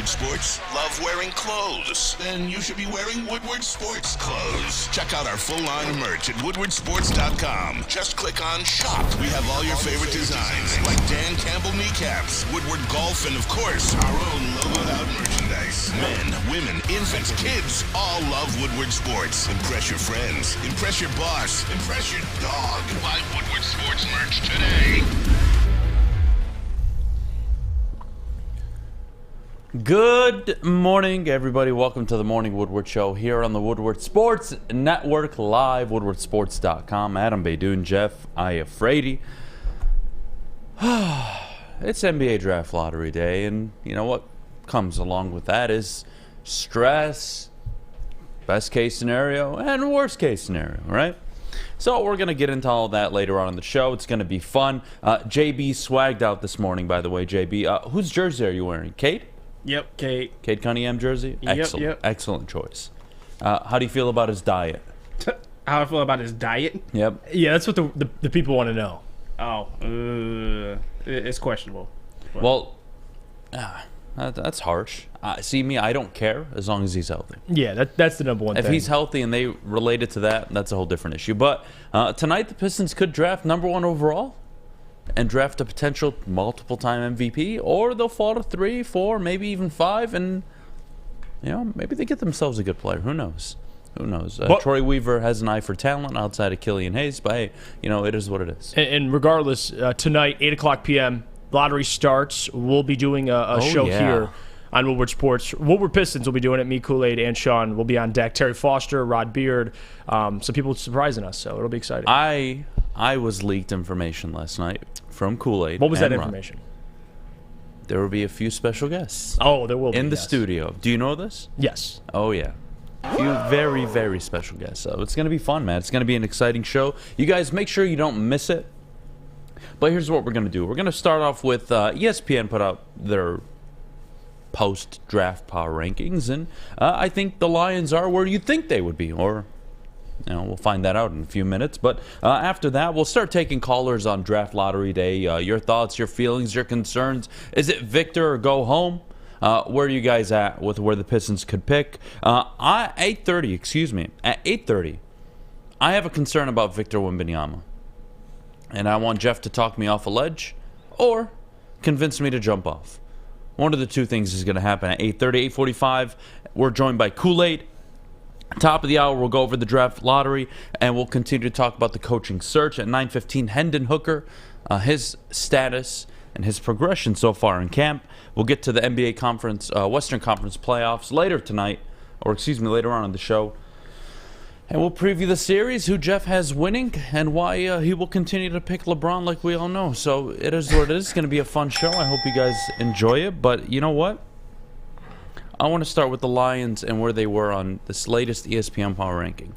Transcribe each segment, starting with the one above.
Woodward Sports? Love wearing clothes? Then you should be wearing Woodward Sports clothes. Check out our full line of merch at woodwardsports.com. Just click on Shop. We have all your favorite designs, like Dan Campbell kneecaps, Woodward Golf, and of course, our own logoed out merchandise. Men, women, infants, kids all love Woodward Sports. Impress your friends. Impress your boss. Impress your dog. Buy Woodward Sports merch today. Good morning, everybody. Welcome to the Morning Woodward Show here on the Woodward Sports Network, live, woodwardsports.com. Adham, Beydoun, Jeff, Iafrate. It's NBA Draft Lottery Day, and you know what comes along with that is stress, best case scenario, and worst case scenario, right? So we're going to get into all of that later on in the show. It's going to be fun. JB swagged out this morning, by the way, JB. Whose jersey are you wearing? Kate? Yep, Kate. Cade Cunningham jersey? Excellent. Yep. Excellent choice. How do you feel about his diet? How I feel about his diet? Yep. Yeah, that's what the people want to know. Oh, it's questionable. Well, that's harsh. See me, I don't care as long as he's healthy. Yeah, that's the number one thing. If he's healthy and they relate it to that, that's a whole different issue. But tonight the Pistons could draft number 1 overall and draft a potential multiple-time MVP, or they'll fall to 3, 4, maybe even 5, and maybe they get themselves a good player. Who knows? Who knows? Troy Weaver has an eye for talent outside of Killian Hayes, but hey, it is what it is. And regardless, tonight, 8 o'clock p.m., lottery starts. We'll be doing a show here on Woodward Sports. Woodward Pistons will be doing it. Me, Kool-Aid, and Sean will be on deck. Terry Foster, Rod Beard, some people surprising us, so it'll be exciting. I was leaked information last night from Kool-Aid. What was that Rod. information? There will be a few special guests. Oh, there will be. In the studio. Do you know this? Yes. Oh, yeah. A few very, very special guests. So it's going to be fun, man. It's going to be an exciting show. You guys, make sure you don't miss it. But here's what we're going to do. We're going to start off with ESPN put out their post-draft power rankings, and I think the Lions are where you think they would be, or we'll find that out in a few minutes. But after that, we'll start taking callers on Draft Lottery Day. Your thoughts, your feelings, your concerns. Is it Victor or go home? Where are you guys at with where the Pistons could pick? At 8:30, I have a concern about Victor Wembanyama. And I want Jeff to talk me off a ledge or convince me to jump off. One of the two things is going to happen at 8:30, 8:45. We're joined by Kool-Aid. Top of the hour, we'll go over the draft lottery, and we'll continue to talk about the coaching search. At 9:15, Hendon Hooker, his status and his progression so far in camp. We'll get to the NBA Conference, Western Conference playoffs later tonight, later on in the show. And we'll preview the series, who Jeff has winning, and why he will continue to pick LeBron like we all know. So it is what it is. It's going to be a fun show. I hope you guys enjoy it. But you know what? I want to start with the Lions and where they were on this latest ESPN power ranking.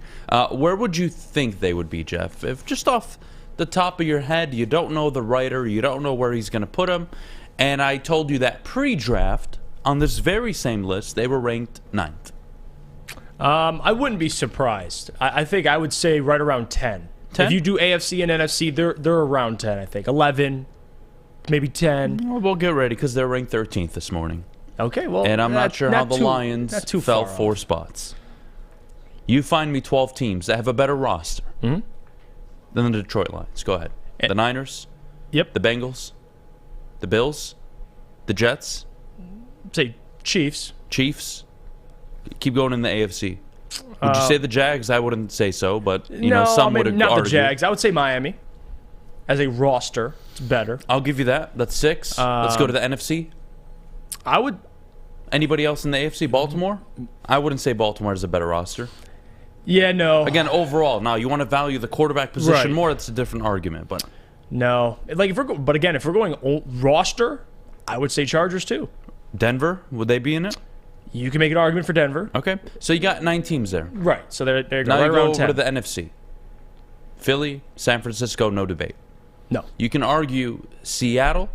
Where would you think they would be, Jeff? If just off the top of your head, you don't know the writer, you don't know where he's going to put them, and I told you that pre-draft, on this very same list, they were ranked 9th. I wouldn't be surprised. I think I would say right around 10. 10? If you do AFC and NFC, they're around 10, I think. 11, maybe 10. Well, we'll get ready because they're ranked 13th this morning. Okay, well, and I'm not sure how the Lions fell 4 spots. You find me 12 teams that have a better roster than the Detroit Lions. Go ahead. The Niners? Yep. The Bengals? The Bills? The Jets? Say Chiefs. Chiefs? Keep going in the AFC. Would you say the Jags? I wouldn't say so, but some would argue. Not the Jags. I would say Miami. As a roster, it's better. I'll give you that. That's 6. Let's go to the NFC. I would. Anybody else in the AFC? Baltimore? I wouldn't say Baltimore has a better roster. Yeah, no. Again, overall, now you want to value the quarterback position more. That's a different argument, but no. If we're going roster, I would say Chargers too. Denver, would they be in it? You can make an argument for Denver. Okay, so you got 9 teams there. Right. So they're now right you go around over 10. to the NFC. Philly, San Francisco, no debate. No. You can argue Seattle.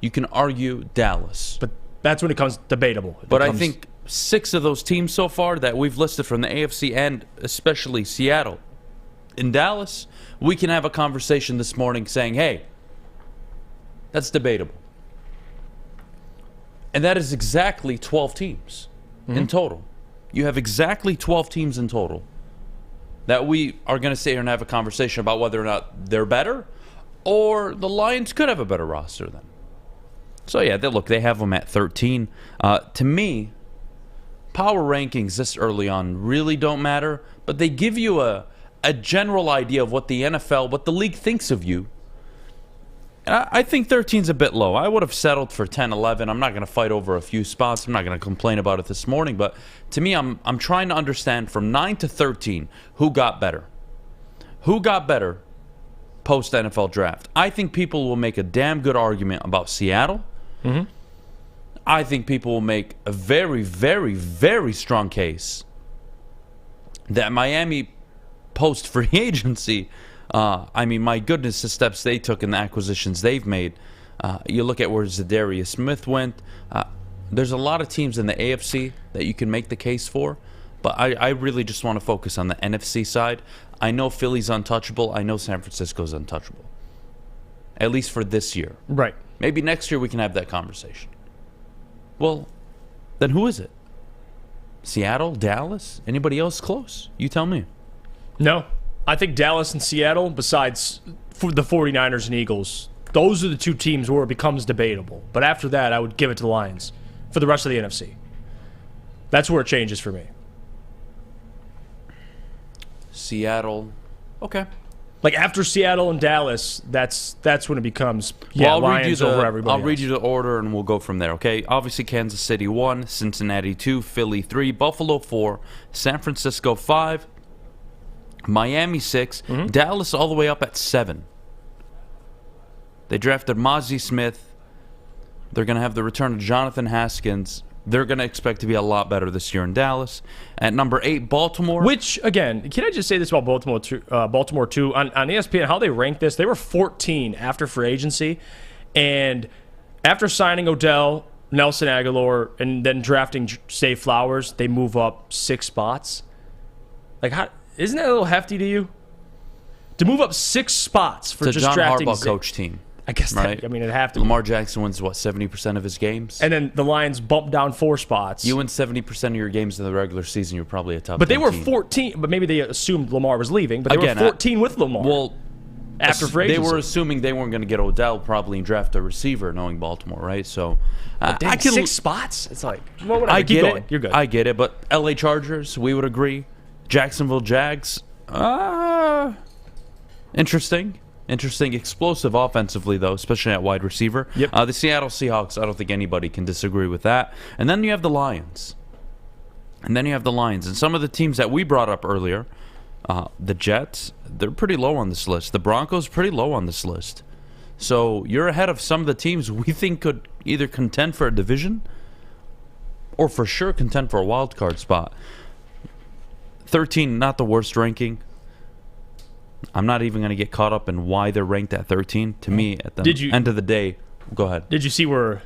You can argue Dallas. But that's when it comes debatable. I think 6 of those teams so far that we've listed from the AFC and especially Seattle and Dallas, we can have a conversation this morning saying, hey, that's debatable. And that is exactly 12 teams in total. You have exactly 12 teams in total that we are going to sit here and have a conversation about whether or not they're better or the Lions could have a better roster than. So, yeah, they have them at 13. To me, power rankings this early on really don't matter, but they give you a general idea of what the NFL, what the league thinks of you. And I think 13's a bit low. I would have settled for 10, 11. I'm not going to fight over a few spots. I'm not going to complain about it this morning. But to me, I'm trying to understand from 9 to 13 who got better. Who got better post-NFL draft? I think people will make a damn good argument about Seattle. Mm-hmm. I think people will make a very, very, very strong case that Miami post-free agency, my goodness, the steps they took and the acquisitions they've made. You look at where Zadarius Smith went. There's a lot of teams in the AFC that you can make the case for, but I really just want to focus on the NFC side. I know Philly's untouchable. I know San Francisco's untouchable, at least for this year. Right. Maybe next year we can have that conversation. Well, then who is it? Seattle? Dallas? Anybody else close? You tell me. No. I think Dallas and Seattle, besides for the 49ers and Eagles, those are the two teams where it becomes debatable. But after that, I would give it to the Lions for the rest of the NFC. That's where it changes for me. Seattle. Okay. Like after Seattle and Dallas, that's when it becomes Lions over everybody I'll read you the order and we'll go from there, okay? Obviously, Kansas City 1, Cincinnati 2, Philly 3, Buffalo 4, San Francisco 5, Miami 6, Dallas all the way up at 7. They drafted Mozzie Smith. They're going to have the return of Jonathan Haskins. They're going to expect to be a lot better this year in Dallas. At number 8, Baltimore. Which, again, can I just say this about Baltimore too? On ESPN, how they rank this, they were 14 after free agency. And after signing Odell, Nelson Aguilar, and then drafting Zay Flowers, they move up 6 spots. Like, how, isn't that a little hefty to you? To move up 6 spots for just drafting John Harbaugh coach team. I guess right? It'd have to. Lamar Jackson wins, 70% of his games? And then the Lions bump down 4 spots. You win 70% of your games in the regular season, you're probably a top 10 But they were team. 14, but maybe they assumed Lamar was leaving, but they were 14 with Lamar. Well, after free agency. They were assuming they weren't going to get Odell probably and draft a receiver, knowing Baltimore, right? So, I can 6 spots? It's like, well, whatever. I Keep get going. it. You're good. I get it, but LA Chargers, we would agree. Jacksonville Jags, interesting. Interesting, explosive offensively, though, especially at wide receiver. Yep. The Seattle Seahawks, I don't think anybody can disagree with that. And then you have the Lions. And some of the teams that we brought up earlier, the Jets, they're pretty low on this list. The Broncos, pretty low on this list. So you're ahead of some of the teams we think could either contend for a division or for sure contend for a wild card spot. 13, not the worst ranking. I'm not even going to get caught up in why they're ranked at 13. To me, at the end of the day, go ahead. Did you see where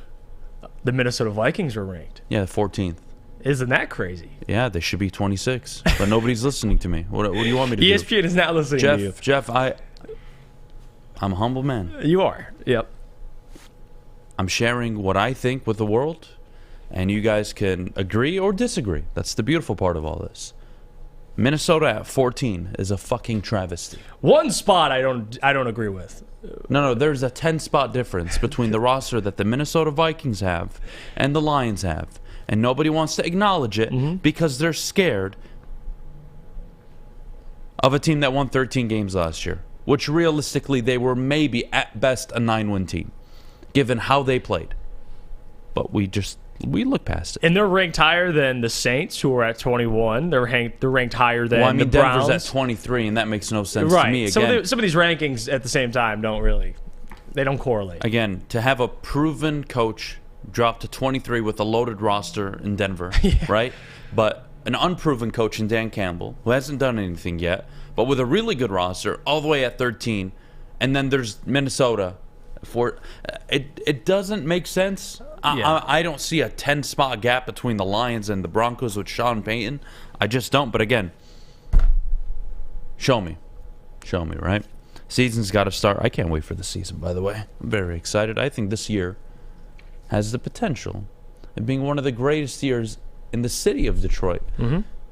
the Minnesota Vikings were ranked? Yeah, 14th. Isn't that crazy? Yeah, they should be 26, but nobody's listening to me. What do you want me to do? ESPN is not listening to you. Jeff, I'm a humble man. You are. Yep. I'm sharing what I think with the world, and you guys can agree or disagree. That's the beautiful part of all this. Minnesota at 14 is a fucking travesty. One spot I don't agree with. No, there's a 10-spot difference between the roster that the Minnesota Vikings have and the Lions have, and nobody wants to acknowledge it because they're scared of a team that won 13 games last year, which realistically they were maybe at best a 9-win team, given how they played. But we look past it. And they're ranked higher than the Saints, who are at 21. They're ranked higher than the Browns. Denver's at 23, and that makes no sense to me. Again, some of these rankings at the same time don't correlate. Again, to have a proven coach drop to 23 with a loaded roster in Denver, right? But an unproven coach in Dan Campbell, who hasn't done anything yet, but with a really good roster, all the way at 13, and then there's Minnesota. It doesn't make sense. I don't see a 10-spot gap between the Lions and the Broncos with Sean Payton. I just don't. But again, show me, right? Season's got to start. I can't wait for the season, by the way. I'm very excited. I think this year has the potential and being one of the greatest years in the city of Detroit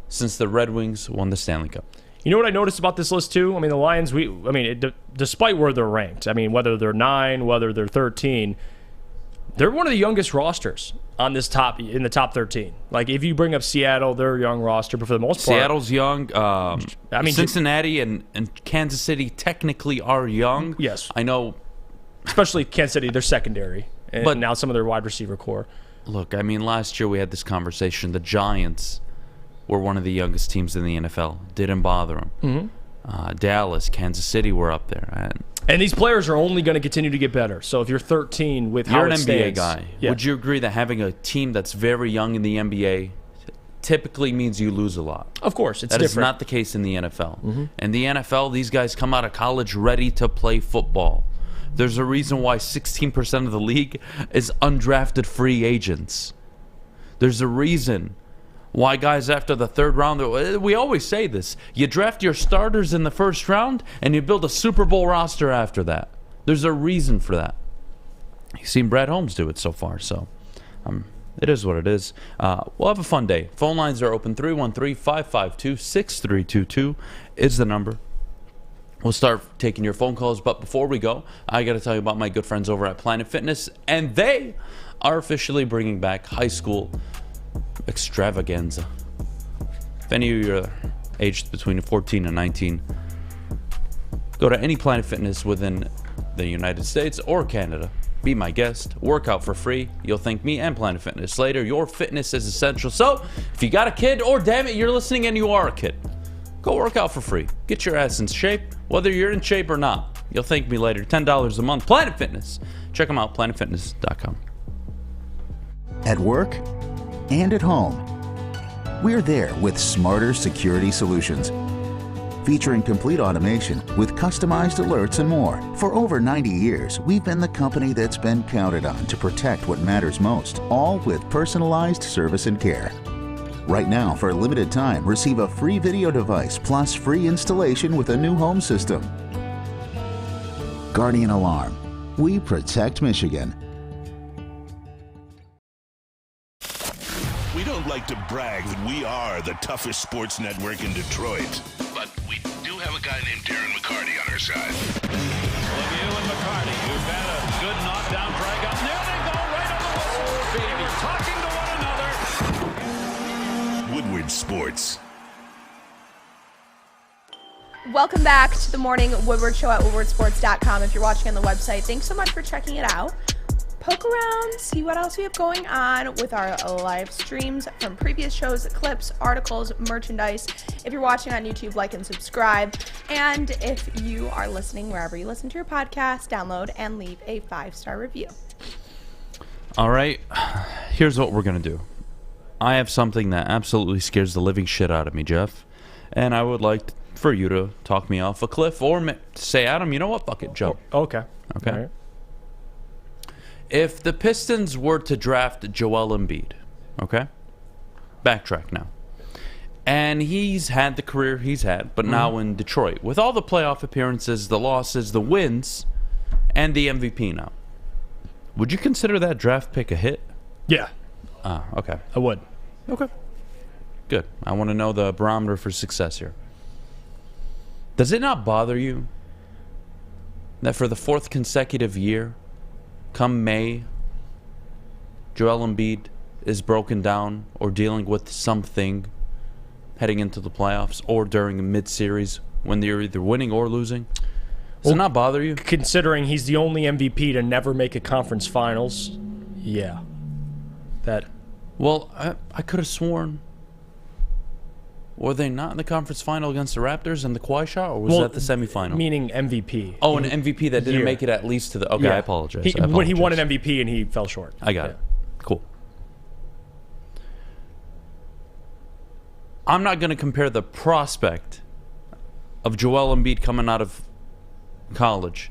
since the Red Wings won the Stanley Cup. You know what I noticed about this list, too? I mean, the Lions, despite where they're ranked, I mean, whether they're 9, whether they're 13, they're one of the youngest rosters on this in the top 13. Like, if you bring up Seattle, they're a young roster, but for the most part, Seattle's young. Cincinnati and Kansas City technically are young. Yes. I know. Especially Kansas City, they're secondary. But now some of their wide receiver core. Look, I mean, last year we had this conversation. The Giants were one of the youngest teams in the NFL. Didn't bother them. Dallas, Kansas City were up there. And these players are only going to continue to get better. So if you're 13 with how you're it an NBA stands, guy. Yeah. Would you agree that having a team that's very young in the NBA typically means you lose a lot? Of course, it's That different. is not the case in the NFL. In the NFL, these guys come out of college ready to play football. There's a reason why 16% of the league is undrafted free agents. There's a reason why guys after the third round, we always say this, you draft your starters in the first round and you build a Super Bowl roster after that. There's a reason for that. You've seen Brad Holmes do it so far, so it is what it is. We'll have a fun day. Phone lines are open. 313-552-6322 is the number. We'll start taking your phone calls, but before we go, I got to tell you about my good friends over at Planet Fitness, and they are officially bringing back high school extravaganza. If any of you are aged between 14 and 19, go to any Planet Fitness within the United States or Canada. Be my guest. Work out for free. You'll thank me and Planet Fitness later. Your fitness is essential. So, if you got a kid, or damn it, you're listening and you are a kid, go work out for free. Get your ass in shape, whether you're in shape or not. You'll thank me later. $10 a month. Planet Fitness. Check them out, planetfitness.com. At work and at home, we're there with smarter security solutions. Featuring complete automation with customized alerts and more. For over 90 years, we've been the company that's been counted on to protect what matters most, all with personalized service and care. Right now, for a limited time, receive a free video device plus free installation with a new home system. Guardian Alarm. We protect Michigan. We don't like to brag that we are the toughest sports network in Detroit, but we do have a guy named Darren McCarty on our side. Lemieux and McCarty, who've had a good knockdown drag up. There they go, right on the whistle, baby, talking to one another. Woodward Sports. Welcome back to the morning Woodward Show at woodwardsports.com. If you're watching on the website, thanks so much for checking it out. Poke around, see what else we have going on with our live streams from previous shows, clips, articles, merchandise. If you're watching on YouTube, like and subscribe. And if you are listening wherever you listen to your podcast, download and leave a 5-star review. All right, here's what we're going to do. I have something that absolutely scares the living shit out of me, Jeff. And I would like for you to talk me off a cliff or say, Adam, you know what? Fuck it, jump. Okay. Okay. All right. If the Pistons were to draft Joel Embiid, okay? Backtrack now. And he's had the career he's had, but now in Detroit. With all the playoff appearances, the losses, the wins, and the MVP now. Would you consider that draft pick a hit? Yeah, Okay. I would. Okay. Good. I want to know the barometer for success here. Does it not bother you that for the 4th consecutive year, come May, Joel Embiid is broken down or dealing with something heading into the playoffs or during a mid-series when they're either winning or losing? Does it not bother you? Considering he's the only MVP to never make a conference finals, yeah. Well, I could have sworn. Were they not in the conference final against the Raptors in the Kawhi shot, or was that the semifinal? Meaning MVP. Oh, an MVP that didn't make it at least to the... Okay, Yeah. I apologize. When he won an MVP and he fell short. I got it. Cool. I'm not going to compare the prospect of Joel Embiid coming out of college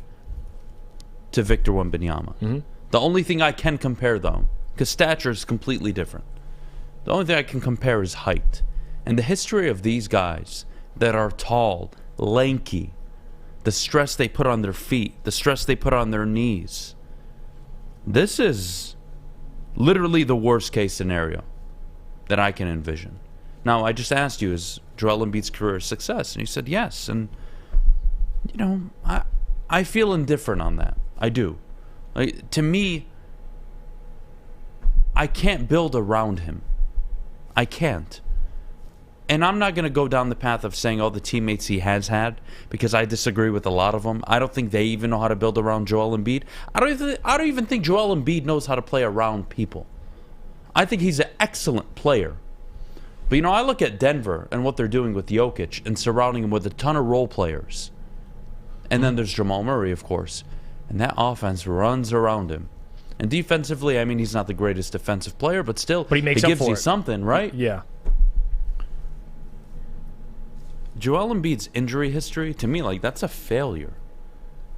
to Victor Wembanyama. The only thing I can compare, though, because stature is completely different, the only thing I can compare is height. And the history of these guys that are tall, lanky, the stress they put on their feet, the stress they put on their knees, this is Literally the worst case scenario that I can envision. Now, I just asked you, is Joel Embiid's career a success? And you said yes. And, I feel indifferent on that. I do. Like, to me, I can't build around him. I can't. And I'm not going to go down the path of saying all the teammates he has had, because I disagree with a lot of them. I don't think they even know how to build around Joel Embiid. I don't even think Joel Embiid knows how to play around people. I think he's an excellent player. But, I look at Denver and what they're doing with Jokic and surrounding him with a ton of role players. And then there's Jamal Murray, of course. And that offense runs around him. And defensively, I mean, he's not the greatest defensive player, but still, he makes up gives for you it. something, right? Yeah. Joel Embiid's injury history, to me, like, that's a failure.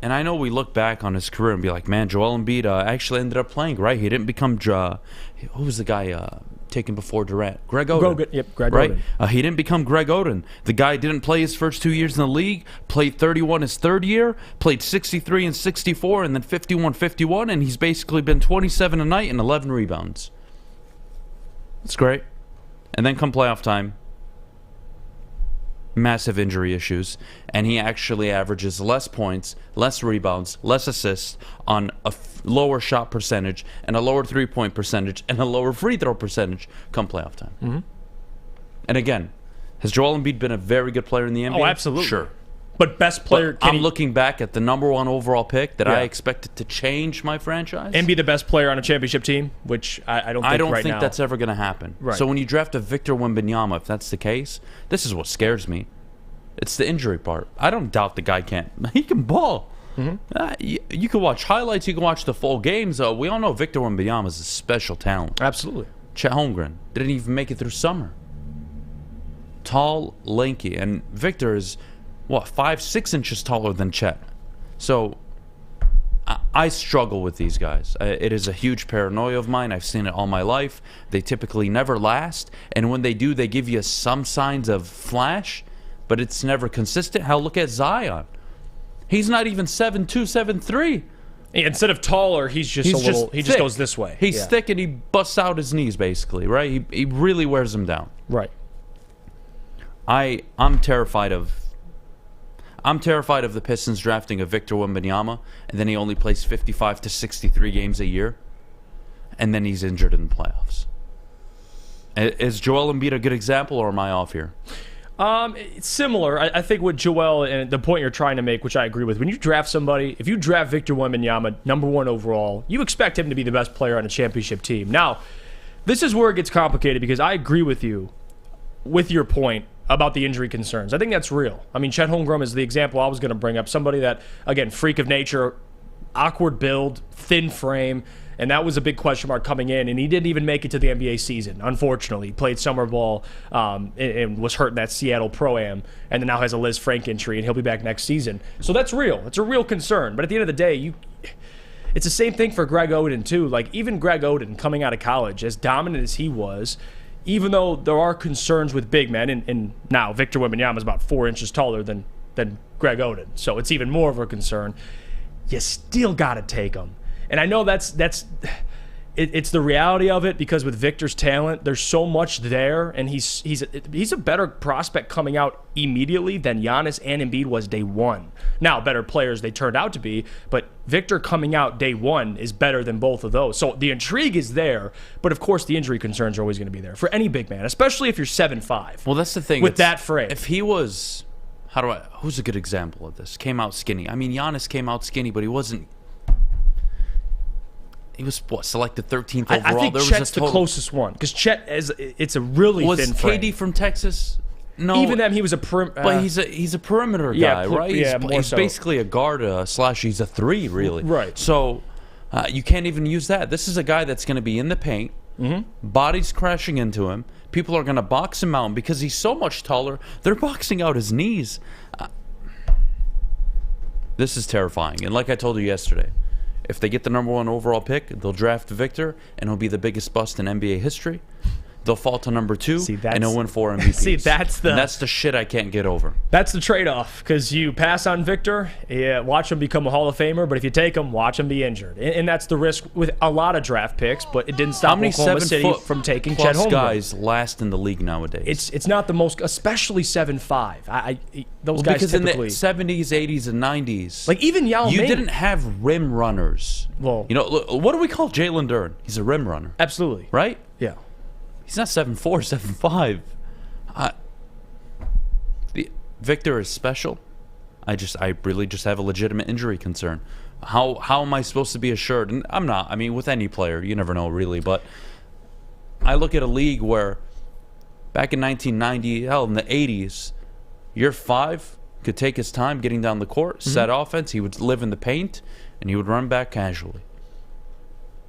And I know we look back on his career and be like, man, Joel Embiid actually ended up playing, right? He didn't become, who was the guy taken before Durant? Greg Oden. Greg right? Oden. He didn't become Greg Oden. The guy didn't play his first 2 years in the league, played 31 his third year, played 63 and 64, and then 51-51, and he's basically been 27 a night and 11 rebounds. That's great. And then come playoff time, massive injury issues, and he actually averages less points, less rebounds, less assists on a lower shot percentage and a lower three-point percentage and a lower free throw percentage come playoff time. Mm-hmm. And again, has Joel Embiid been a very good player in the NBA? Oh, absolutely. Sure. But best player... I'm looking back at the number one overall pick that Yeah. I expected to change my franchise. And be the best player on a championship team, which I don't think right now. That's ever going to happen. Right. So when you draft a Victor Wembanyama, if that's the case, this is what scares me. It's the injury part. I don't doubt the guy can't. He can ball. Mm-hmm. You can watch highlights. You can watch the full games. We all know Victor Wembanyama is a special talent. Absolutely. Chet Holmgren didn't even make it through summer. Tall, lanky. And Victor is, 5-6 inches taller than Chet. So I struggle with these guys. It is a huge paranoia of mine. I've seen it all my life. They typically never last. And when they do, they give you some signs of flash, but it's never consistent. Hell, look at Zion. He's not even 7'2", 7'3". Instead of taller, he just goes this way. He's thick and he busts out his knees, basically, right? He really wears them down. Right. I'm terrified of the Pistons drafting a Victor Wembanyama, and then he only plays 55 to 63 games a year, and then he's injured in the playoffs. Is Joel Embiid a good example, or am I off here? It's similar. I think with Joel and the point you're trying to make, which I agree with, when you draft somebody, if you draft Victor Wembanyama, number one overall, you expect him to be the best player on a championship team. Now, this is where it gets complicated because I agree with you with your point about the injury concerns. I think that's real. I mean, Chet Holmgren is the example I was going to bring up. Somebody that, again, freak of nature, awkward build, thin frame, and that was a big question mark coming in, and he didn't even make it to the NBA season, unfortunately. He played summer ball and was hurt in that Seattle Pro-Am, and then now has a Liz Frank injury, and he'll be back next season. So that's real. It's a real concern. But at the end of the day, it's the same thing for Greg Oden, too. Like, even Greg Oden, coming out of college, as dominant as he was, even though there are concerns with big men, and now Victor Wembanyama is about 4 inches taller than Greg Oden, so it's even more of a concern, you still got to take him. And I know it's the reality of it, because with Victor's talent, there's so much there, and he's a better prospect coming out immediately than Giannis and Embiid was day one. Now, better players they turned out to be, but Victor coming out day one is better than both of those. So the intrigue is there, but of course the injury concerns are always going to be there for any big man, especially if you're 7'5". Well, that's the thing. With that frame. If he was, who's a good example of this? Came out skinny. I mean, Giannis came out skinny, but he wasn't. He was selected 13th overall. I think Chet's the closest one, because Chet it's a really thin frame. Was KD from Texas? No. Even then, he was a but he's a perimeter guy, right? He's so. Basically a guard / he's a 3, really. Right. So you can't even use that. This is a guy that's going to be in the paint, bodies crashing into him. People are going to box him out, and because he's so much taller, they're boxing out his knees. This is terrifying. And like I told you yesterday, if they get the number one overall pick, they'll draft Victor, and he'll be the biggest bust in NBA history. they'll fall to number 2, See, and they'll win 4 MVPs. See, that's the shit I can't get over. That's the trade-off, because you pass on Victor, watch him become a Hall of Famer, but if you take him, watch him be injured. And that's the risk with a lot of draft picks, but it didn't stop Oklahoma City from taking Chet Holmgren. Guys last in the league nowadays. It's not the most, especially 7'5". Those guys because typically. in the 70s, 80s, and 90s, like even Yao you Ming. didn't have rim runners. Well, you know, what do we call Jalen Duren? He's a rim runner. Absolutely. Right? Yeah. He's not 7'4", 7'5". Victor is special. I really just have a legitimate injury concern. How am I supposed to be assured? And I'm not. I mean, with any player, you never know really. But I look at a league where back in 1990, hell, in the 80s, your 5 could take his time getting down the court, set offense. He would live in the paint, and he would run back casually.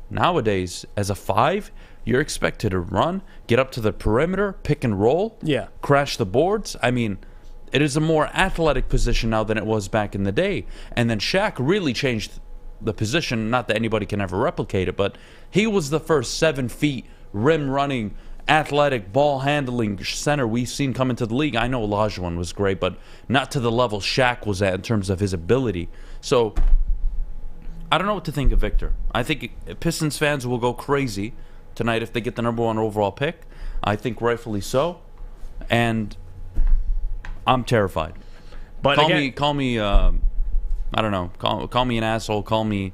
Nowadays, as a 5, you're expected to run, get up to the perimeter, pick and roll, crash the boards. I mean, it is a more athletic position now than it was back in the day. And then Shaq really changed the position. Not that anybody can ever replicate it, but he was the first 7 feet, rim-running, athletic, ball-handling center we've seen come into the league. I know Olajuwon was great, but not to the level Shaq was at in terms of his ability. So I don't know what to think of Victor. I think Pistons fans will go crazy tonight if they get the number 1 overall pick. I think rightfully so. And I'm terrified. But call me I don't know. Call me an asshole. Call me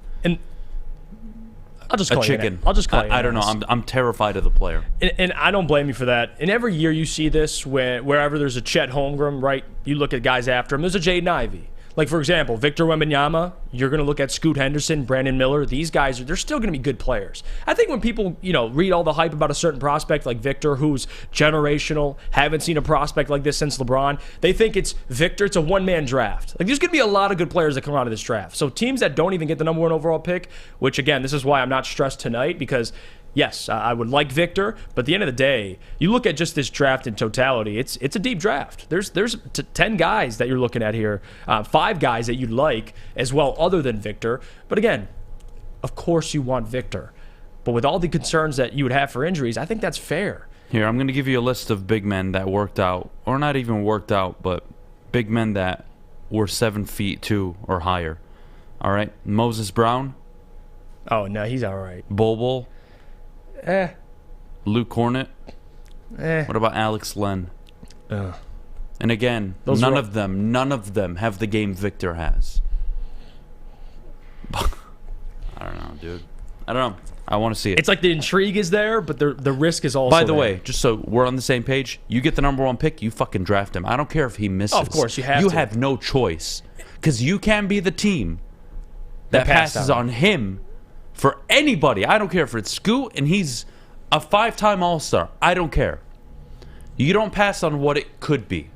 I'll just call a chicken. I'll just call you. I don't know. I'm terrified of the player. And I don't blame you for that. And every year you see this wherever there's a Chet Holmgren, right? You look at guys after him. There's a Jaden Ivey. Like, for example, Victor Wembanyama, you're going to look at Scoot Henderson, Brandon Miller. These guys, they're still going to be good players. I think when people, read all the hype about a certain prospect like Victor, who's generational, haven't seen a prospect like this since LeBron, they think it's Victor, it's a one-man draft. Like, there's going to be a lot of good players that come out of this draft. So teams that don't even get the number 1 overall pick, which, again, this is why I'm not stressed tonight, because yes, I would like Victor, but at the end of the day, you look at just this draft in totality, it's a deep draft. There's 10 guys that you're looking at here, 5 guys that you'd like as well other than Victor. But again, of course you want Victor. But with all the concerns that you would have for injuries, I think that's fair. Here, I'm going to give you a list of big men that worked out, or not even worked out, but big men that were 7'2" or higher. All right? Moses Brown. Oh, no, he's all right. Bol. Luke Cornett. What about Alex Len? And again, none of them have the game Victor has. I don't know, dude. I don't know. I want to see it. It's like the intrigue is there, but the risk is also By the there. way, just so we're on the same page, you get the number 1 pick, you fucking draft him. I don't care if he misses. Oh, of course, you have You to. have no choice. Because you can be the team that passes on him for anybody. I don't care if it's Scoot and he's a 5-time All-Star. I don't care. You don't pass on what it could be.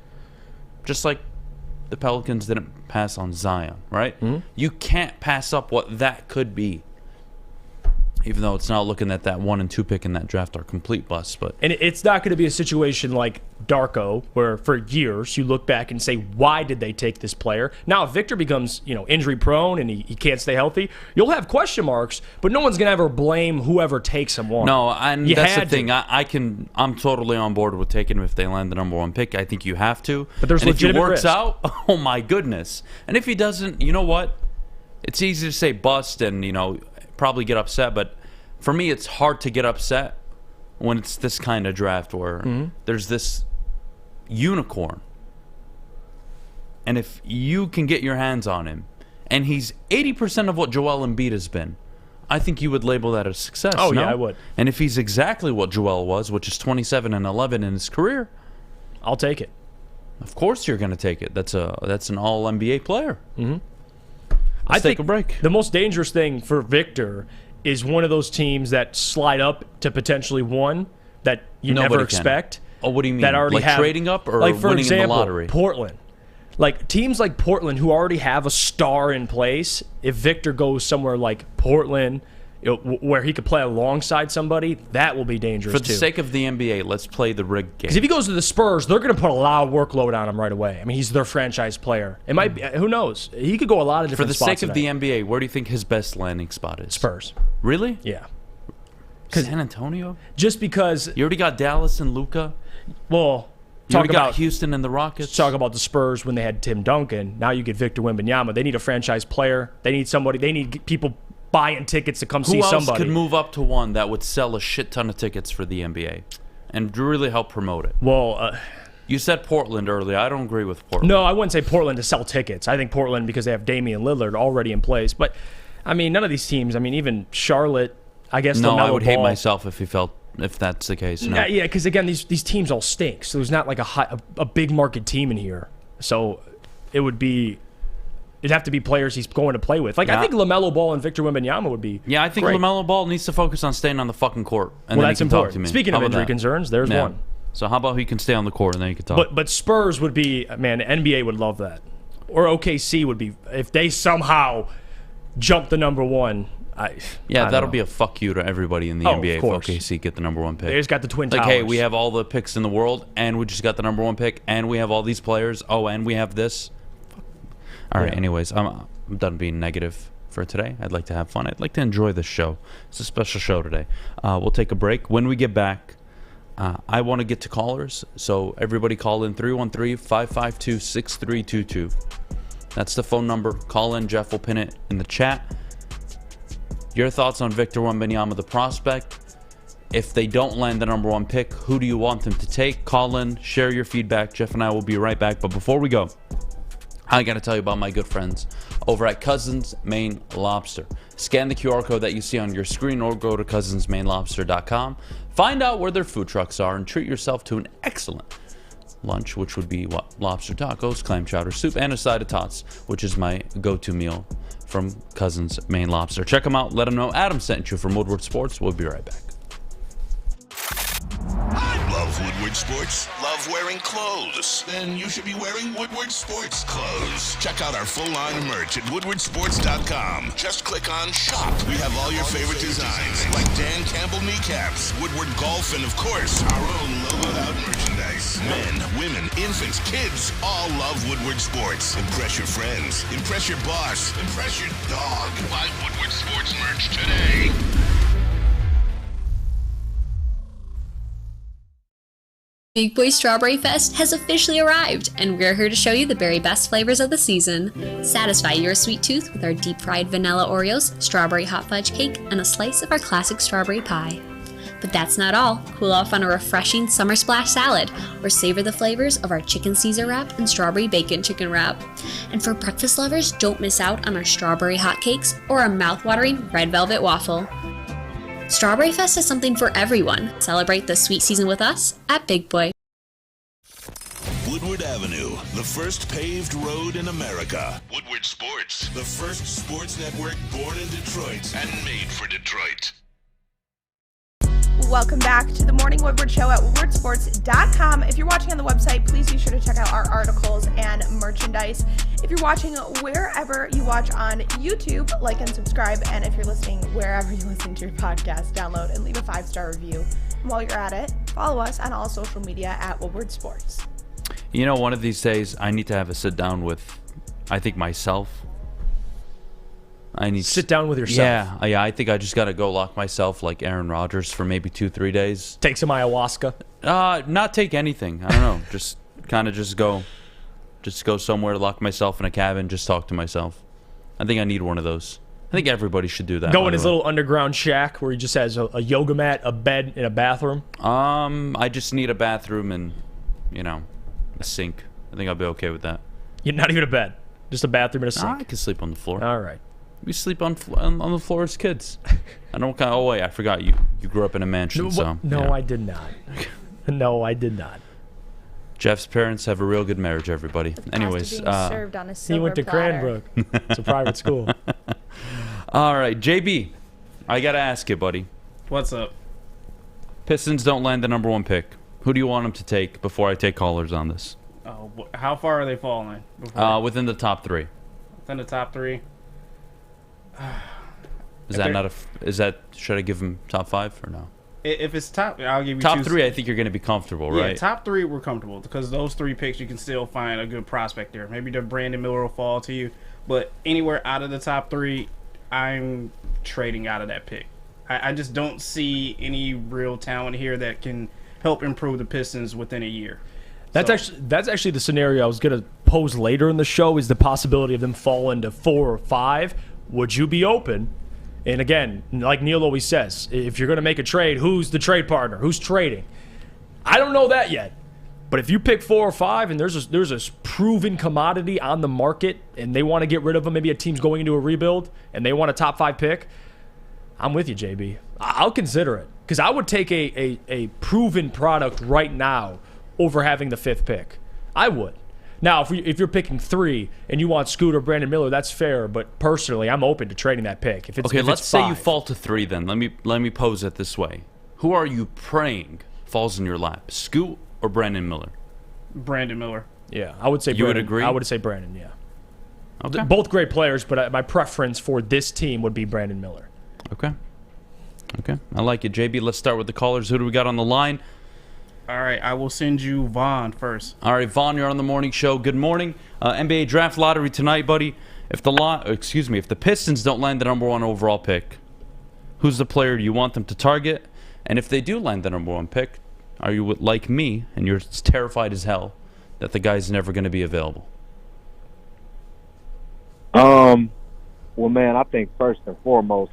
Just like the Pelicans didn't pass on Zion, right? You can't pass up what that could be. Even though it's not looking at that 1 and 2 pick in that draft are complete busts. And it's not going to be a situation like Darko, where for years you look back and say, why did they take this player? Now, if Victor becomes, injury prone and he can't stay healthy, you'll have question marks, but no one's going to ever blame whoever takes him on. No, and that's the thing. I'm totally on board with taking him if they land the number 1 pick. I think you have to. But there's legitimate if he works risk. out, oh my goodness. And if he doesn't, you know what? It's easy to say bust and, probably get upset, but for me, it's hard to get upset when it's this kind of draft where there's this unicorn. And if you can get your hands on him, and he's 80% of what Joel Embiid has been, I think you would label that a success. Oh, no? yeah, I would. And if he's exactly what Joel was, which is 27 and 11 in his career, I'll take it. Of course you're going to take it. That's an all-NBA player. I Let's take think a break. The most dangerous thing for Victor is one of those teams that slide up to potentially 1 that you Nobody never can. expect. Oh, what do you mean? That already like have, trading up or like for winning example, in the lottery? Portland. Like teams like Portland who already have a star in place, if Victor goes somewhere like Portland, where he could play alongside somebody, that will be dangerous For the sake of the NBA, let's play the rig game. Because if he goes to the Spurs, they're going to put a lot of workload on him right away. I mean, he's their franchise player. It might be, who knows? He could go a lot of For different the spots sake of the NBA, where do you think his best landing spot is? Spurs. Really? Yeah. San Antonio? Just because, You already got Dallas and Luka. well, You talk already got about Houston and the Rockets. talk about the Spurs when they had Tim Duncan. Now you get Victor Wembanyama. They need a franchise player. They need somebody. They need people buying tickets to come see Who else somebody. could move up to one that would sell a shit ton of tickets for the NBA and really help promote it? Well, You said Portland earlier. I don't agree with Portland. no, I wouldn't say Portland to sell tickets. I think Portland because they have Damian Lillard already in place. But, I mean, none of these teams, I mean, even Charlotte, I guess No, I LaMelo would hate Ball- myself if that's the case. No. Yeah, because, again, these teams all stink. So there's not like a big market team in here. So it'd have to be players he's going to play with. Like, Yeah. I think LaMelo Ball and Victor Wembanyama would be Yeah, I think great. LaMelo Ball needs to focus on staying on the fucking court. And Well, then that's he can important. talk to me. Speaking How of about injury that? concerns, there's Yeah. one. So how about he can stay on the court and then you can talk? But Spurs would be, man, the NBA would love that. Or OKC would be, if they somehow jump the number one. Yeah, that'll be a fuck you to everybody in the Oh, NBA of if course. OKC get the number one pick. They just got the Twin Like, Towers. hey, we have all the picks in the world, and we just got the number one pick, and we have all these players. Oh, and we have this. All right. Yeah. Anyways, I'm done being negative for today. I'd like to have fun. I'd like to enjoy this show. It's a special show today. We'll take a break. When we get back, I want to get to callers, so everybody call in 313-552-6322. That's the phone number. Call in. Jeff will pin it in the chat. Your thoughts on Victor Wembanyama, the prospect. If they don't land the number one pick, who do you want them to take? Call in, share your feedback. Jeff and I will be right back. But before we go, I got to tell you about my good friends over at Cousins Maine Lobster. Scan the QR code that you see on your screen or go to cousinsmainelobster.com. Find out where their food trucks are and treat yourself to an excellent lunch, which would be lobster tacos, clam chowder soup, and a side of tots, which is my go-to meal from Cousins Maine Lobster. Check them out. Let them know Adam sent you from Woodward Sports. We'll be right back. Love Woodward Sports? Love wearing clothes? Then you should be wearing Woodward Sports clothes. Check out our full line of merch at woodwardsports.com. Just click on shop. We have all your favorite designs, like Dan Campbell kneecaps, Woodward golf, and of course, our own logoed out merchandise. Men, women, infants, kids all love Woodward Sports. Impress your friends. Impress your boss. Impress your dog. Buy Woodward Sports merch today. Big Boy Strawberry Fest has officially arrived, and we're here to show you the very best flavors of the season. Satisfy your sweet tooth with our deep-fried vanilla Oreos, strawberry hot fudge cake, and a slice of our classic strawberry pie. But that's not all. Cool off on a refreshing summer splash salad, or savor the flavors of our chicken Caesar wrap and strawberry bacon chicken wrap. And for breakfast lovers, don't miss out on our strawberry hotcakes or our mouth-watering red velvet waffle. Strawberry Fest is something for everyone. Celebrate the sweet season with us at Big Boy. Woodward Avenue, the first paved road in America. Woodward Sports, the first sports network born in Detroit and made for Detroit. Welcome back to the Morning Woodward Show at woodwardsports.com. If you're watching on the website, please be sure to check out our articles and merchandise. If you're watching wherever you watch on YouTube, like and subscribe. And if you're listening wherever you listen to your podcast, download and leave a 5-star review. And while you're at it, follow us on all social media at Woodward Sports. You know, one of these days, I need to have a sit down with, I think, myself. I need Sit down with yourself. Yeah. I think I just got to go lock myself like Aaron Rodgers for maybe 2-3 days. Take some ayahuasca. Not take anything. I don't know. Just kind of just go somewhere, lock myself in a cabin, just talk to myself. I think I need one of those. I think everybody should do that. Go by in the his way. little underground shack where he just has a yoga mat, a bed, and a bathroom. I just need a bathroom and, a sink. I think I'll be okay with that. Not even a bed, just a bathroom and a sink. I can sleep on the floor. All right. We sleep on the floor as kids. I don't kind of. Oh wait, I forgot you grew up in a mansion. No, yeah. I did not. No, I did not. Jeff's parents have a real good marriage. Everybody. Anyways, Served on a He silver went to platter. Cranbrook. It's a private school. all right, JB, I gotta ask you, buddy. What's up? Pistons don't land the number one pick. Who do you want them to take before I take callers on this? Oh, how far are they falling? Within the top three. Within the top three? Is that not a? Is that? Should I give them top 5 or no? If it's top, I'll give you top two. 3. I think you're going to be comfortable, right? Yeah, top 3 we're comfortable because those 3 picks you can still find a good prospect there. Maybe the Brandon Miller will fall to you, but anywhere out of the top 3, I'm trading out of that pick. I just don't see any real talent here that can help improve the Pistons within a year. That's actually the scenario I was going to pose later in the show, is the possibility of them falling to 4 or 5. Would you be open? And again, like Neil always says, if you're going to make a trade, who's the trade partner? Who's trading? I don't know that yet. But if you pick 4 or 5 and there's a proven commodity on the market and they want to get rid of them, maybe a team's going into a rebuild and they want a top 5 pick, I'm with you, JB. I'll consider it. Because I would take a proven product right now over having the 5th pick. I would. Now, if you're picking 3 and you want Scoot or Brandon Miller, that's fair. But personally, I'm open to trading that pick. If let's say you fall to 3 then. Let me pose it this way. Who are you praying falls in your lap? Scoot or Brandon Miller? Brandon Miller. Yeah, I would say you Brandon. Would agree? I would say Brandon, yeah. Okay. Both great players, but my preference for this team would be Brandon Miller. Okay. I like it. JB, let's start with the callers. Who do we got on the line? All right, I will send you Vaughn first. All right, Vaughn, you're on the morning show. Good morning. NBA draft lottery tonight, buddy. If the Pistons don't land the number 1 overall pick, who's the player you want them to target? And if they do land the number 1 pick, are you like me and you're terrified as hell that the guy's never going to be available? Well, man, I think first and foremost,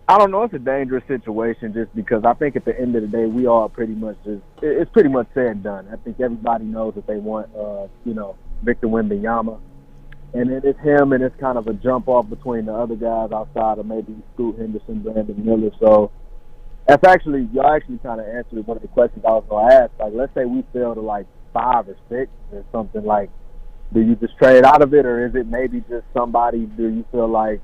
I don't know. It's a dangerous situation just because I think at the end of the day, we are pretty much it's pretty much said and done. I think everybody knows that they want, Victor Wembanyama. And then it's him, and it's kind of a jump off between the other guys outside of maybe Scoot Henderson, Brandon Miller. So y'all actually kind of answered one of the questions I was going to ask. Like, let's say we fell to like 5 or 6 or something. Like, do you just trade out of it, or is it maybe just somebody do you feel like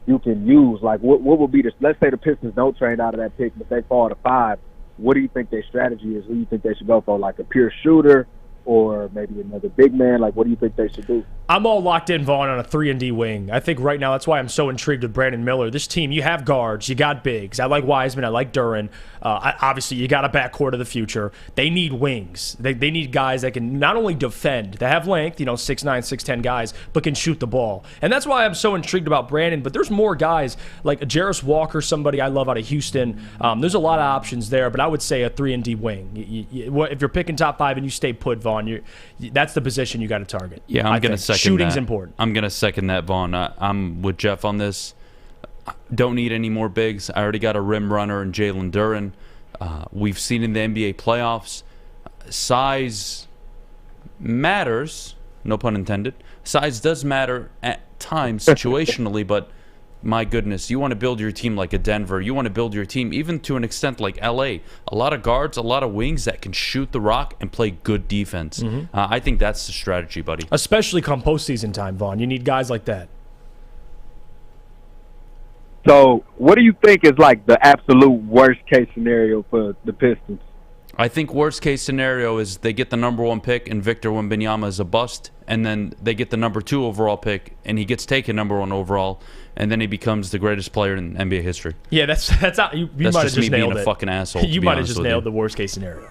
you can use? Like, what would be let's say the Pistons don't trade out of that pick, but they fall to 5. What do you think their strategy is? Who do you think they should go for? Like a pure shooter or maybe another big man? Like, what do you think they should do? I'm all locked in, Vaughn, on a 3-and-D wing. I think right now that's why I'm so intrigued with Brandon Miller. This team, you have guards, you got bigs. I like Wiseman, I like Duren. Obviously, you got a backcourt of the future. They need wings. They need guys that can not only defend, they have length, 6'9", 6'10 guys, but can shoot the ball. And that's why I'm so intrigued about Brandon. But there's more guys like Jarris Walker, somebody I love out of Houston. There's a lot of options there, but I would say a 3-and-D wing. If you're picking top 5 and you stay put, Vaughn, that's the position you got to target. Yeah, I'm going to second Shooting's that. important. I'm going to second that, Vaughn. I'm with Jeff on this. Don't need any more bigs. I already got a rim runner in Jalen Duren. We've seen in the NBA playoffs, size matters, no pun intended. Size does matter at times situationally, but my goodness, you want to build your team like a Denver. You want to build your team even to an extent like LA. A lot of guards, a lot of wings that can shoot the rock and play good defense. I think that's the strategy, buddy. Especially come postseason time, Vaughn. You need guys like that. So what do you think is like the absolute worst case scenario for the Pistons? I think worst case scenario is they get the number 1 pick and Victor Wembanyama is a bust, and then they get the number 2 overall pick and he gets taken number 1 overall, and then he becomes the greatest player in NBA history. Yeah, that's not you. You might have just nailed being it. A fucking asshole. You might have just nailed the worst case scenario.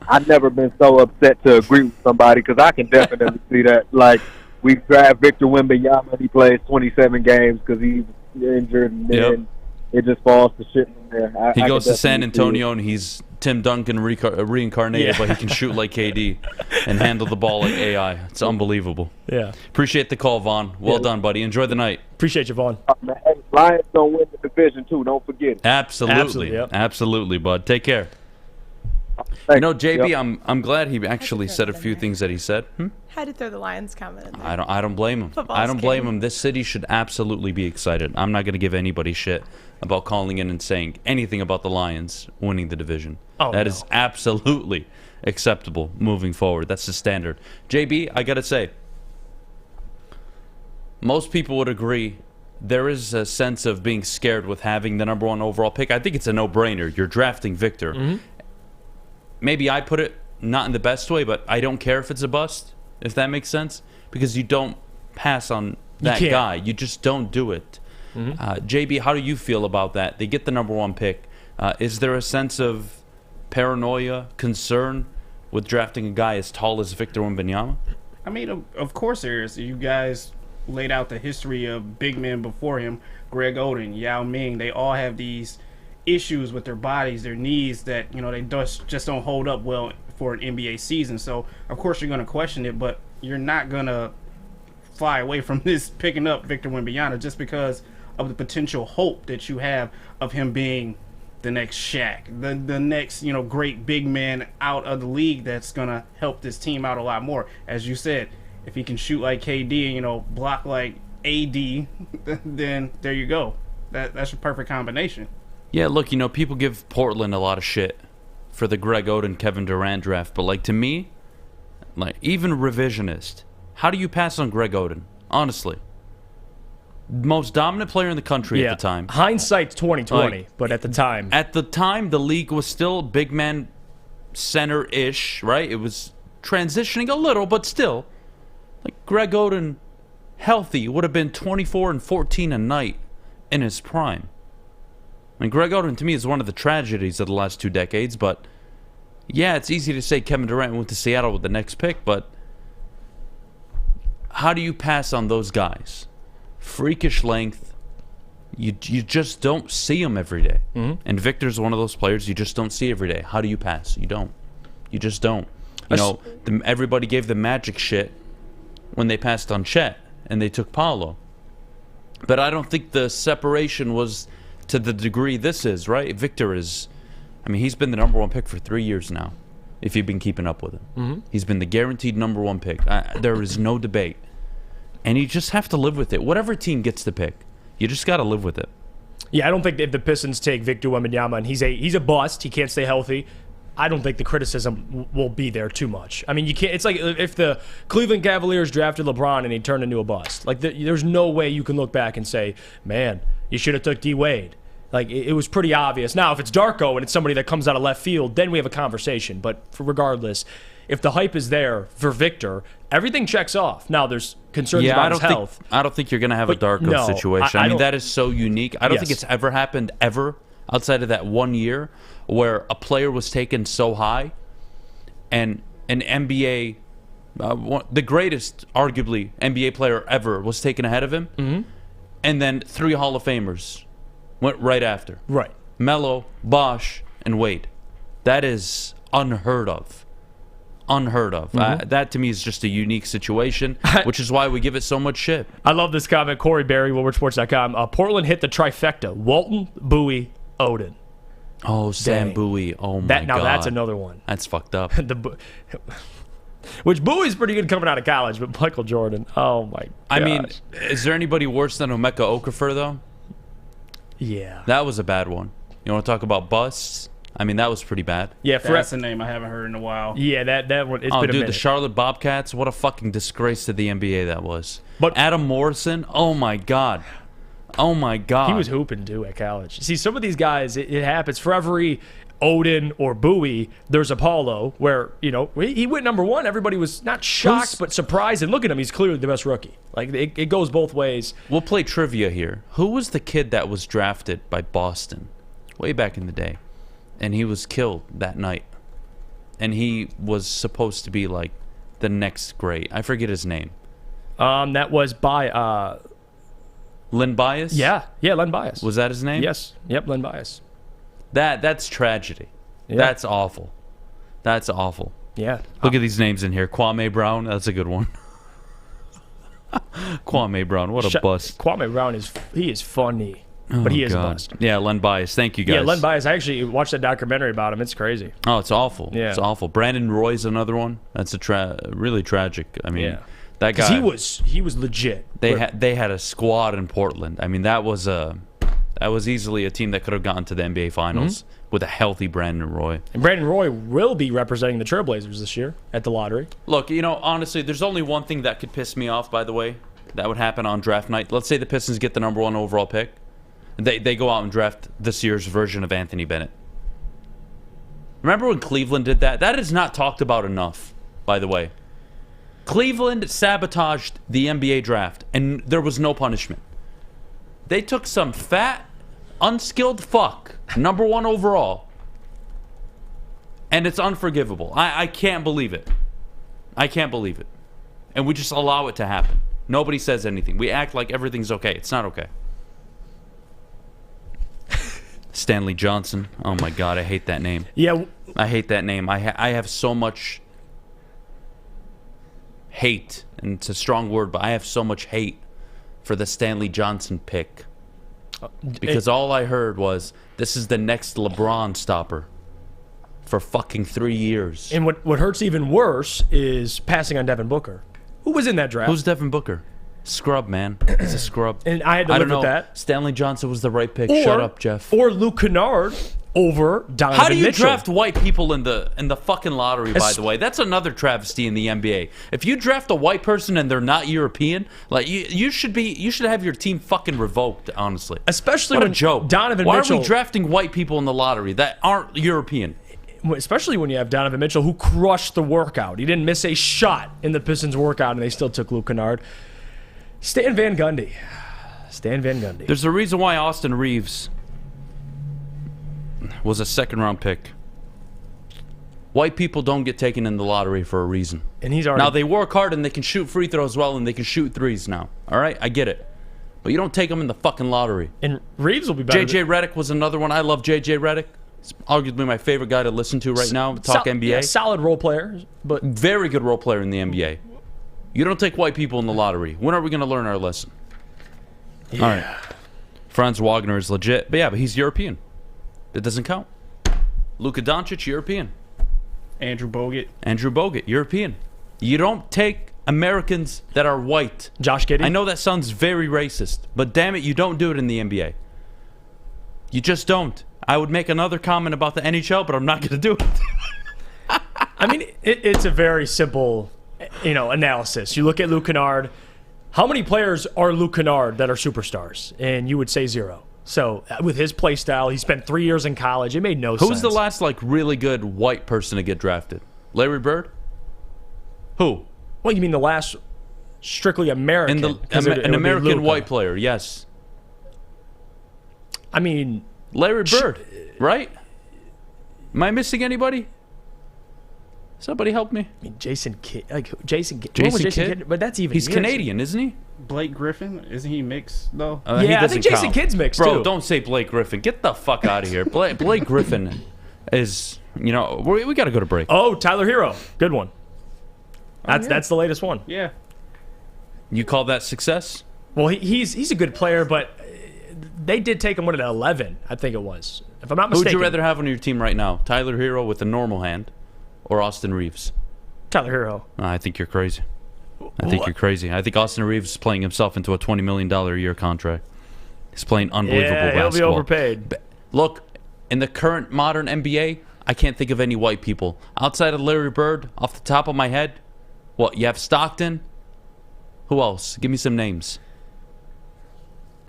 I've never been so upset to agree with somebody because I can definitely see that. Like, we draft Victor Wembanyama, he plays 27 games because he's injured, and then it just falls to shit from there. He goes to San Antonio and he's Tim Duncan reincarnated, but he can shoot like KD and handle the ball like AI. It's unbelievable. Yeah. Appreciate the call, Vaughn. Well done, buddy. Enjoy the night. Appreciate you, Vaughn. Hey, Lions don't win the division, too. Don't forget it. Absolutely. Absolutely, bud. Take care. JB, I'm glad he actually said a few things that he said. Had to throw the Lions comment in there. I don't blame him. I don't blame him. This city should absolutely be excited. I'm not going to give anybody shit about calling in and saying anything about the Lions winning the division. That is absolutely acceptable moving forward. That's the standard. JB, I got to say, most people would agree there is a sense of being scared with having the number 1 overall pick. I think it's a no-brainer. You're drafting Victor. Maybe I put it not in the best way, but I don't care if it's a bust, if that makes sense, because you don't pass on that guy. You just don't do it. JB, how do you feel about that? They get the number 1 pick. Is there a sense of paranoia, concern with drafting a guy as tall as Victor Wembanyama? I mean, of course there is. You guys laid out the history of big men before him, Greg Oden, Yao Ming, they all have these issues with their bodies, their knees, that they just don't hold up well for an NBA season. So of course you're going to question it, but you're not going to fly away from this picking up Victor Wembanyama just because of the potential hope that you have of him being the next Shaq, the next great big man out of the league that's going to help this team out a lot more. As you said, if he can shoot like KD and block like AD, then there you go. That's a perfect combination. Yeah, look, people give Portland a lot of shit for the Greg Oden, Kevin Durant draft, but to me, even revisionist, how do you pass on Greg Oden? Honestly, most dominant player in the country at the time. Hindsight's 2020, but at the time, the league was still big man center-ish, right? It was transitioning a little, but still, Greg Oden, healthy, would have been 24 and 14 a night in his prime. Greg Oden, to me, is one of the tragedies of the last 2 decades, but yeah, it's easy to say Kevin Durant went to Seattle with the next pick, but how do you pass on those guys? Freakish length. You just don't see them every day. Mm-hmm. And Victor's one of those players you just don't see every day. How do you pass? You don't. You just don't. Everybody gave the Magic shit when they passed on Chet, and they took Paolo. But I don't think the separation was to the degree this is, right? Victor is, he's been the number 1 pick for 3 years now, if you've been keeping up with him. Mm-hmm. He's been the guaranteed number 1 pick. There is no debate. And you just have to live with it. Whatever team gets the pick, you just got to live with it. Yeah, I don't think if the Pistons take Victor Wembanyama and he's a bust, he can't stay healthy, I don't think the criticism will be there too much. You can't. It's like if the Cleveland Cavaliers drafted LeBron and he turned into a bust. There's no way you can look back and say, man, you should have took D Wade. It was pretty obvious. Now, if it's Darko and it's somebody that comes out of left field, then we have a conversation. But regardless, if the hype is there for Victor, everything checks off. Now, there's concerns about his health. I don't think you're going to have a Darko situation. That is so unique. I don't think it's ever happened ever outside of that 1 year where a player was taken so high and an NBA, the greatest, arguably, NBA player ever was taken ahead of him. Mm-hmm. And then 3 Hall of Famers went right after. Right. Melo, Bosch, and Wade. That is unheard of. Unheard of. Mm-hmm. That to me is just a unique situation, which is why we give it so much shit. I love this comment. Corey Berry, WoodwardSports.com. Portland hit the trifecta. Walton, Bowie, Oden. Oh, Sam Bowie. Oh, my God. Now that's another one. That's fucked up. Which Bowie's pretty good coming out of college, but Michael Jordan, oh, my God. Is there anybody worse than Emeka Okafor, though? Yeah. That was a bad one. You want to talk about busts? That was pretty bad. Yeah, that's a name I haven't heard in a while. Yeah, that one. It's been a minute. The Charlotte Bobcats. What a fucking disgrace to the NBA that was. But Adam Morrison. Oh my God. Oh my God. He was hooping too at college. See, some of these guys, it happens. For every Oden or Bowie, there's Apollo where he went number 1. Everybody was not shocked but surprised. And look at him, he's clearly the best rookie. It goes both ways. We'll play trivia here. Who was the kid that was drafted by Boston way back in the day? And he was killed that night. And he was supposed to be the next great. I forget his name. That was by Len Bias? Yeah, Len Bias. Was that his name? Yes. Yep, Len Bias. That's tragedy. Yeah. That's awful. That's awful. Yeah. Look at these names in here. Kwame Brown. That's a good one. Kwame Brown. What a bust. Kwame Brown is funny. But he is a bust. Yeah, Len Bias. Thank you, guys. Yeah, Len Bias. I actually watched that documentary about him. It's crazy. Oh, it's awful. Yeah. It's awful. Brandon Roy's another one. That's really tragic. That guy. He was legit. They had a squad in Portland. That was easily a team that could have gotten to the NBA Finals with a healthy Brandon Roy. And Brandon Roy will be representing the Trailblazers this year at the lottery. Look, honestly, there's only one thing that could piss me off, by the way, that would happen on draft night. Let's say the Pistons get the number 1 overall pick. They go out and draft this year's version of Anthony Bennett. Remember when Cleveland did that? That is not talked about enough, by the way. Cleveland sabotaged the NBA draft, and there was no punishment. They took some fat, unskilled fuck, number 1 overall, and it's unforgivable. I can't believe it. I can't believe it. And we just allow it to happen. Nobody says anything. We act like everything's okay. It's not okay. Stanley Johnson. Oh, my God. I hate that name. Yeah. I hate that name. I have so much hate, and it's a strong word, but I have so much hate for the Stanley Johnson pick. Because all I heard was, this is the next LeBron stopper for fucking 3 years. And what hurts even worse is passing on Devin Booker, who was in that draft. Who's Devin Booker? Scrub, man. He's a scrub. And I had to live with that. Stanley Johnson was the right pick. Shut up, Jeff. Or Luke Kennard over Donovan Mitchell. How do you draft white people in the fucking lottery, by the way? That's another travesty in the NBA. If you draft a white person and they're not European, like you should have your team fucking revoked, honestly. Especially what when a joke. Donovan Why Mitchell. are we drafting white people in the lottery that aren't European? Especially when you have Donovan Mitchell, who crushed the workout. He didn't miss a shot in the Pistons workout, and they still took Luke Kennard. Stan Van Gundy. There's a reason why Austin Reeves was a second-round pick. White people don't get taken in the lottery for a reason. And he's already... Now, they work hard, and they can shoot free throws well, and they can shoot threes now. All right? I get it. But you don't take them in the fucking lottery. And Reeves will be better. J.J. Redick was another one. I love J.J. Redick. He's arguably my favorite guy to listen to right now. Talk NBA. Yeah, solid role player, but... Very good role player in the NBA. You don't take white people in the lottery. When are we going to learn our lesson? Yeah. All right. Franz Wagner is legit. But he's European. It doesn't count. Luka Doncic, European. Andrew Bogut, European. You don't take Americans that are white. Josh Giddey. I know that sounds very racist, but damn it, you don't do it in the NBA. You just don't. I would make another comment about the NHL, but I'm not going to do it. I mean, it's a very simple, analysis. You look at Luke Kennard. How many players are Luke Kennard that are superstars? And you would say 0. So with his play style, he spent 3 years in college. It made no sense. Who's the last really good white person to get drafted? Larry Bird? Who? Well, you mean the last strictly American? An American white player, yes. I mean, Larry Bird, right? Am I missing anybody? Somebody help me. I mean, Jason Kidd. Jason Kidd? But that's even... He's Canadian, isn't he? Blake Griffin, isn't he mixed though? I think Jason Kidd's mixed too. Bro, don't say Blake Griffin. Get the fuck out of here. Blake Griffin is, we got to go to break. Oh, Tyler Hero, good one. That's the latest one. Yeah. You call that success? Well, he's a good player, but they did take him at 11, I think it was, if I'm not mistaken. Who would you rather have on your team right now? Tyler Hero with a normal hand, or Austin Reeves? Tyler Hero. I think you're crazy. I think Austin Reeves is playing himself into a $20 million a year contract. He's playing unbelievable basketball. He'll be overpaid. Look, in the current modern NBA, I can't think of any white people. Outside of Larry Bird, off the top of my head, you have Stockton? Who else? Give me some names.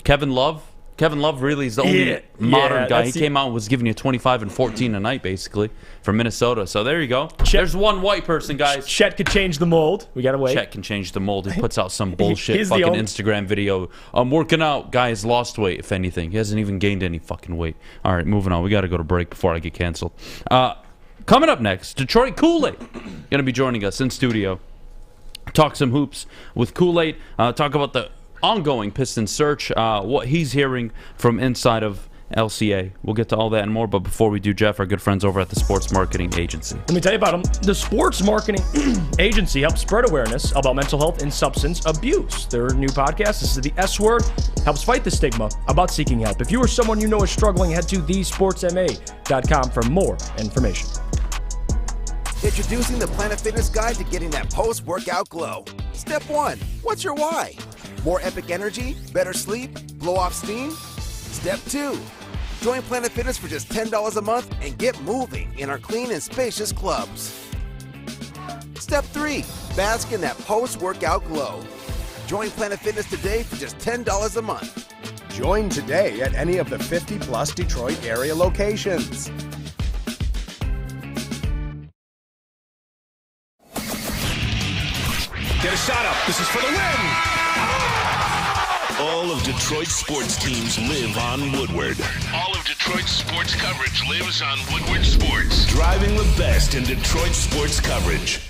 Kevin Love? Kevin Love really is the only modern guy. He came out and was giving you 25 and 14 a night, basically, from Minnesota. So there you go. There's one white person, guys. Chet could change the mold. We got to wait. Chet can change the mold. He puts out some bullshit fucking Instagram video. I'm working out. Guy has lost weight, if anything. He hasn't even gained any fucking weight. All right, moving on. We got to go to break before I get canceled. Coming up next, Detroit Kool-Aid going to be joining us in studio. Talk some hoops with Kool-Aid. Talk about the ongoing Pistons search, what he's hearing from inside of LCA. We'll get to all that and more, but before we do, Jeff, our good friends over at the Sports Marketing Agency. Let me tell you about them. The Sports Marketing Agency helps spread awareness about mental health and substance abuse. Their new podcast, this is the S Word, helps fight the stigma about seeking help. If you or someone you know is struggling, head to thesportsma.com for more information. Introducing the Planet Fitness Guide to getting that post-workout glow. Step 1, what's your why? More epic energy, better sleep, blow off steam? Step 2, join Planet Fitness for just $10 a month and get moving in our clean and spacious clubs. Step 3, bask in that post-workout glow. Join Planet Fitness today for just $10 a month. Join today at any of the 50-plus Detroit area locations. Get a shot up. This is for the win. All of Detroit's sports teams live on Woodward. All of Detroit's sports coverage lives on Woodward Sports. Driving the best in Detroit sports coverage.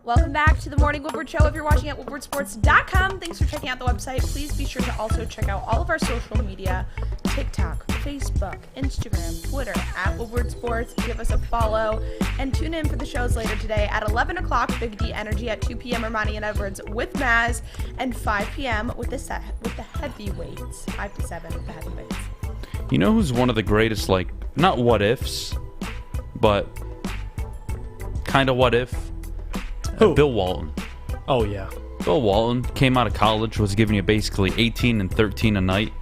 Welcome back to the Morning Woodward Show. If you're watching at woodwardsports.com, thanks for checking out the website. Please be sure to also check out all of our social media, TikTok, Facebook, Instagram, Twitter, at Woodward Sports. Give us a follow and tune in for the shows later today at 11 o'clock, Big D Energy, at 2 p.m., Ermanni and Edwards with Maz, and 5 p.m. with the heavyweights, 5 to 7 with the heavyweights. You know who's one of the greatest, like, not what ifs, but kind of what if? Who? Bill Walton. Oh, yeah. Bill Walton came out of college, was giving you basically 18 and 13 a night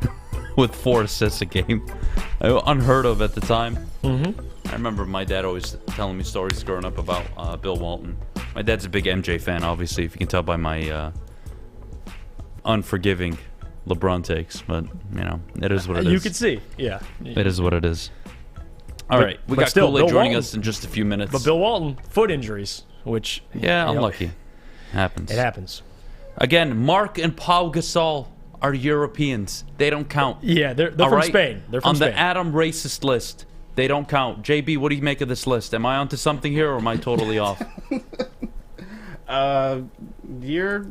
with 4 assists a game. Unheard of at the time. Mm-hmm. I remember my dad always telling me stories growing up about Bill Walton. My dad's a big MJ fan, obviously, if you can tell by my unforgiving LeBron takes. But, you know, it is what it is. You can see. Yeah. It is what it is. All right. We got still, Kool-Aid Bill joining Walton. us in just a few minutes. But Bill Walton, foot injuries, which... Yeah, unlucky. Happens. It happens. Again, Mark and Pau Gasol are Europeans. They don't count. Yeah, they're from right? Spain. They're from On Spain. the Adam racist list, they don't count. JB, what do you make of this list? Am I onto something here, or am I totally off? You're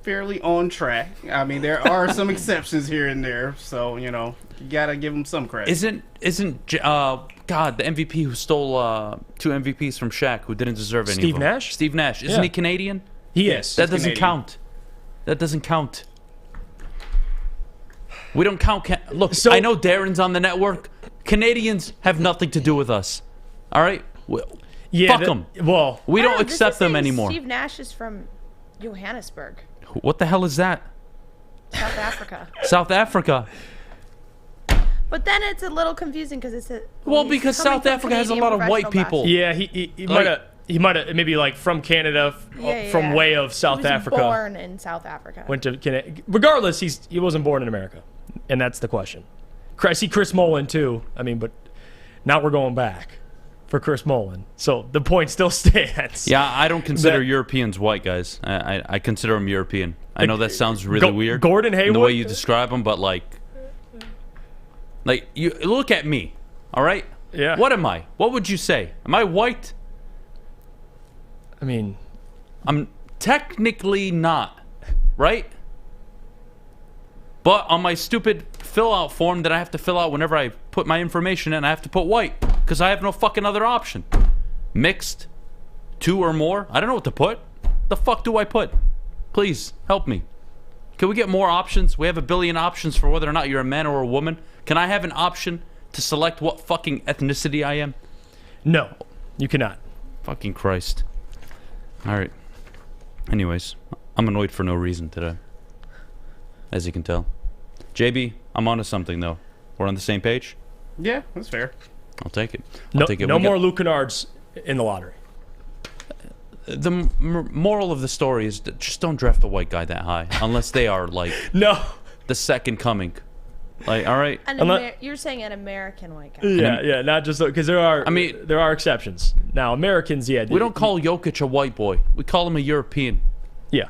fairly on track. I mean, there are some exceptions here and there, so, you know, you gotta give them some credit. Isn't God, the MVP who stole 2 MVPs from Shaq, who didn't deserve any Steve of them? Nash? Steve Nash. Isn't Yeah. he Canadian? He is. That doesn't Canadian. count. That doesn't count. We don't count. Look, So- I know Darren's on the network. Canadians have nothing to do with us. All right? Yeah, fuck them. Well, We don't Wow, this accept is them saying anymore. Steve Nash is from Johannesburg, What the hell is that? South Africa. South Africa. But then it's a little confusing because it's Well, he's because coming South from Africa has a Canadian lot of white professional people. yeah, he might have maybe like from Canada, from way of South he was Africa. born in South Africa. Went to Canada. Regardless, he wasn't born in America, and that's the question. I see Chris Mullin too. I mean, but now we're going back for Chris Mullin, so the point still stands. Yeah, I don't consider Europeans white, guys. I consider them European. I know that sounds really weird. Gordon Hayward? in the way you describe them, but like you look at me, all right? Yeah. What am I? What would you say? Am I white? I mean, I'm technically not, right? But on my stupid fill-out form that I have to fill out whenever I put my information in, I have to put white because I have no fucking other option. Mixed, 2 or more. I don't know what to put. The fuck do I put? Please help me. Can we get more options? We have a billion options for whether or not you're a man or a woman. Can I have an option to select what fucking ethnicity I am? no, you cannot. Fucking Christ. All right. Anyways, I'm annoyed for no reason today. As you can tell. JB, I'm onto something, though. We're on the same page? Yeah, that's fair. I'll take it. No, take it. no We more got- Luke Kennards in the lottery. The moral of the story is that just don't draft a white guy that high. Unless they are, like, No. the second coming. Like, all right? You're saying an American white guy. Yeah, not just because there are. I mean, there are exceptions. Now, Americans, yeah. We don't call Jokic a white boy. We call him a European. Yeah.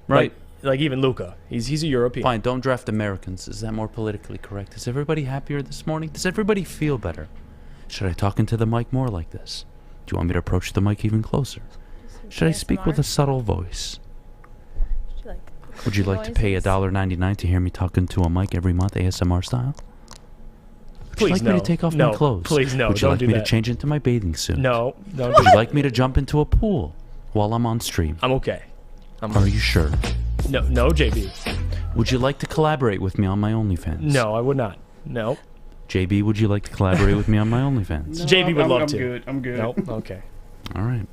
Right? Like even Luka. He's a European. Fine, don't draft Americans. Is that more politically correct? Is everybody happier this morning? Does everybody feel better? Should I talk into the mic more like this? Do you want me to approach the mic even closer? Should I speak with a subtle voice? Would you like to pay $1.99 to hear me talking to a mic every month, ASMR style? Would you like me to take off my clothes? Please, no. Would you don't like do me that. to change into my bathing suit? No, don't Would do you like me to jump into a pool while I'm on stream? I'm okay. Are you sure? No, JB. Would you like to collaborate with me on my OnlyFans? No, I would not. No. JB, would you like to collaborate with me on my OnlyFans? No, JB would love I'm to. Good. I'm good. Nope. Okay. All right.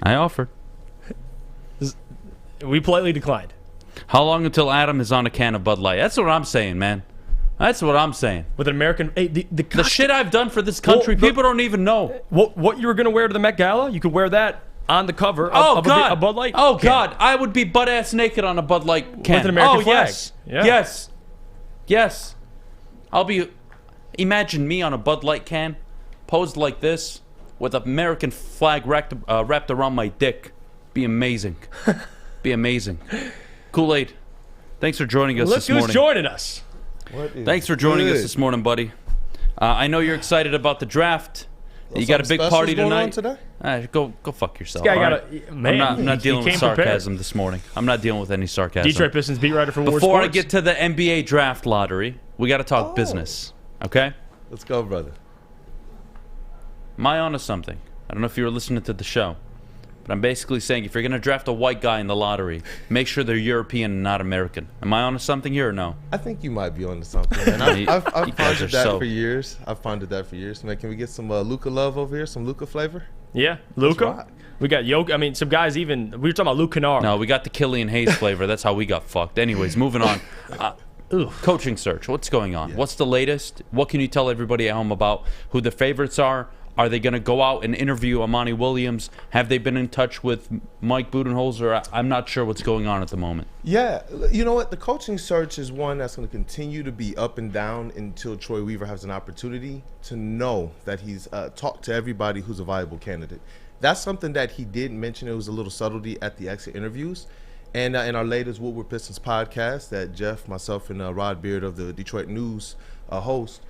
I offered. We politely declined. How long until Adam is on a can of Bud Light? That's what I'm saying, man. That's what I'm saying. With an American, hey, The shit I've done for this country, Well, people don't even know. What you were gonna wear to the Met Gala? You could wear that on the cover of God. a Bud Light. Oh, can. God. I would be butt-ass naked on a Bud Light can. With an American flag. Yes. Yeah. Yes. Yes. I'll be... Imagine me on a Bud Light can, posed like this, with an American flag wrapped around my dick. Be amazing. Be amazing. Kool-Aid, thanks for joining us Look this who's morning. joining us. Thanks for joining us this morning, buddy. I know you're excited about the draft. You got a big party tonight? Today? Go fuck yourself. This guy all got right? man. I'm not dealing with sarcasm prepared. this morning. I'm not dealing with any sarcasm. Detroit Pistons beat writer for Woodward Before I Sports. get to the NBA draft lottery, we got to talk business. Okay? Let's go, brother. Am I onto something? I don't know if you were listening to the show, but I'm basically saying if you're going to draft a white guy in the lottery, make sure they're European and not American. Am I onto something here or no? I think you might be onto something. And I've pondered that for years. I've pondered that for years. Man, can we get some Luka love over here? Some Luka flavor? Yeah, Luka. We got Yoke. I mean, some guys even. We were talking about Luke Kennard. No, we got the Killian Hayes flavor. That's how we got fucked. Anyways, moving on. Coaching search. What's going on? Yeah. What's the latest? What can you tell everybody at home about who the favorites are? Are they going to go out and interview Ermanni Williams? Have they been in touch with Mike Budenholzer? I'm not sure what's going on at the moment. Yeah, you know what? The coaching search is one that's going to continue to be up and down until Troy Weaver has an opportunity to know that he's talked to everybody who's a viable candidate. That's something that he did mention. It was a little subtlety at the exit interviews. And in our latest Woodward Pistons podcast that Jeff, myself, and Rod Beard of the Detroit News host,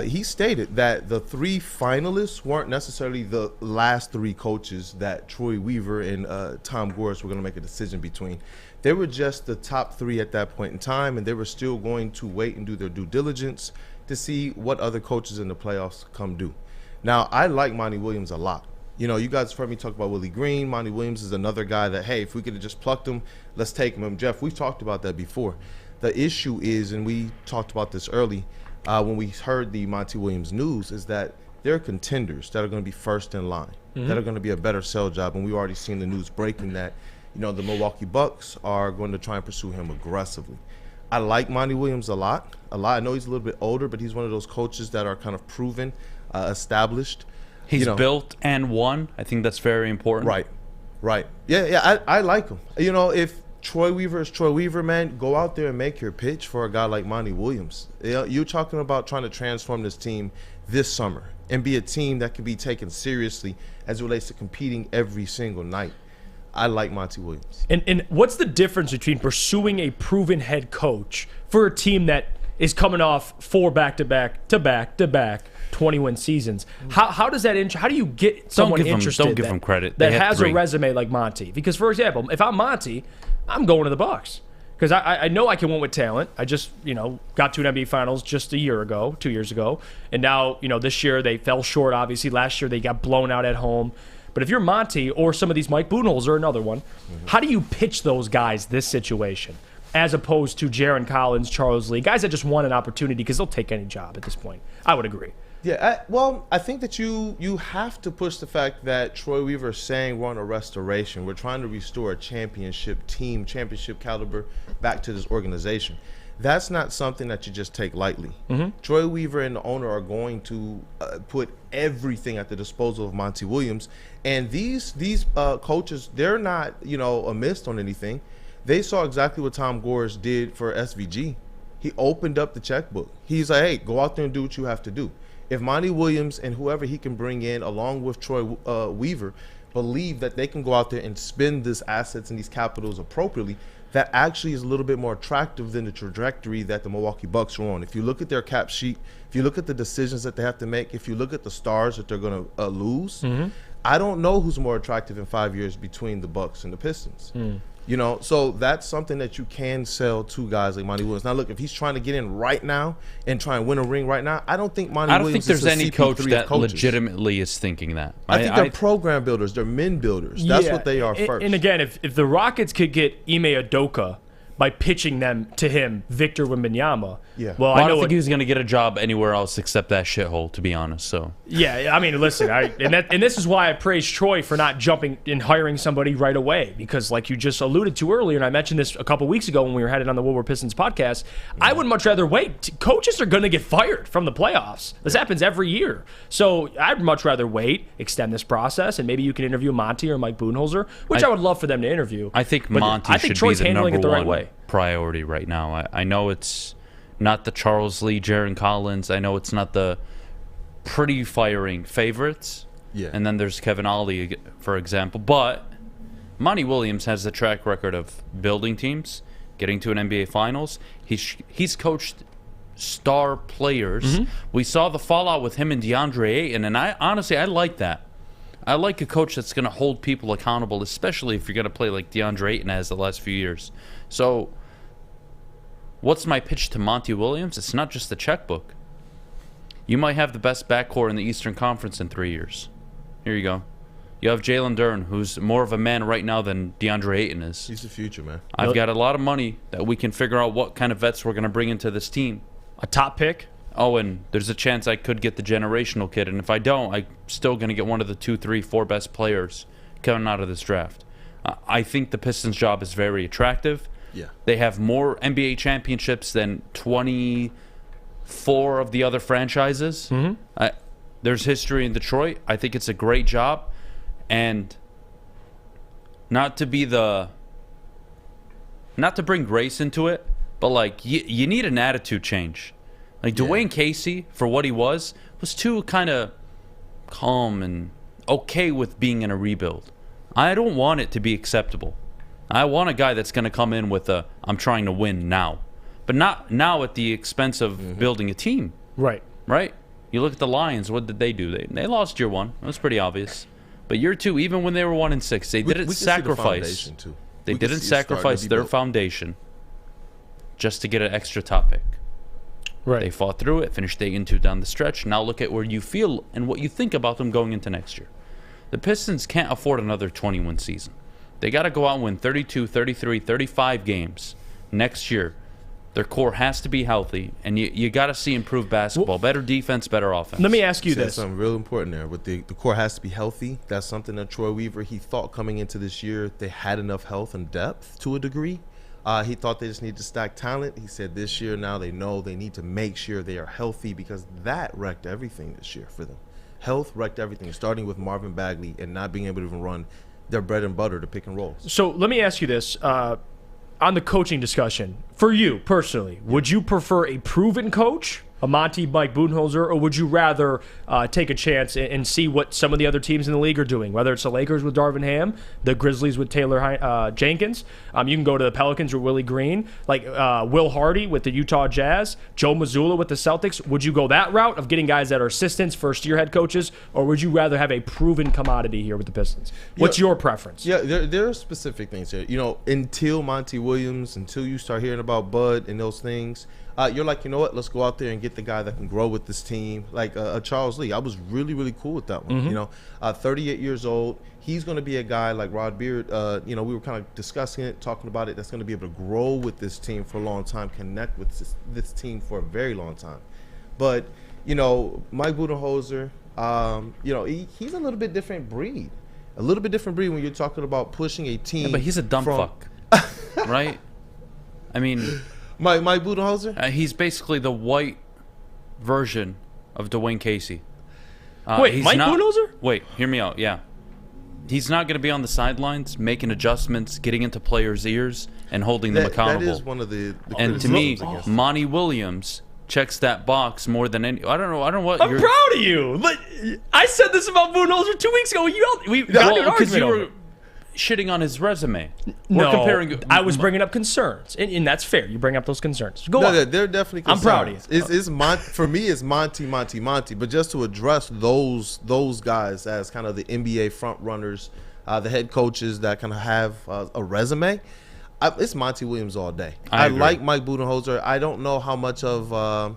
he stated that the 3 finalists weren't necessarily the last 3 coaches that Troy Weaver and Tom Gores were going to make a decision between. They were just the top 3 at that point in time, and they were still going to wait and do their due diligence to see what other coaches in the playoffs come do. Now, I like Monty Williams a lot. You know, you guys have heard me talk about Willie Green. Monty Williams is another guy that, hey, if we could have just plucked him, let's take him. And Jeff, we've talked about that before. The issue is, and we talked about this early, when we heard the Monty Williams news, is that there are contenders that are going to be first in line, that are going to be a better sell job. And we've already seen the news breaking that, you know, the Milwaukee Bucks are going to try and pursue him aggressively. I like Monty Williams a lot. I know he's a little bit older, but he's one of those coaches that are kind of proven, established. He's built and won. I think that's very important. Right. Yeah, I like him. You know, if Troy Weaver is Troy Weaver, man, go out there and make your pitch for a guy like Monty Williams. You're talking about trying to transform this team this summer and be a team that can be taken seriously as it relates to competing every single night. I like Monty Williams. And what's the difference between pursuing a proven head coach for a team that is coming off 4 back-to-back 20-win seasons? How does that how do you get someone interested? Don't give him credit. That has a resume like Monty. Because, for example, if I'm Monty, I'm going to the Bucks because I know I can win with talent. I just got to an NBA Finals just 2 years ago, and now this year they fell short. Obviously, last year they got blown out at home. But if you're Monty or some of these Mike Budenholzer or another one, how do you pitch those guys this situation? As opposed to Jaron Collins, Charles Lee, guys that just want an opportunity because they'll take any job at this point. I would agree. Yeah, I think that you have to push the fact that Troy Weaver is saying we're on a restoration. We're trying to restore a championship team, championship caliber back to this organization. That's not something that you just take lightly. Troy Weaver and the owner are going to put everything at the disposal of Monty Williams. And these coaches, they're not amiss on anything. They saw exactly what Tom Gores did for SVG. He opened up the checkbook. He's like, hey, go out there and do what you have to do. If Monty Williams and whoever he can bring in along with Troy Weaver believe that they can go out there and spend these assets and these capitals appropriately, that actually is a little bit more attractive than the trajectory that the Milwaukee Bucks are on. If you look at their cap sheet, if you look at the decisions that they have to make, if you look at the stars that they're going to lose, I don't know who's more attractive in 5 years between the Bucks and the Pistons. So that's something that you can sell to guys like Monty Williams. Now, look, if he's trying to get in right now and try and win a ring right now, I don't think Monty Williams is a CP3 of coaches. I don't think there's any coach that legitimately is thinking that. I think they're program builders. They're men builders. That's what they are first. And again, if the Rockets could get Ime Udoka by pitching them to him, Victor Wembanyama. Well, I don't think he was going to get a job anywhere else except that shithole, to be honest. So yeah, I mean, listen, and this is why I praise Troy for not jumping and hiring somebody right away, because like you just alluded to earlier, and I mentioned this a couple weeks ago when we were headed on the Woodward Pistons podcast, I would much rather wait. Coaches are going to get fired from the playoffs. This happens every year. So I'd much rather wait, extend this process, and maybe you can interview Monty or Mike Budenholzer, which I would love for them to interview. I think Monty should Troy's be the handling number it the right one way. Priority right now. I know it's not the Charles Lee, Jaron Collins. I know it's not the pretty firing favorites. Yeah. And then there's Kevin Ollie, for example. But Monty Williams has the track record of building teams, getting to an NBA Finals. He's coached star players. We saw the fallout with him and DeAndre Ayton, and I like that. I like a coach that's going to hold people accountable, especially if you're going to play like DeAndre Ayton has the last few years. So what's my pitch to Monty Williams? It's not just the checkbook. You might have the best backcourt in the Eastern Conference in 3 years. Here you go. You have Jalen Duren, who's more of a man right now than DeAndre Ayton is. He's the future, man. I've got a lot of money that we can figure out what kind of vets we're going to bring into this team. A top pick? Oh, and there's a chance I could get the generational kid. And if I don't, I'm still going to get one of the 2, 3, 4 best players coming out of this draft. I think the Pistons' job is very attractive. Yeah. They have more NBA championships than 24 of the other franchises. There's history in Detroit. I think it's a great job. And not to bring grace into it, but like you need an attitude change. Like Dwayne Casey, for what he was too kind of calm and okay with being in a rebuild. I don't want it to be acceptable. I want a guy that's going to come in with I'm trying to win now, but not now at the expense of building a team. Right. You look at the Lions. What did they do? They lost year 1. It was pretty obvious. But year 2, even when they were 1-6, they didn't sacrifice. They didn't sacrifice their foundation just to get an extra top pick. Right. They fought through it, finished 8-2 down the stretch. Now look at where you feel and what you think about them going into next year. The Pistons can't afford another 21 season. They got to go out and win 32, 33, 35 games next year. Their core has to be healthy, and you got to see improved basketball, better defense, better offense. Let me ask you That's this. something real important there. With the core has to be healthy. That's something that Troy Weaver, he thought coming into this year they had enough health and depth to a degree. He thought they just need to stack talent. He said this year now they know they need to make sure they are healthy because that wrecked everything this year for them. Health wrecked everything, starting with Marvin Bagley and not being able to even run their bread and butter to pick and rolls. So let me ask you this. On the coaching discussion, for you personally, would you prefer a proven coach, a Monty Mike Budenholzer, or would you rather take a chance and see what some of the other teams in the league are doing, whether it's the Lakers with Darvin Ham, the Grizzlies with Taylor Jenkins, you can go to the Pelicans with Willie Green, like Will Hardy with the Utah Jazz, Joe Mazzulla with the Celtics. Would you go that route of getting guys that are assistants, first-year head coaches, or would you rather have a proven commodity here with the Pistons? What's your preference? Yeah, there are specific things here. You know, until Monty Williams, until you start hearing about Bud and those things, you're like, you know what? Let's go out there and get the guy that can grow with this team, like Charles Lee. I was really, really cool with that one. You know, 38 years old. He's going to be a guy like Rod Beard. You know, we were kind of discussing it, talking about it. That's going to be able to grow with this team for a long time, connect with this team for a very long time. But you know, Mike Budenholzer, you know, he's a little bit different breed. A little bit different breed when you're talking about pushing a team. Yeah, but he's a dumb fuck, right? I mean. Mike Budenholzer? He's basically the white version of Dwayne Casey. Wait, Mike Budenholzer? Wait, hear me out, yeah. He's not going to be on the sidelines making adjustments, getting into players' ears, and holding them accountable. That is one of the and to me, Monty Williams checks that box more than any. I don't know what. I'm proud of you. But I said this about Budenholzer 2 weeks ago. We got an argument you over were it. Shitting on his resume. I was bringing up concerns, and that's fair. You bring up those concerns. Go on. They're definitely concerns. I'm proud of you. For me, it's Monty. But just to address those guys as kind of the NBA front runners, the head coaches that kind of have a resume, it's Monty Williams all day. I like Mike Budenholzer. I don't know how much of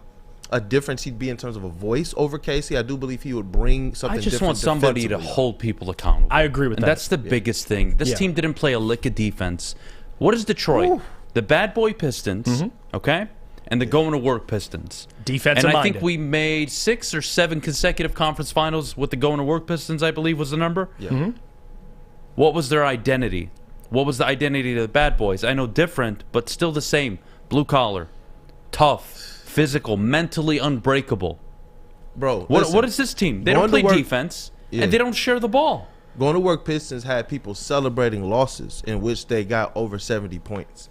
a difference he'd be in terms of a voice over Casey. I do believe he would bring something different. I just want somebody to hold people accountable. I agree with that. And that's the biggest thing. This team didn't play a lick of defense. What is Detroit? Ooh. The bad boy Pistons, okay? And the going to work Pistons. Defensive minded. And I minded. think we made 6 or 7 consecutive conference finals with the going to work Pistons, I believe was the number. Yeah. What was their identity? What was the identity of the bad boys? I know different, but still the same. Blue collar, tough, physical, mentally unbreakable. Bro, what is this team? They don't play defense, and they don't share the ball. Going to work Pistons had people celebrating losses in which they got over 70 points.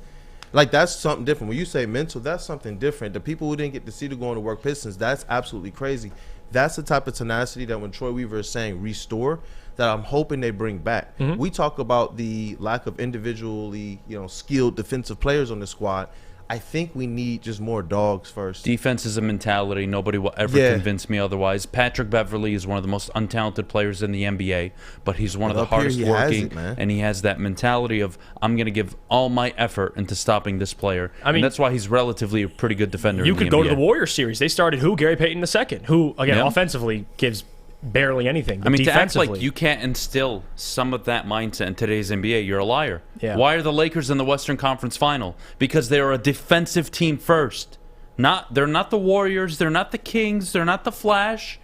Like, that's something different. When you say mental, that's something different. The people who didn't get to see the going to work Pistons, that's absolutely crazy. That's the type of tenacity that when Troy Weaver is saying restore, that I'm hoping they bring back. We talk about the lack of individually, skilled defensive players on the squad. I think we need just more dogs first. Defense is a mentality. Nobody will ever convince me otherwise. Patrick Beverley is one of the most untalented players in the NBA, but he's one of the hardest working, and he has that mentality of, I'm going to give all my effort into stopping this player. I mean, and that's why he's relatively a pretty good defender. You could go to the Warriors series. They started Gary Payton II, who, again, offensively gives barely anything. I mean, to act like you can't instill some of that mindset in today's NBA, you're a liar. Yeah. Why are the Lakers in the Western Conference Final? Because they're a defensive team first. They're not the Warriors. They're not the Kings. They're not the Flash.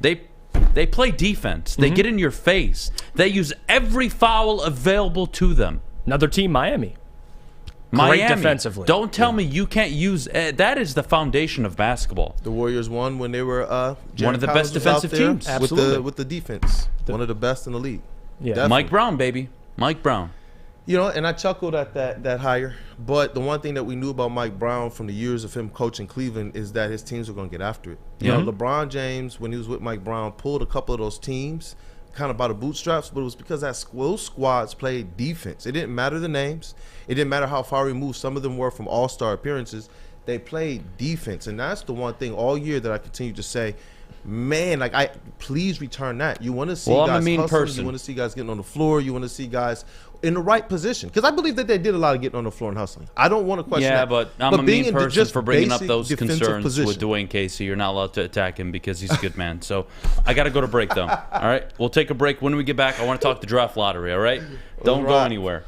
They play defense. They get in your face. They use every foul available to them. Another team, Miami. Great defensively. Don't tell me you can't use that is the foundation of basketball. The Warriors won when they were one of the best defensive teams. Absolutely. With the defense. One of the best in the league. Yeah. Definitely. Mike Brown, baby. Mike Brown. You know, and I chuckled at that hire. But the one thing that we knew about Mike Brown from the years of him coaching Cleveland is that his teams were going to get after it. You know, LeBron James, when he was with Mike Brown, pulled a couple of those teams kind of by the bootstraps, but it was because those squads played defense. It didn't matter the names. It didn't matter how far removed some of them were from all-star appearances. They played defense, and that's the one thing all year that I continue to say, man, please return that. You want to see guys hustling. You want to see guys getting on the floor. You want to see guys in the right position. Because I believe that they did a lot of getting on the floor and hustling. I don't want to question that. Yeah, but I'm a mean person for bringing up those concerns with Dwayne Casey. You're not allowed to attack him because he's a good man. So I got to go to break, though. All right? We'll take a break. When we get back, I want to talk the draft lottery, all right? Don't go anywhere.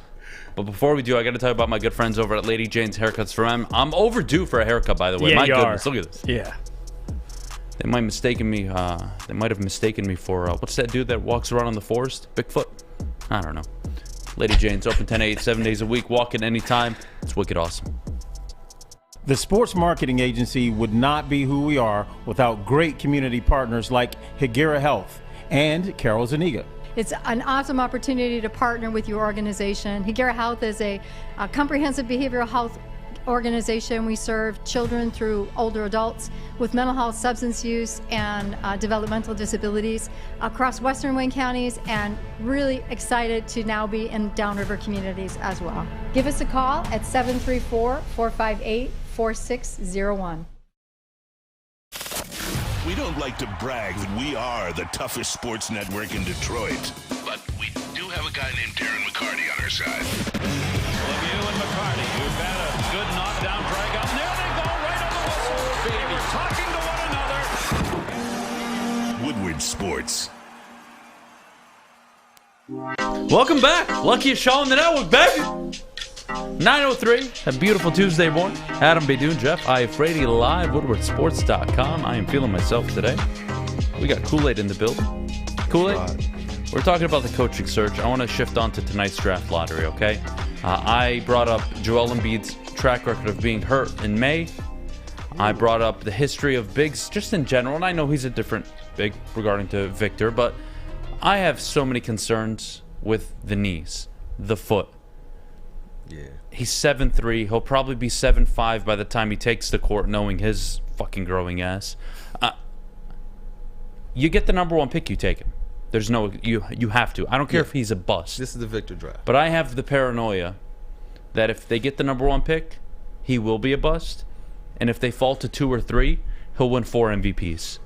But before we do, I got to tell you about my good friends over at Lady Jane's Haircuts for Men. I'm overdue for a haircut, by the way. Yeah, my goodness, look at this. Yeah. They might have mistaken me for what's that dude that walks around in the forest? Bigfoot? I don't know. Lady Jane's open 10 to 8, 7 days a week. Walk in anytime. It's wicked awesome. The sports marketing agency would not be who we are without great community partners like Higuera Health and Carol Zaniga. It's an awesome opportunity to partner with your organization. Higuera Health is a comprehensive behavioral health organization. We serve children through older adults with mental health, substance use, and developmental disabilities across Western Wayne counties, and really excited to now be in downriver communities as well. Give us a call at 734-458-4601. We don't like to brag that we are the toughest sports network in Detroit, but we do have a guy named Darren McCarty on our side. Lemieux and McCarty, who've had a good knockdown drag up. There they go, right on the whistle, baby, talking to one another. Woodward Sports. Welcome back. Luckiest show on the network, baby. 9:03, a beautiful Tuesday morning. Adham, Beydoun, Jeff, Iafrate, live, woodwardsports.com. I am feeling myself today. We got Kool-Aid in the building. Kool-Aid, we're talking about the coaching search. I want to shift on to tonight's draft lottery, okay? I brought up Joel Embiid's track record of being hurt in May. I brought up the history of bigs just in general, and I know he's a different big regarding to Victor, but I have so many concerns with the knees, the foot. Yeah. He's 7'3". He'll probably be 7'5" by the time he takes the court, knowing his fucking growing ass. You get the number one pick, you take him. There's no you have to. I don't care if he's a bust. This is the Victor draft. But I have the paranoia that if they get the number one pick, he will be a bust. And if they fall to 2 or 3, he'll win 4 MVPs.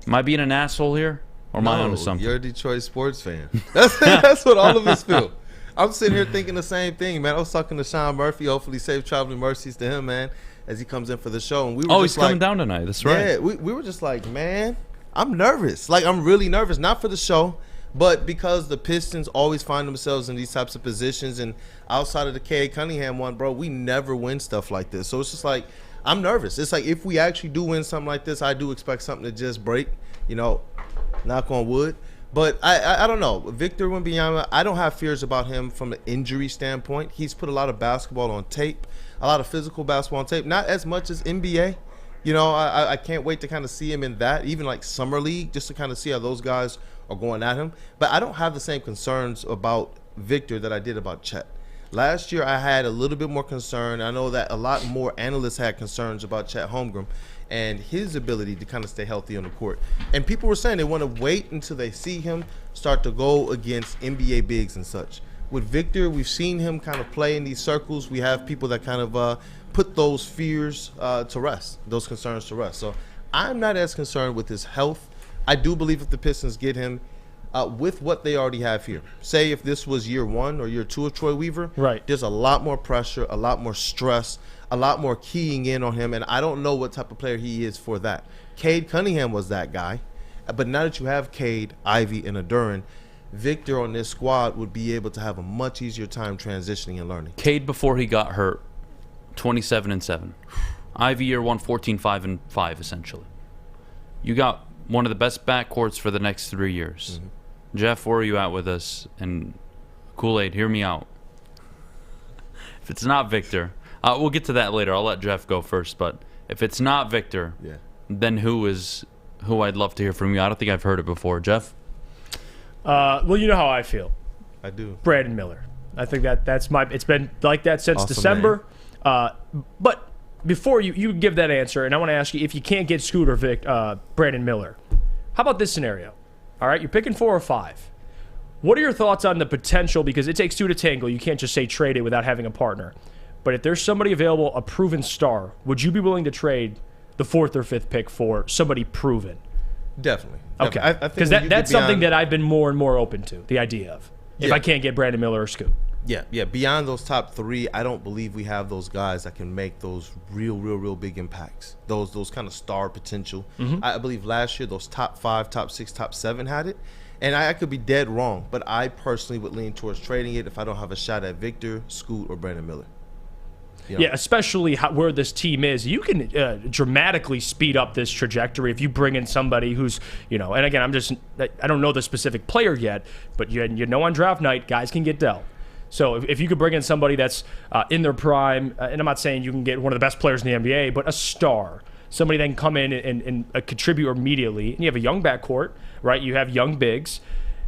Am I being an asshole here? Or am I onto something? You're a Detroit sports fan. That's what all of us feel. I'm sitting here thinking the same thing, man. I was talking to Sean Murphy. Hopefully, safe traveling mercies to him, man, as he comes in for the show. And we were he's coming down tonight. That's right. Yeah, we were just like, man, I'm nervous. Like, I'm really nervous. Not for the show, but because the Pistons always find themselves in these types of positions. And outside of the K.A. Cunningham one, bro, we never win stuff like this. So it's just like, I'm nervous. It's like, if we actually do win something like this, I do expect something to just break, knock on wood. But I don't know. Victor Wembanyama, I don't have fears about him from an injury standpoint. He's put a lot of basketball on tape, a lot of physical basketball on tape, not as much as NBA. I can't wait to kind of see him in that, even like Summer League, just to kind of see how those guys are going at him. But I don't have the same concerns about Victor that I did about Chet. Last year, I had a little bit more concern. I know that a lot more analysts had concerns about Chet Holmgren and his ability to kind of stay healthy on the court. And people were saying they want to wait until they see him start to go against NBA bigs and such. With Victor, we've seen him kind of play in these circles. We have people that kind of put those fears to rest, those concerns to rest. So I'm not as concerned with his health. I do believe if the Pistons get him with what they already have here, say if this was year 1 or year 2 of Troy Weaver, right, there's a lot more pressure, a lot more stress, a lot more keying in on him, and I don't know what type of player he is for that. Cade Cunningham was that guy, but now that you have Cade, Ivy, and Adurin, Victor on this squad would be able to have a much easier time transitioning and learning. Cade, before he got hurt, 27-7. Ivy year 1, 14-5-5, essentially. You got one of the best backcourts for the next 3 years. Mm-hmm. Jeff, where are you at with us? And Kool-Aid, hear me out. If it's not Victor, we'll get to that later. I'll let Jeff go first. But if it's not Victor, then who I'd love to hear from you. I don't think I've heard it before. Jeff? Well, you know how I feel. I do. Brandon Miller. I think that's my. It's been like that since Awesome December. But before you give that answer, and I want to ask you, if you can't get Scoot or Brandon Miller, how about this scenario? All right, you're picking 4 or 5. What are your thoughts on the potential? Because it takes 2 to tango. You can't just say trade it without having a partner. But if there's somebody available, a proven star, would you be willing to trade the 4th or 5th pick for somebody proven? Definitely. Okay. Because that's something that I've been more and more open to, the idea of, if I can't get Brandon Miller or Scoot. Yeah. Beyond those top 3, I don't believe we have those guys that can make those real big impacts. Those kind of star potential. Mm-hmm. I believe last year those top 5, top 6, top 7 had it. And I could be dead wrong, but I personally would lean towards trading it if I don't have a shot at Victor, Scoot, or Brandon Miller. You know? Yeah, especially where this team is. You can dramatically speed up this trajectory if you bring in somebody who's, and again, I don't know the specific player yet, but on draft night, guys can get dealt. So if you could bring in somebody that's in their prime, and I'm not saying you can get one of the best players in the NBA, but a star, somebody that can come in and contribute immediately, and you have a young backcourt, right? You have young bigs.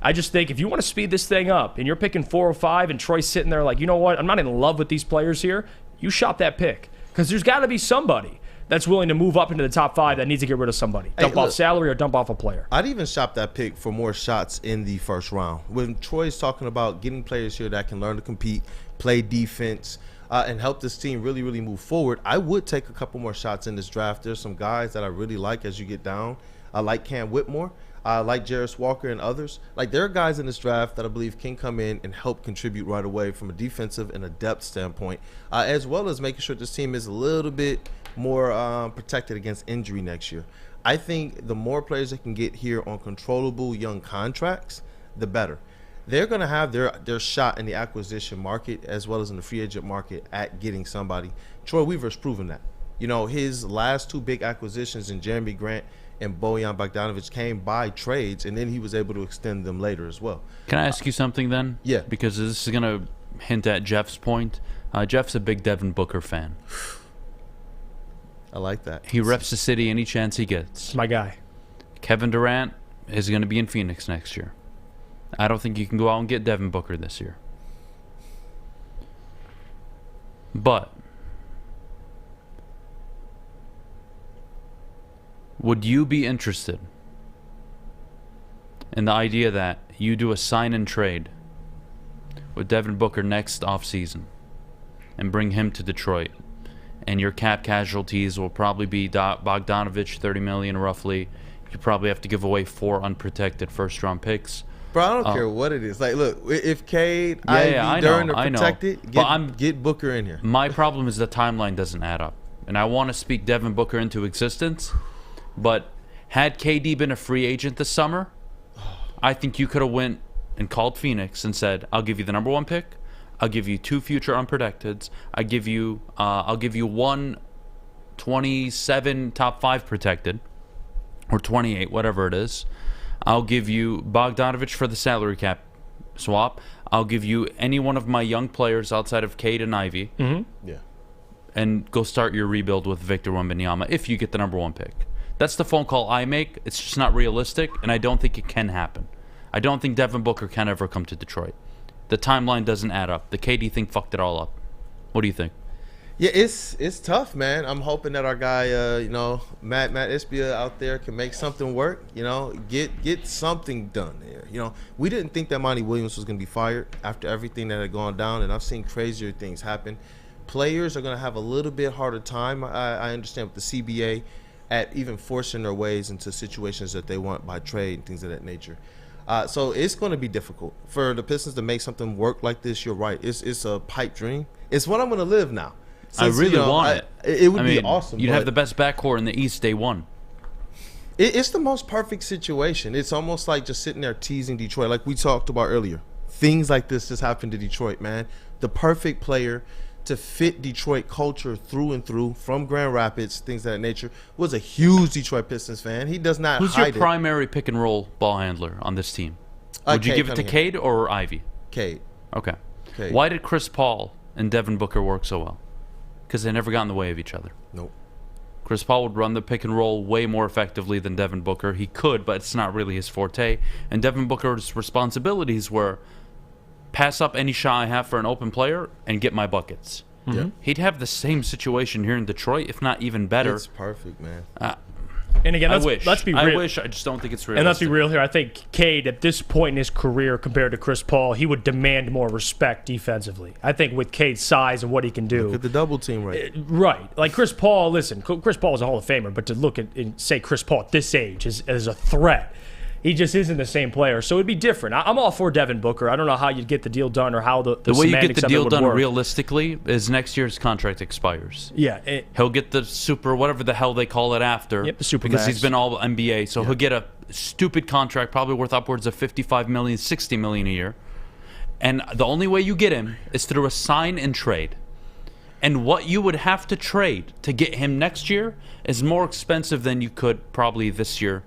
I just think if you want to speed this thing up and you're picking 4 or 5 and Troy's sitting there like, you know what, I'm not in love with these players here, you shop that pick. Because there's got to be somebody that's willing to move up into the top 5 that needs to get rid of somebody. Dump off salary or dump off a player. I'd even shop that pick for more shots in the first round. When Troy's talking about getting players here that can learn to compete, play defense, and help this team really move forward, I would take a couple more shots in this draft. There's some guys that I really like as you get down. I like Cam Whitmore. I like Jarris Walker and others. Like, there are guys in this draft that I believe can come in and help contribute right away from a defensive and a depth standpoint, as well as making sure this team is a little bit more protected against injury next year. I think the more players that can get here on controllable young contracts, the better. They're going to have their shot in the acquisition market as well as in the free agent market at getting somebody. Troy Weaver's proven that. His last 2 big acquisitions in Jeremy Grant and Bojan Bogdanovic came by trades, and then he was able to extend them later as well. Can I ask you something then? Yeah. Because this is going to hint at Jeff's point. Jeff's a big Devin Booker fan. I like that. He reps the city any chance he gets. My guy. Kevin Durant is going to be in Phoenix next year. I don't think you can go out and get Devin Booker this year. But would you be interested in the idea that you do a sign and trade with Devin Booker next offseason and bring him to Detroit? And your cap casualties will probably be Bogdanovic, $30 million roughly. You probably have to give away 4 unprotected first-round picks. Bro, I don't care what it is. Like, look, if Cade, Ivy, Durant are protected, get Booker in here. My problem is the timeline doesn't add up. And I want to speak Devin Booker into existence. But had KD been a free agent this summer, I think you could have went and called Phoenix and said, I'll give you the number 1 pick. I'll give you 2 future unprotecteds. I'll give you 1 27 top 5 protected, or 28, whatever it is. I'll give you Bogdanovic for the salary cap swap. I'll give you any one of my young players outside of Cade and Ivy. Mm-hmm. Yeah. And go start your rebuild with Victor Wembanyama if you get the number 1 pick. That's the phone call I make. It's just not realistic, and I don't think it can happen. I don't think Devin Booker can ever come to Detroit. The timeline doesn't add up. The KD thing fucked it all up. What do you think? Yeah, it's tough, man. I'm hoping that our guy, Matt Ispia out there can make something work. Get something done there. We didn't think that Monty Williams was going to be fired after everything that had gone down, and I've seen crazier things happen. Players are going to have a little bit harder time, I understand, with the CBA at even forcing their ways into situations that they want by trade and things of that nature. So it's going to be difficult for the Pistons to make something work like this. You're right. It's a pipe dream. It's what I'm going to live now. Since, I really want it. It would be awesome. You'd have the best backcourt in the East day one. It's the most perfect situation. It's almost like just sitting there teasing Detroit, like we talked about earlier. Things like this just happened to Detroit, man. The perfect player to fit Detroit culture through and through, from Grand Rapids, things of that nature, was a huge Detroit Pistons fan. He does not hide it. Who's your primary pick and roll ball handler on this team? Would you give it to Cade or Ivy? Cade. Okay. Cade. Why did Chris Paul and Devin Booker work so well? Because they never got in the way of each other. Nope. Chris Paul would run the pick and roll way more effectively than Devin Booker. He could, but it's not really his forte. And Devin Booker's responsibilities were pass up any shot I have for an open player and get my buckets. Yeah. He'd have the same situation here in Detroit, if not even better. It's perfect, man. And again, let's be real. I wish. I just don't think it's realistic. And let's be real here. I think Cade, at this point in his career, compared to Chris Paul, he would demand more respect defensively. I think with Cade's size and what he can do. Look at the double team right. Right. Like Chris Paul, listen, Chris Paul is a Hall of Famer, but to look at and say Chris Paul at this age as a threat, he just isn't the same player. So it'd be different. I'm all for Devin Booker. I don't know how you'd get the deal done or how the way you get the deal done work. Realistically is next year's contract expires. Yeah. He'll get the super, whatever the hell they call it after. Yep, the super because max. he's been all NBA. So he'll get a stupid contract, probably worth upwards of $55 million, $60 million a year. And the only way you get him is through a sign and trade. And what you would have to trade to get him next year is more expensive than you could probably this year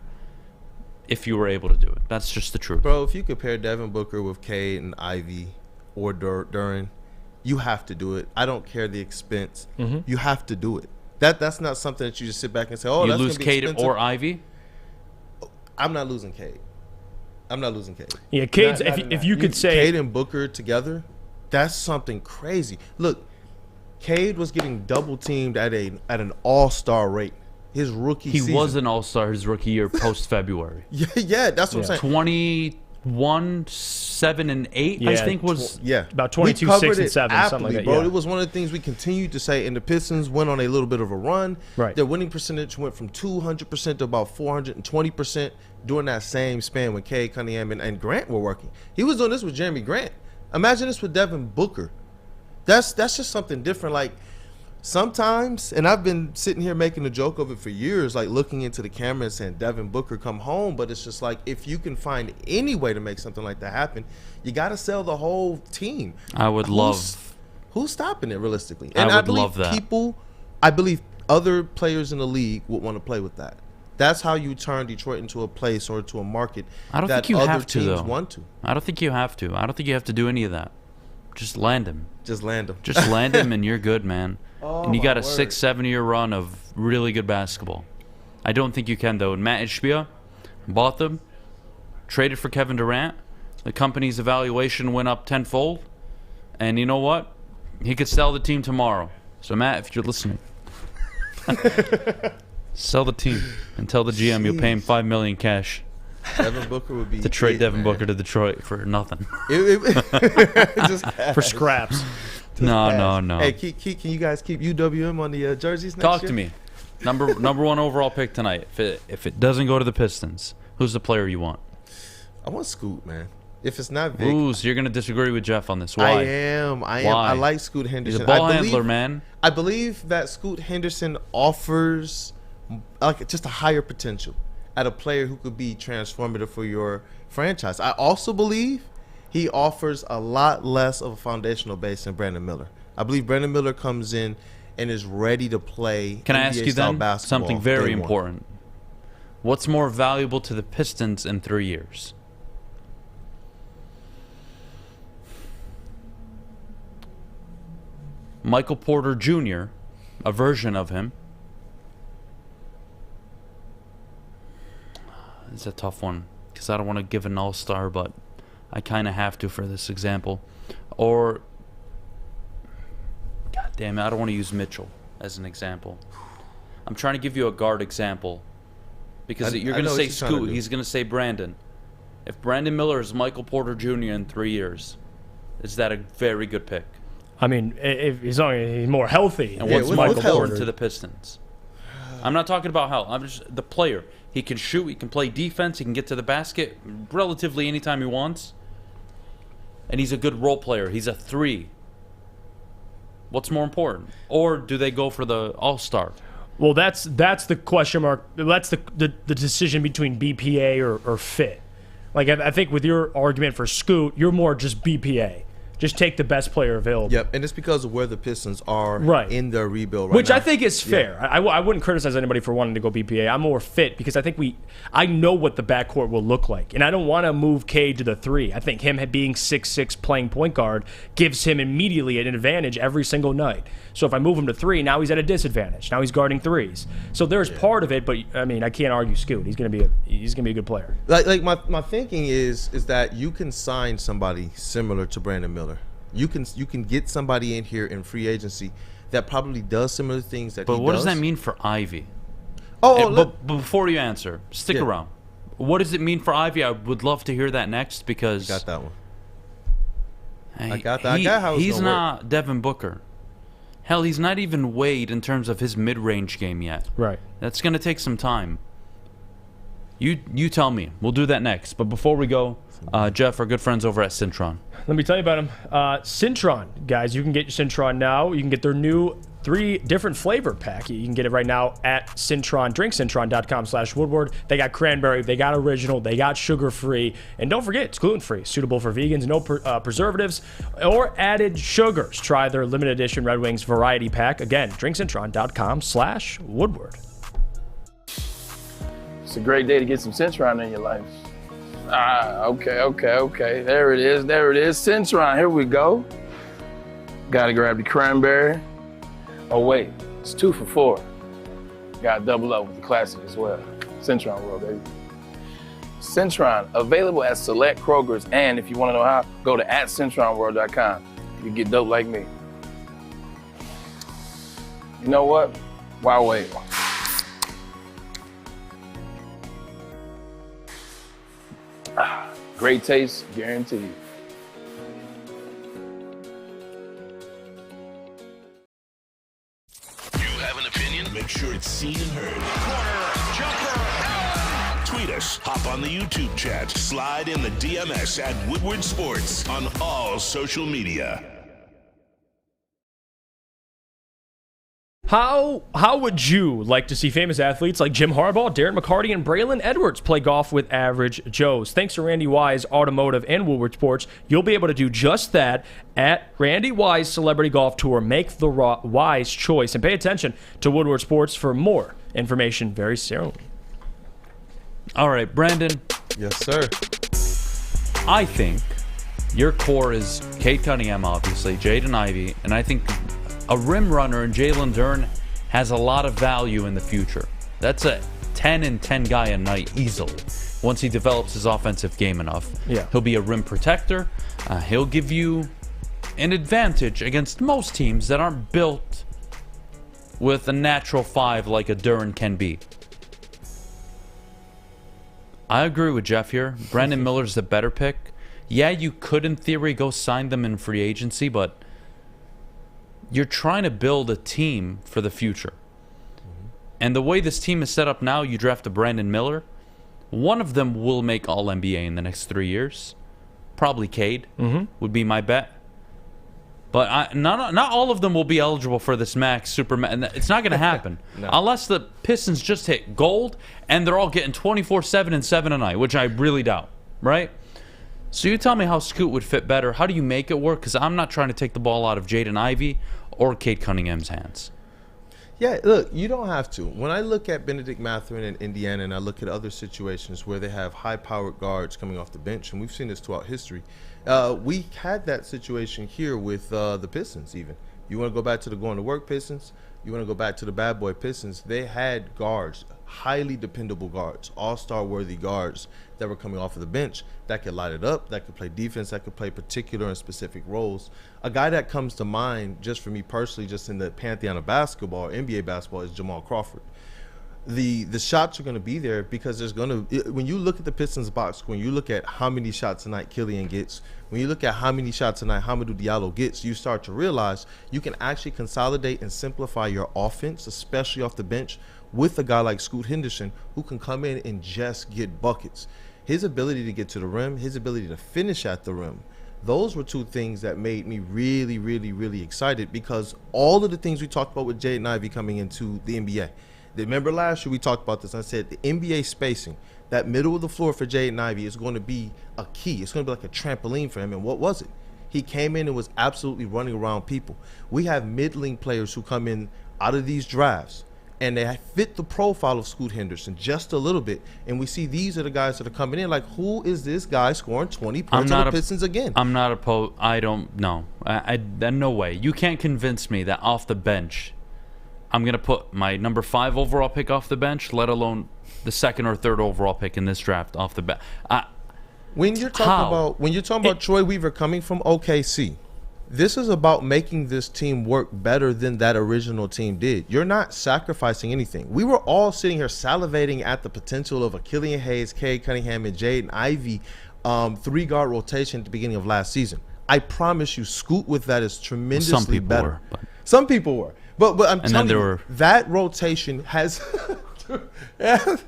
if you were able to do it. That's just the truth. Bro, if you compare Devin Booker with Cade and Ivy or Duran, you have to do it. I don't care the expense. Mm-hmm. You have to do it. That's not something that you just sit back and say, oh, you that's lose gonna be Cade expensive. or Ivy? I'm not losing Cade. Yeah, Cade's, if you could say... Cade and Booker together, that's something crazy. Look, Cade was getting double-teamed at an all-star rate. His rookie season. He was an all-star his rookie year post-February. Yeah, that's what I'm saying. 21, 7, and 8, I think was... About 22, 6, and 7, something like that. Bro. Yeah. It was one of the things we continued to say, and the Pistons went on a little bit of a run. Right. Their winning percentage went from 200% to about 420% during that same span when Cade Cunningham and Grant were working. He was doing this with Jeremy Grant. Imagine this with Devin Booker. That's just something different. Like, sometimes, and I've been sitting here making a joke of it for years, like looking into the camera and saying Devin Booker come home, but it's just like, if you can find any way to make something like that happen, you got to sell the whole team. Who's stopping it realistically? And I would love that. I believe other players in the league would want to play with that. That's how you turn Detroit into a place or to a market I don't that think you other have to, teams though. want to. I don't think you have to. I don't think you have to do any of that. Just land him. Just land him. Just land him and you're good, man. Oh, and you got a my 6-7 year run of really good basketball. I don't think you can, though. And Matt Ishbia bought them, traded for Kevin Durant. The company's evaluation went up tenfold. And you know what? He could sell the team tomorrow. So, Matt, if you're listening, sell the team and tell the GM you'll pay him $5 million cash. Devin Booker would be to trade it, Devin man. Booker to Detroit for nothing. Just for scraps. No. Hey, can you guys keep UWM on the jerseys next Talk year? to me. Number one overall pick tonight. If it doesn't go to the Pistons, who's the player you want? I want Scoot, man. If it's not Vic, Ooh, so you're gonna disagree with Jeff on this? Why? I am. Why? I like Scoot Henderson. He's a ball handler, man. I believe that Scoot Henderson offers like just a higher potential at a player who could be transformative for your franchise. I also believe he offers a lot less of a foundational base than Brandon Miller. I believe Brandon Miller comes in and is ready to play. Can I ask you then basketball something very day one. important? What's more valuable to the Pistons in 3 years? Michael Porter Jr., a version of him. It's a tough one because I don't want to give an all-star, but I kind of have to for this example. Or, God Damn it, I don't want to use Mitchell as an example. I'm trying to give you a guard example. Because you're going to say Scoot, he's going to say Brandon. If Brandon Miller is Michael Porter Jr. in 3 years, is that a very good pick? I mean, if he's more healthy. And what's Michael Porter to the Pistons? I'm not talking about health. I'm just the player. He can shoot. He can play defense. He can get to the basket relatively anytime he wants. And he's a good role player. He's a 3. What's more important? Or do they go for the all-star? Well, that's the question mark. That's the decision between BPA or fit. Like, I think with your argument for Scoot, you're more just BPA. Just take the best player available. Yep, and it's because of where the Pistons are in their rebuild Which now. I think is fair. Yeah. I wouldn't criticize anybody for wanting to go BPA. I'm more fit because I think I know what the backcourt will look like. And I don't want to move Cade to the 3. I think him being 6'6", playing point guard gives him immediately an advantage every single night. So if I move him to 3, now he's at a disadvantage. Now he's guarding 3s. So there's part of it, but I mean, I can't argue Scoot. He's gonna be a good player. Like my thinking is that you can sign somebody similar to Brandon Miller. You can get somebody in here in free agency that probably does similar things that he does. But what does that mean for Ivy? But before you answer, stick around. What does it mean for Ivy? I would love to hear that next because... I got that one. I got that. I got how it's he's gonna not work. Devin Booker. Hell, he's not even Wade in terms of his mid-range game yet. Right. That's going to take some time. You tell me. We'll do that next. But before we go, Jeff, our good friends over at Cintron. Let me tell you about them. Cintron, guys, you can get your Cintron now. You can get their new 3 different flavor pack. You can get it right now at Cintron. Drinkcintron.com/Woodward. They got cranberry, they got original, they got sugar-free. And don't forget, it's gluten-free, suitable for vegans, no preservatives or added sugars. Try their limited edition Red Wings variety pack. Again, drinkcintron.com/Woodward. It's a great day to get some Cintron in your life. Okay. There it is. Cintron, here we go. Gotta grab the cranberry. Oh wait, it's 2 for $4. Gotta double up with the classic as well. Cintron World, baby. Cintron, available at select Kroger's, and if you wanna know how, go to @CintronWorld.com. You get dope like me. You know what? Why wait? Great taste, guaranteed. You have an opinion? Make sure it's seen and heard. Corner, jumper. Tweet us, hop on the YouTube chat, slide in the DMS at Woodward Sports on all social media. How would you like to see famous athletes like Jim Harbaugh, Darren McCarty, and Braylon Edwards play golf with average Joes? Thanks to Randy Wise Automotive and Woodward Sports, you'll be able to do just that at Randy Wise Celebrity Golf Tour. Make the wise choice and pay attention to Woodward Sports for more information very soon. All right, Brandon. Yes, sir. I think your core is Cade Cunningham, obviously, Jaden Ivey, and I think a rim runner in Jalen Duren has a lot of value in the future. That's a 10 and 10 guy a night easily. Once he develops his offensive game enough, he'll be a rim protector. He'll give you an advantage against most teams that aren't built with a natural 5 like a Duren can be. I agree with Jeff here. Brandon Miller's the better pick. Yeah, you could in theory go sign them in free agency, but you're trying to build a team for the future. And the way this team is set up now, you draft a Brandon Miller. One of them will make All-NBA in the next 3 years. Probably Cade would be my bet. But not all of them will be eligible for this max Superman. It's not going to happen. No. Unless the Pistons just hit gold and they're all getting 24/7 and 7 a night, which I really doubt, right? So you tell me how Scoot would fit better. How do you make it work? Because I'm not trying to take the ball out of Jaden Ivey or Cade Cunningham's hands. Yeah, look, you don't have to. When I look at Benedict Mathurin in Indiana and I look at other situations where they have high-powered guards coming off the bench, and we've seen this throughout history, we had that situation here with the Pistons even. You want to go back to the going to work Pistons? You want to go back to the bad boy Pistons? They had guards, highly dependable guards, all-star worthy guards that were coming off of the bench that could light it up, that could play defense, that could play particular and specific roles. A guy that comes to mind just for me personally, just in the pantheon of basketball, NBA basketball, is Jamal Crawford. The shots are going to be there because there's going to, when you look at the Pistons box, when you look at how many shots a night Killian gets, when you look at how many shots a night Hamidou Diallo gets, you start to realize you can actually consolidate and simplify your offense, especially off the bench, with a guy like Scoot Henderson who can come in and just get buckets. His ability to get to the rim, his ability to finish at the rim, those were two things that made me really, really, really excited, because all of the things we talked about with Jaden Ivey coming into the NBA. Remember last year we talked about this. I said the NBA spacing, that middle of the floor for Jaden Ivey is going to be a key. It's going to be like a trampoline for him. And what was it? He came in and was absolutely running around people. We have middling players who come in out of these drafts, and they fit the profile of Scoot Henderson just a little bit. And we see these are the guys that are coming in. Like, who is this guy scoring 20 points on the Pistons again? I'm not opposed. I don't know. No way. You can't convince me that off the bench, I'm going to put my number 5 overall pick off the bench, let alone the 2nd or 3rd overall pick in this draft off the bench. When you're talking about Troy Weaver coming from OKC, this is about making this team work better than that original team did. You're not sacrificing anything. We were all sitting here salivating at the potential of a Killian Hayes, Cade Cunningham, and Jaden Ivey 3-guard rotation at the beginning of last season. I promise you, Scoot with that is tremendously better. Some people were. But I'm telling you, that rotation has it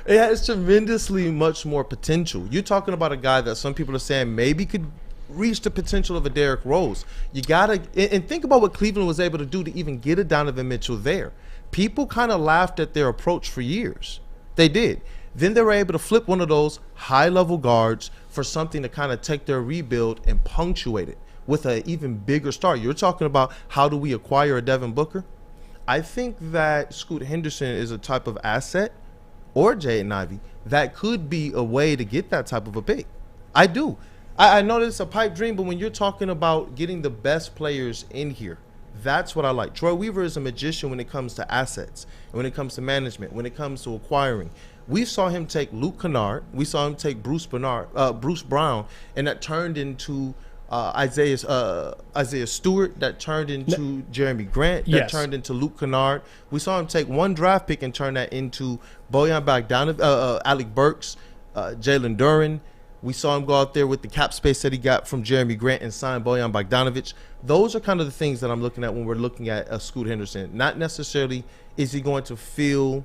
has tremendously much more potential. You're talking about a guy that some people are saying maybe could reach the potential of a Derrick Rose. You gotta and think about what Cleveland was able to do to even get a Donovan Mitchell there. People kind of laughed at their approach for years. They did. Then they were able to flip one of those high-level guards for something to kind of take their rebuild and punctuate it with an even bigger star. You're talking about how do we acquire a Devin Booker? I think that Scoot Henderson is a type of asset, or Jaden Ivey, that could be a way to get that type of a pick. I do. I know that it's a pipe dream, but when you're talking about getting the best players in here, that's what I like. Troy Weaver is a magician when it comes to assets, and when it comes to management, when it comes to acquiring. We saw him take Luke Kennard. We saw him take Bruce Brown, and that turned into Isaiah Stewart, that turned into Jeremy Grant, that turned into Luke Kennard. We saw him take one draft pick and turn that into Bojan Bogdanovic, Alec Burks, Jalen Duren. We saw him go out there with the cap space that he got from Jeremy Grant and sign Bojan Bogdanovic. Those are kind of the things that I'm looking at when we're looking at Scoot Henderson. Not necessarily is he going to fill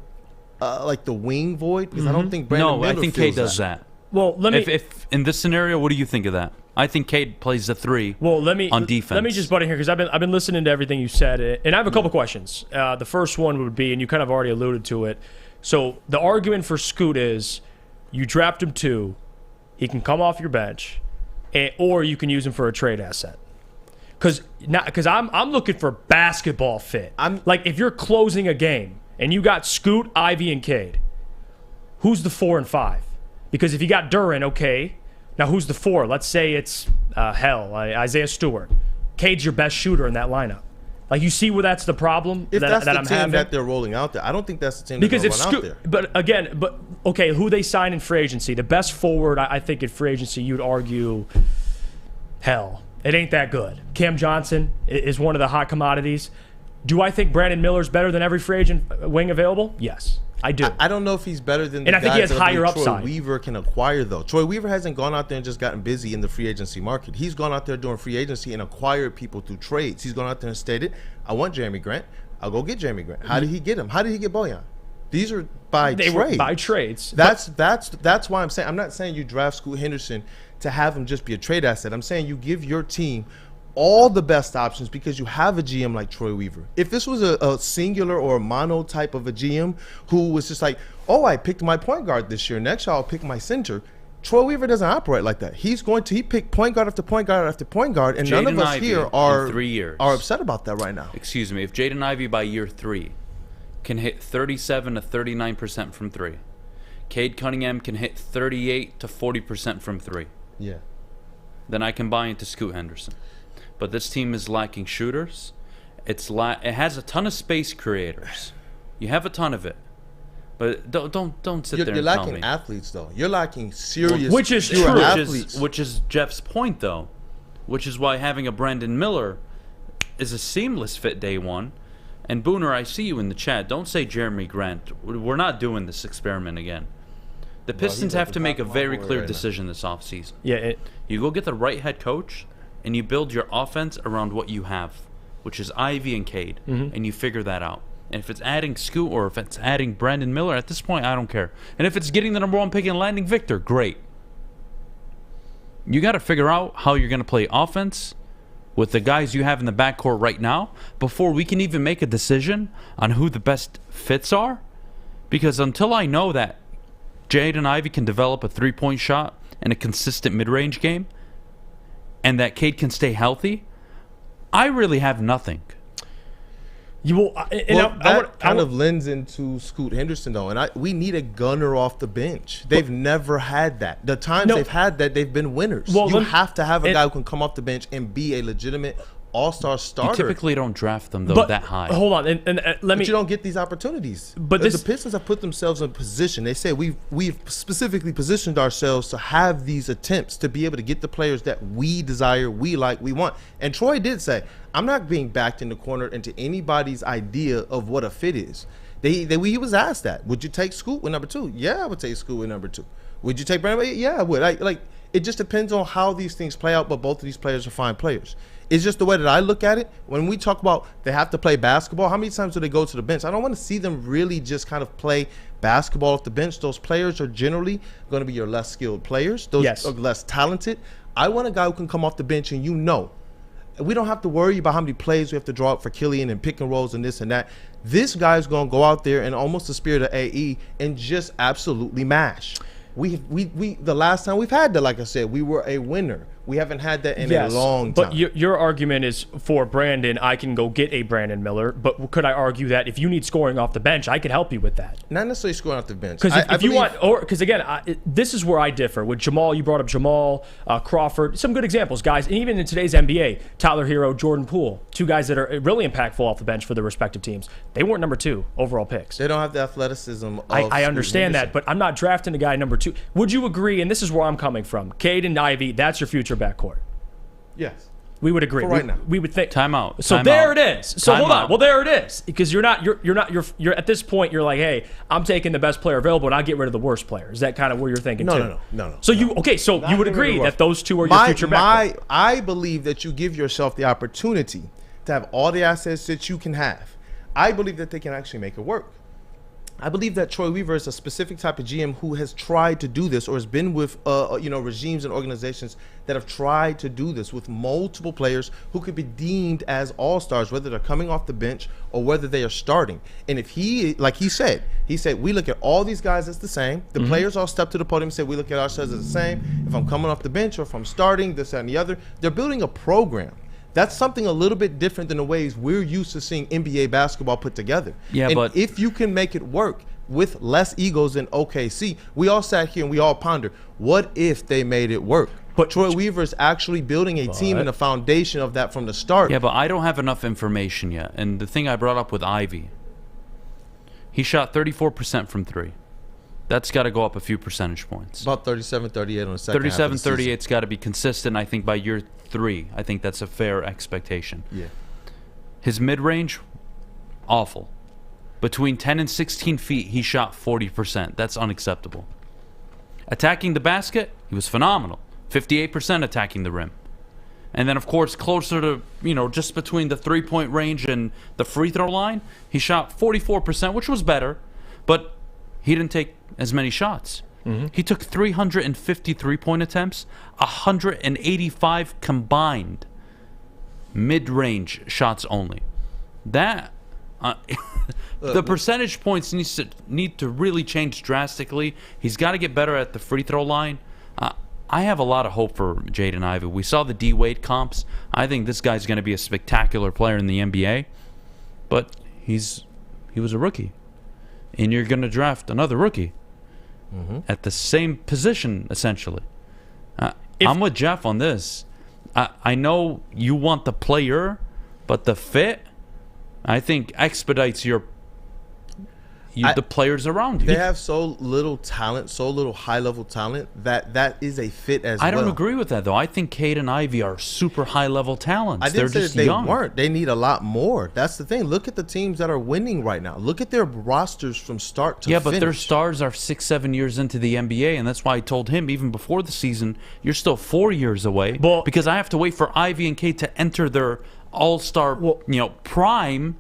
like the wing void, because I don't think Brandon Miller I think Cade does that. Well, let me. If in this scenario, what do you think of that? I think Cade plays the 3 on defense. Let me just butt in here, because I've been listening to everything you said, and I have a couple questions. The first one would be, and you kind of already alluded to it. So the argument for Scoot is you draft him 2, he can come off your bench, or you can use him for a trade asset. Because I'm looking for basketball fit. Like, if you're closing a game and you got Scoot, Ivey, and Cade, who's the 4 and 5? Because if you got Duren, okay. Now, who's the 4? Let's say it's Isaiah Stewart. Cade's your best shooter in that lineup. Like, you see where that's the problem if that that's I'm the team having? that they're rolling out there. I don't think that's the team because that's rolling out there. But again, okay, who they sign in free agency? The best forward, I think, in free agency, you'd argue, hell, it ain't that good. Cam Johnson is one of the hot commodities. Do I think Brandon Miller's better than every free agent wing available? Yes. I do. I don't know if he's better than the and I think he has guys higher that Troy upside. Weaver can acquire, though. Troy Weaver hasn't gone out there and just gotten busy in the free agency market. He's gone out there doing free agency and acquired people through trades. He's gone out there and stated, I want Jeremy Grant. I'll go get Jeremy Grant. How did he get him? How did he get Bojan? These are by trades. Were by trades. That's why I'm saying, I'm not saying you draft Scoot Henderson to have him just be a trade asset. I'm saying you give your team all the best options because you have a GM like Troy Weaver. If this was a singular or a mono type of a GM who was just like, oh, I picked my point guard this year, next year I'll pick my center. Troy Weaver doesn't operate like that. He pick point guard after point guard after point guard, and none of us here are 3 years are upset about that right now. Excuse me. If Jaden Ivey by year 3 can hit 37 to 39% from 3, Cade Cunningham can hit 38 to 40% from 3. Yeah. Then I can buy into Scoot Henderson. but this team is lacking shooters. It has a ton of space creators. You have a ton of it. But don't sit there and tell me. You're lacking athletes, though. You're lacking serious which is pure true. athletes. Which is Jeff's point, though. Which is why having a Brandon Miller is a seamless fit day one. And Booner, I see you in the chat. Don't say Jeremy Grant. We're not doing this experiment again. The Pistons have to make a very clear decision this offseason. Yeah, you go get the right head coach, and you build your offense around what you have, which is Ivy and Cade, and you figure that out. And if it's adding Scoot or if it's adding Brandon Miller, at this point, I don't care. And if it's getting the number 1 pick and landing Victor, great. You got to figure out how you're going to play offense with the guys you have in the backcourt right now before we can even make a decision on who the best fits are. Because until I know that Jade and Ivy can develop a three-point shot and a consistent mid-range game and that Cade can stay healthy, I really have nothing. That kind of lends into Scoot Henderson, though. And we need a gunner off the bench. They've never had that. The times they've had that, they've been winners. Well, you have to have a guy who can come off the bench and be a legitimate all-star starter. You typically don't draft them, though, that high. Hold on. And let me... But you don't get these opportunities. But the Pistons have put themselves in position. They say we've specifically positioned ourselves to have these attempts to be able to get the players that we desire, we like, we want. And Troy did say, I'm not being backed in the corner into anybody's idea of what a fit is. He was asked that. Would you take Scoot with number 2? Yeah, I would take Scoot with number 2. Would you take Brandon? Yeah, I would. It just depends on how these things play out, but both of these players are fine players. It's just the way that I look at it. When we talk about they have to play basketball, how many times do they go to the bench? I don't want to see them really just kind of play basketball off the bench. Those players are generally going to be your less skilled players. Those are less talented. I want a guy who can come off the bench and we don't have to worry about how many plays we have to draw up for Killian and pick and rolls and this and that. This guy's going to go out there and almost the spirit of AE and just absolutely mash. We the last time we've had that, like I said, we were a winner. We haven't had that in a long time. But your argument is for Brandon, I can go get a Brandon Miller. But could I argue that if you need scoring off the bench, I could help you with that? Not necessarily scoring off the bench. Because if you want, because again, this is where I differ with Jamal. You brought up Jamal, Crawford, some good examples, guys. And even in today's NBA, Tyler Hero, Jordan Poole, 2 guys that are really impactful off the bench for their respective teams. They weren't number 2 overall picks. They don't have the athleticism. I understand that, but I'm not drafting a guy number 2. Would you agree? And this is where I'm coming from. Cade and Ivy, that's your future backcourt. Yes. We would agree. For right now. We would think. Timeout. So there it is. So hold on. Well, there it is. Because you're at this point, you're like, hey, I'm taking the best player available and I'll get rid of the worst player. Is that kind of where you're thinking too? No. So you would agree that those 2 are your future backcourt. I believe that you give yourself the opportunity to have all the assets that you can have. I believe that they can actually make it work. I believe that Troy Weaver is a specific type of GM who has tried to do this or has been with regimes and organizations that have tried to do this with multiple players who could be deemed as all-stars, whether they're coming off the bench or whether they are starting. And if he said, we look at all these guys as the same. The players all step to the podium and say, we look at ourselves as the same. If I'm coming off the bench or if I'm starting, this, that, and the other. They're building a program. That's something a little bit different than the ways we're used to seeing NBA basketball put together. Yeah, but if you can make it work with less egos than OKC, we all sat here and we all pondered, what if they made it work? But Troy Weaver is actually building a team and a foundation of that from the start. Yeah, but I don't have enough information yet. And the thing I brought up with Ivy, he shot 34% from 3. That's got to go up a few percentage points. About 37, 38 on the second half of the season. 38's got to be consistent, I think, by year 3. I think that's a fair expectation. Yeah. His mid-range, awful. Between 10 and 16 feet, he shot 40%. That's unacceptable. Attacking the basket, he was phenomenal. 58% attacking the rim. And then, of course, closer to, just between the three-point range and the free throw line, he shot 44%, which was better, but he didn't take as many shots. He took 353 point attempts, 185 combined mid-range shots only. That the percentage points need to really change drastically. He's got to get better at the free throw line. I have a lot of hope for Jaden Ivey. We saw the D Wade comps. I think this guy's going to be a spectacular player in the NBA, but he was a rookie, and you're going to draft another rookie at the same position essentially. I'm with Jeff on this. I know you want the player, but the fit, I think, expedites the players around you. They have so little talent, so little high-level talent, that is a fit as well. I don't agree with that, though. I think Cade and Ivy are super high-level talents. I didn't say just that they young. weren't. They need a lot more. That's the thing. Look at the teams that are winning right now. Look at their rosters from start to finish. Yeah, but their stars are 6-7 years into the NBA, and that's why I told him even before the season, you're still 4 years away, because I have to wait for Ivy and Cade to enter their all-star prime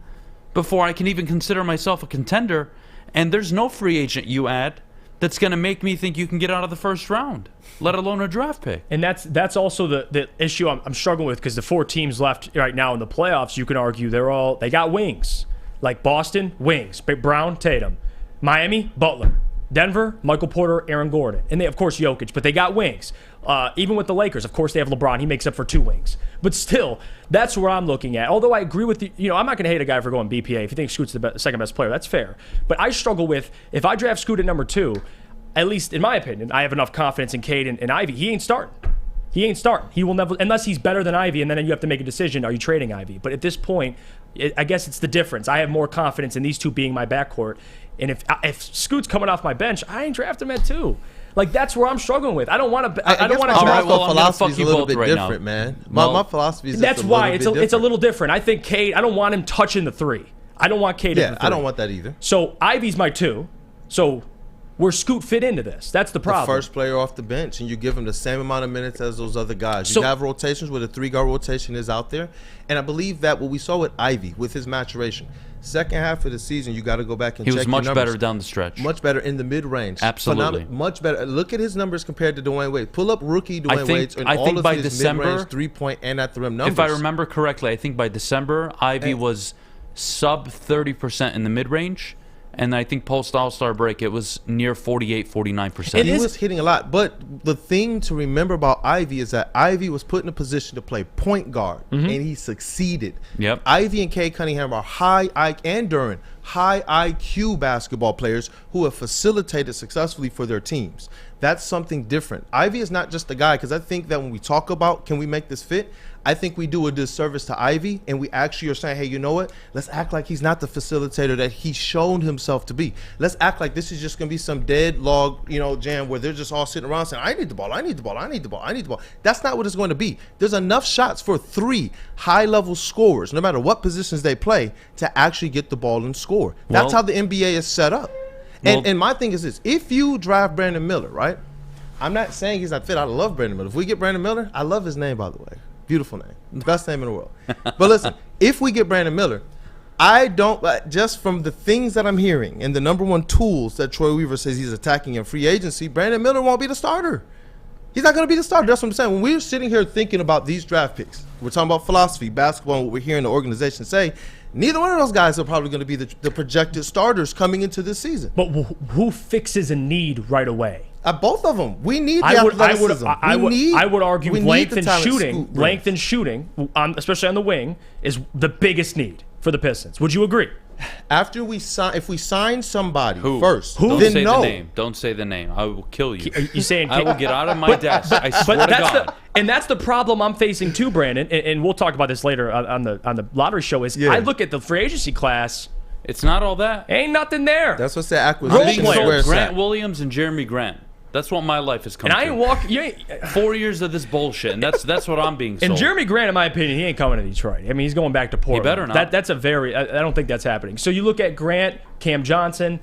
before I can even consider myself a contender. And there's no free agent you add that's going to make me think you can get out of the first round, let alone a draft pick. And that's also the issue I'm struggling with, because the 4 teams left right now in the playoffs, you can argue they got wings. Like Boston, wings. Brown, Tatum. Miami, Butler. Denver, Michael Porter, Aaron Gordon. And they, of course, Jokic, but they got wings. Even with the Lakers, of course, they have LeBron. He makes up for 2 wings. But still, that's where I'm looking at. Although I agree with I'm not going to hate a guy for going BPA. If you think Scoot's the second best player, that's fair. But I struggle with, if I draft Scoot at number 2, at least in my opinion, I have enough confidence in Cade and Ivy. He ain't starting. He will never, unless he's better than Ivy, and then you have to make a decision, are you trading Ivy? But at this point, I guess it's the difference. I have more confidence in these 2 being my backcourt. And if Scoot's coming off my bench, I ain't drafting him at 2. Like, that's where I'm struggling with. I don't want to. I don't want to. All right, well, philosophy is a little bit different, man. My philosophy is that's why it's a little different. I think Cade. I don't want him touching the 3. I don't want Cade. Yeah, I don't want that either. So Ivy's my 2. So where Scoot fit into this? That's the problem. The first player off the bench, and you give him the same amount of minutes as those other guys. You have rotations where the 3-guard rotation is out there, and I believe that what we saw with Ivy with his maturation. Second half of the season, you got to go back and check your numbers. He was much better down the stretch. Much better in the mid-range. Absolutely. Much better. Look at his numbers compared to Dwayne Wade. Pull up rookie Dwayne Wade's and all of his mid-range, 3-point, and at the rim numbers. If I remember correctly, I think by December, Ivy was sub 30% in the mid-range. And I think post All-Star break, it was near 48, 49%. He was hitting a lot. But the thing to remember about Ivy is that Ivy was put in a position to play point guard, and he succeeded. Yep. Ivy and Cade Cunningham are high IQ basketball players who have facilitated successfully for their teams. That's something different. Ivy is not just a guy, because I think that when we talk about can we make this fit, I think we do a disservice to Ivy, and we actually are saying, hey, you know what? Let's act like he's not the facilitator that he's shown himself to be. Let's act like this is just going to be some dead log, jam where they're just all sitting around saying, I need the ball, I need the ball, I need the ball, I need the ball. That's not what it's going to be. There's enough shots for 3 high-level scorers, no matter what positions they play, to actually get the ball and score. That's how the NBA is set up. And my thing is this. If you draft Brandon Miller, right? I'm not saying he's not fit. I love Brandon Miller. If we get Brandon Miller, I love his name, by the way. Beautiful name. Best name in the world. But listen, if we get Brandon Miller, I don't, just from the things that I'm hearing and the number 1 tools that Troy Weaver says he's attacking in free agency, Brandon Miller won't be the starter. He's not going to be the starter. That's what I'm saying. When we're sitting here thinking about these draft picks, we're talking about philosophy, basketball, and what we're hearing the organization say, neither one of those guys are probably going to be the projected starters coming into this season. But who fixes a need right away? Both of them. We need the athleticism. I would argue length and shooting, especially on the wing, is the biggest need for the Pistons. Would you agree? After if we sign somebody first, Don't then say no. the name. Don't say the name. I will kill you. Are you saying I will get out of my desk. I swear to God. And that's the problem I'm facing too, Brandon. And we'll talk about this later on the lottery show. I look at the free agency class. It's not all that. Ain't nothing there. That's what's the acquisition. Grant Williams and Jeremy Grant. That's what my life has come to. And I ain't walking. 4 years of this bullshit, and that's what I'm being sold. And Jeremy Grant, in my opinion, he ain't coming to Detroit. I mean, he's going back to Portland. He better not. That's a very. I don't think that's happening. So you look at Grant, Cam Johnson.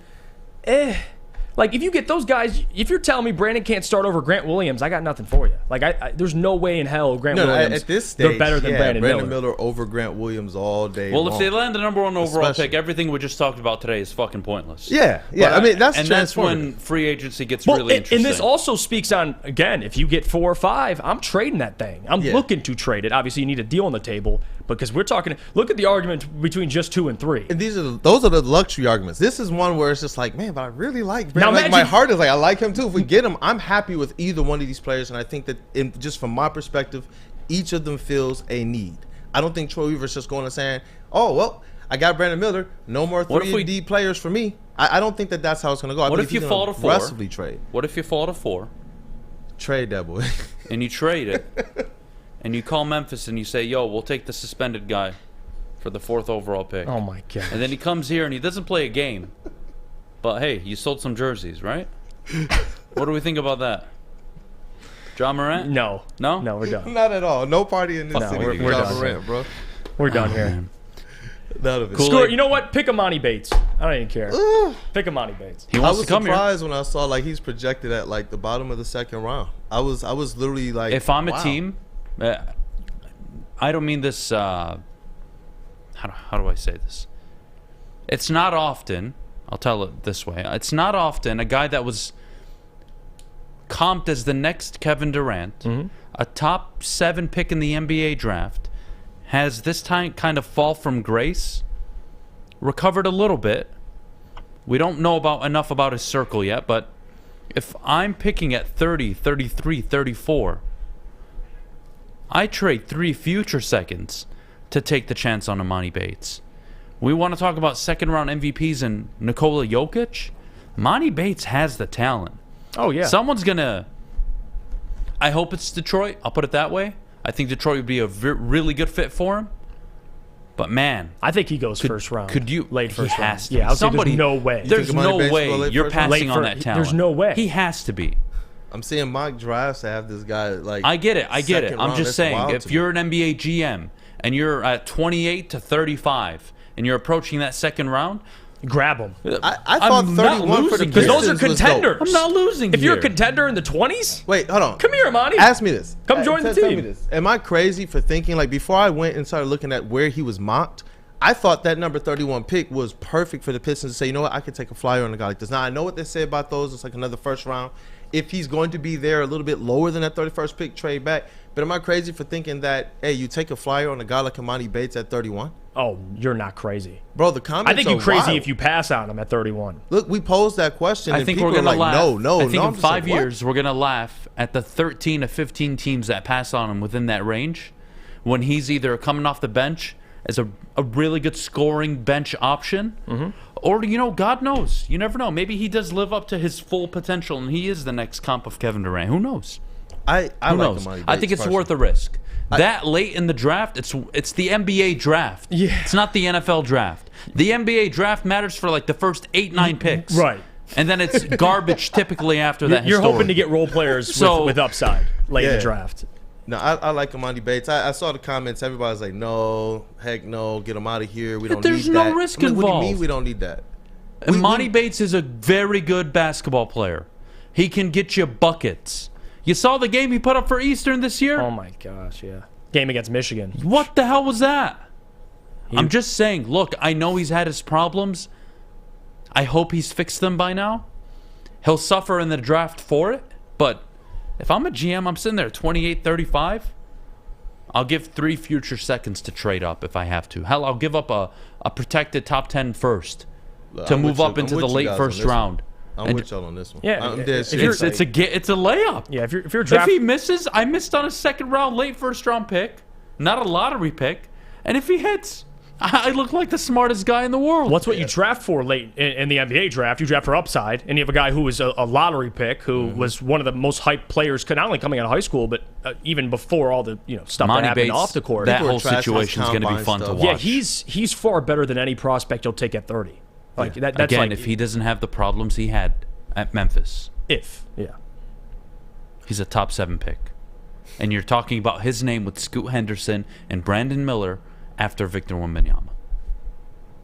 Like, if you get those guys, if you're telling me Brandon can't start over Grant Williams, I got nothing for you. Like, there's no way in hell Grant Williams. At this stage, they're better than Brandon Miller over Grant Williams all day. Well, if they land the number 1 overall pick, everything we just talked about today is fucking pointless. Yeah. I mean, that's when free agency gets really interesting. And this also speaks on, again, if you get 4 or 5, I'm trading that thing. I'm looking to trade it. Obviously, you need a deal on the table. Because we're talking, look at the argument between just 2 and 3. And those are the luxury arguments. This is one where it's just like, man, but I really like Brandon. Now, my heart is like, I like him too. If we get him, I'm happy with either one of these players. And I think that, just from my perspective, each of them fills a need. I don't think Troy Weaver's just going and saying, oh, well, I got Brandon Miller. No more 3-and-D players for me. I don't think that's how it's going to go. What if you fall to 4? Aggressively trade. What if you fall to 4? Trade that boy. And you trade it. and you call Memphis and you say, yo, we'll take the suspended guy for the 4th overall pick. Oh, my God. And then he comes here and he doesn't play a game. But, hey, you sold some jerseys, right? What do we think about that? John Morant? No. No? No, we're done. Not at all. No party in this No, city. we're John done. Morant, bro. We're done here. Man. None of it. Score. You know what? Pick Emoni Bates. I don't even care. Pick Emoni Bates. He wants I was to come here. surprised when I saw like he's projected at like the bottom of the 2nd round. I was literally like, If I'm a wow. team, I don't mean this. How do I say this? It's not often. I'll tell it this way. It's not often a guy that was comped as the next Kevin Durant, a top 7 pick in the NBA draft, has this time kind of fall from grace, recovered a little bit. We don't know enough about his circle yet, but if I'm picking at 30, 33, 34, I trade 3 future seconds to take the chance on Emoni Bates. We want to talk about 2nd-round MVPs and Nikola Jokic. Emoni Bates has the talent. Oh, yeah. Someone's going to... I hope it's Detroit. I'll put it that way. I think Detroit would be a really good fit for him. But, man... I think he goes first round. Could you... Late first round. Has to. Yeah, Somebody, there's no way. There's no way you're passing on that talent. There's no way. He has to be. I'm seeing mock drafts that have this guy like. I get it. I'm just saying, if to you're an NBA GM and you're at 28 to 35 and you're approaching that 2nd round, grab him. I thought 31 for the because those are Pistons was contenders. dope. I'm not losing. If you're a contender in the 20s, Wait, hold on. come here, Emoni. Ask me this. Come join the Tell team. me this. Am I crazy for thinking like before I went and started looking at where he was mocked? I thought that number 31 pick was perfect for the Pistons to say, you know what, I could take a flyer on a guy like this. Now I know what they say about those. It's like another 1st round. If he's going to be there a little bit lower than that 31st pick, trade back. But am I crazy for thinking that, hey, you take a flyer on a guy like Emoni Bates at 31? Oh, you're not crazy. Bro, the comments I think you're are crazy wild. if you pass on him at 31. Look, we posed that question, I and think people we're are going to like, laugh. no. I think I'm in just 5 like, what? years, we're going to laugh at the 13 to 15 teams that pass on him within that range when he's either coming off the bench as a really good scoring bench option, or, God knows. You never know. Maybe he does live up to his full potential, and he is the next comp of Kevin Durant. Who knows? I Who like knows? Emoni Bates I think it's personally. worth a risk. That late in the draft, it's the NBA draft. Yeah. It's not the NFL draft. The NBA draft matters for like the first 8-9 picks. Right. And then it's garbage typically after that. You're hoping to get role players with upside late in the draft. No, I like Emoni Bates. I saw the comments. Everybody's like, no, heck no, get him out of here. We don't need that. There's no risk I'm like, involved. What do you mean we don't need that? Emoni Bates is a very good basketball player. He can get you buckets. You saw the game he put up for Eastern this year? Oh, my gosh, yeah. Game against Michigan. What the hell was that? I'm just saying, look, I know he's had his problems. I hope he's fixed them by now. He'll suffer in the draft for it, but if I'm a GM, I'm sitting there 28-35. I'll give 3 future seconds to trade up if I have to. Hell, I'll give up a protected top 10 first to move up into the late first round. I'm with y'all on this one. Yeah, I'm dead It's serious. a layup. Yeah, if you're If he misses, I missed on a 2nd round, late 1st round pick, not a lottery pick. And if he hits, I look like the smartest guy in the world. What's what you draft for late in the NBA draft? You draft for upside, and you have a guy who was a lottery pick, who was one of the most hyped players, not only coming out of high school, but even before all the stuff that happened Bates, off the court. That whole situation is going to be fun to watch. Yeah, he's far better than any prospect you'll take at 30. Like that's again, like, if he doesn't have the problems he had at Memphis, he's a top 7 pick, and you're talking about his name with Scoot Henderson and Brandon Miller after Victor Wembanyama.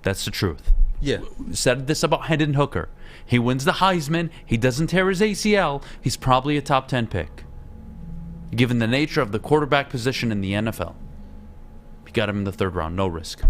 That's the truth. Yeah. Said this about Hendon Hooker. He wins the Heisman. He doesn't tear his ACL. He's probably a top 10 pick, given the nature of the quarterback position in the NFL. You got him in the 3rd round. No risk.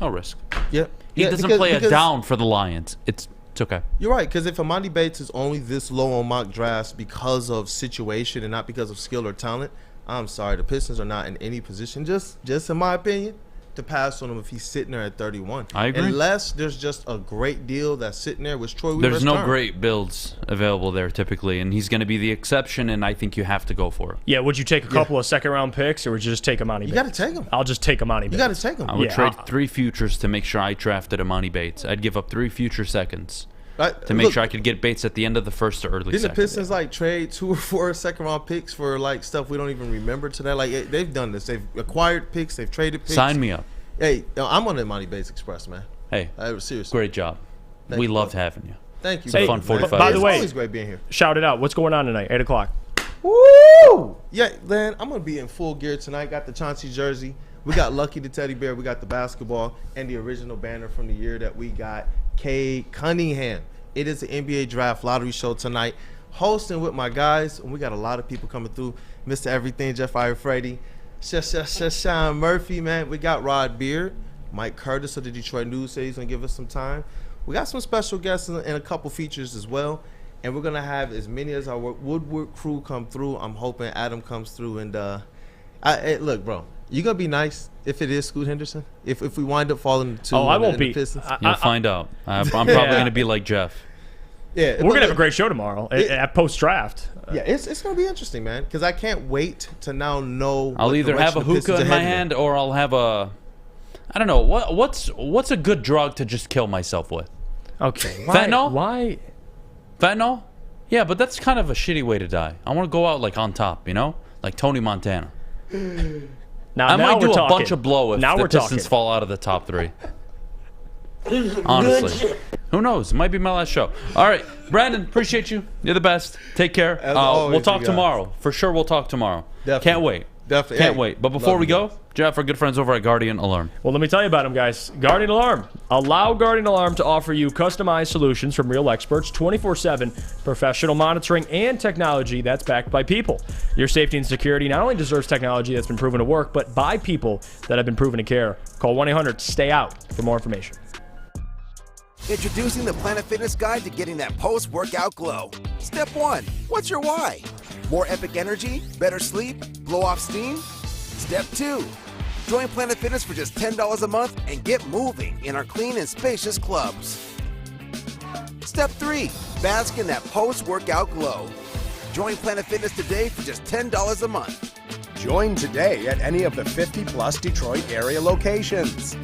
No risk. Yeah. He doesn't play a down for the Lions. It's okay. You're right, because if Emoni Bates is only this low on mock drafts because of situation and not because of skill or talent, I'm sorry. The Pistons are not in any position, just in my opinion, to pass on him if he's sitting there at 31. I agree. Unless there's just a great deal that's sitting there, which Troy Weaver's There's no term. great builds available there typically, and he's going to be the exception, and I think you have to go for it. Yeah, would you take a couple of 2nd round picks, or would you just take Emoni Bates? You got to take him. I'll just take Emoni Bates. You got to take him. I would trade 3 futures to make sure I drafted Emoni Bates. I'd give up 3 future seconds to make sure I could get Bates at the end of the first or early Didn't second. the Pistons like trade 2 or 4 second-round picks for like stuff we don't even remember today? Like they've done this. They've acquired picks. They've traded picks. Sign me up. Hey, I'm on the Money Bates Express, man. Hey, seriously, great job. Thank We you, loved brother. having you. Thank you. It's a fun 45 By the minutes. way, It's always great being here. Shout it out. What's going on tonight? 8 o'clock. Woo! Yeah, man, I'm gonna be in full gear tonight. Got the Chauncey jersey. We got Lucky the teddy bear. We got the basketball and the original banner from the year that we got. Cade Cunningham. It is the NBA Draft Lottery Show tonight. Hosting with my guys, and we got a lot of people coming through. Mr. Everything, Jeff Iafrate, Sean Murphy, man. We got Rod Beard, Mike Curtis of the Detroit News said he's gonna give us some time. We got some special guests and a couple features as well. And we're going to have as many as our Woodward crew come through. I'm hoping Adam comes through. And look, bro, you going to be nice if it is Scoot Henderson? If we wind up falling to I won't be. You'll find out. I'm probably going to be like Jeff. Yeah, we're going to have a great show tomorrow at post-draft. Yeah, it's going to be interesting, man, because I can't wait to now know. I'll either have a hookah in my hand or I'll have a – I don't know. What's a good drug to just kill myself with? Okay. Fentanyl? Why? Fentanyl? Yeah, but that's kind of a shitty way to die. I want to go out like on top, you know? Like Tony Montana. I might do a bunch of blow if the Pistons fall out of the top 3. Honestly. Who knows? It might be my last show. All right, Brandon, appreciate you. You're the best. Take care. We'll talk tomorrow. For sure, we'll talk tomorrow. Definitely. Can't wait. Definitely. Can't wait. But before we go, Jeff, our good friends over at Guardian Alarm. Well, let me tell you about them, guys. Guardian Alarm. Allow Guardian Alarm to offer you customized solutions from real experts, 24/7 professional monitoring and technology that's backed by people. Your safety and security not only deserves technology that's been proven to work, but by people that have been proven to care. Call 1-800-STAY-OUT for more information. Introducing the Planet Fitness Guide to getting that post-workout glow. Step 1. What's your why? More epic energy? Better sleep? Blow off steam? Step 2. Join Planet Fitness for just $10 a month and get moving in our clean and spacious clubs. Step 3. Bask in that post-workout glow. Join Planet Fitness today for just $10 a month. Join today at any of the 50-plus Detroit area locations.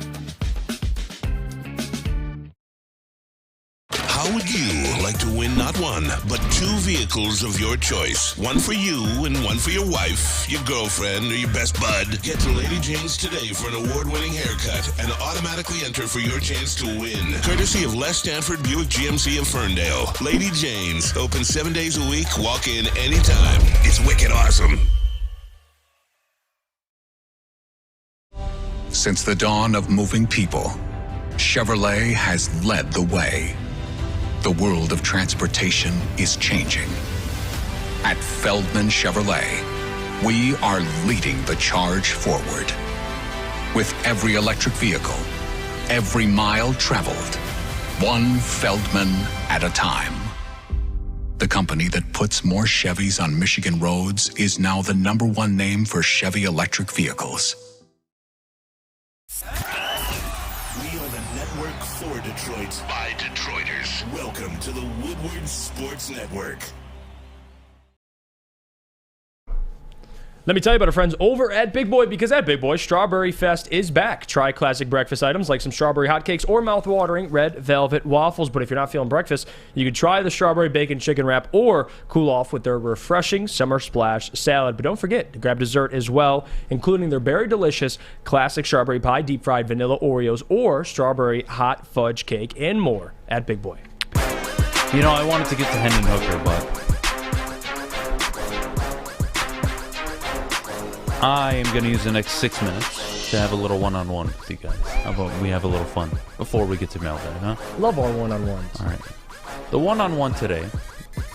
How would you like to win not one, but 2 vehicles of your choice? One for you and one for your wife, your girlfriend, or your best bud. Get to Lady Jane's today for an award-winning haircut and automatically enter for your chance to win. Courtesy of Les Stanford Buick GMC of Ferndale. Lady Jane's, open 7 days a week, walk in anytime. It's wicked awesome. Since the dawn of moving people, Chevrolet has led the way. The world of transportation is changing. At Feldman Chevrolet, we are leading the charge forward. With every electric vehicle, every mile traveled, one Feldman at a time. The company that puts more Chevys on Michigan roads is now the #1 name for Chevy electric vehicles. We are the network for Detroit by Detroiters. Welcome to the Woodward Sports Network. Let me tell you about our friends over at Big Boy, because at Big Boy, Strawberry Fest is back. Try classic breakfast items like some strawberry hotcakes or mouth-watering red velvet waffles. But if you're not feeling breakfast, you can try the strawberry bacon chicken wrap or cool off with their refreshing summer splash salad. But don't forget to grab dessert as well, including their very delicious classic strawberry pie, deep-fried vanilla Oreos, or strawberry hot fudge cake, and more at Big Boy. You know, I wanted to get to Hendon Hooker, but I am going to use the next 6 minutes to have a little one-on-one with you guys. How about we have a little fun before we get to mailbag, huh? Love our one-on-ones. All right. The one-on-one today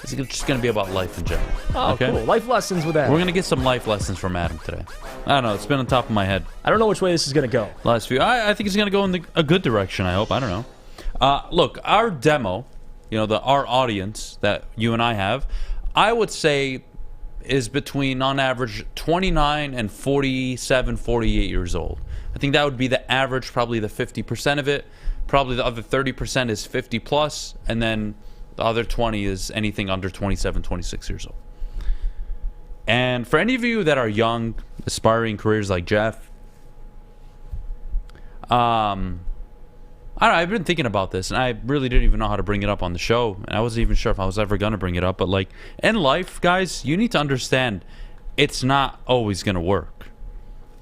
is just going to be about life in general. Oh, okay? Cool. Life lessons with Adam. We're going to get some life lessons from Adam today. I don't know. It's been on top of my head. I don't know which way this is going to go. Last few. I think it's going to go in a good direction, I hope. I don't know. Look, our demo, you know, our audience that you and I have, I would say is between, on average, 29 and 47, 48 years old. I think that would be the average, probably the 50% of it. Probably the other 30% is 50 plus, and then the other 20 is anything under 27, 26 years old. And for any of you that are young, aspiring careers like Jeff, I've been thinking about this, and I really didn't even know how to bring it up on the show, and I wasn't even sure if I was ever going to bring it up. But, like, in life, guys, you need to understand it's not always going to work.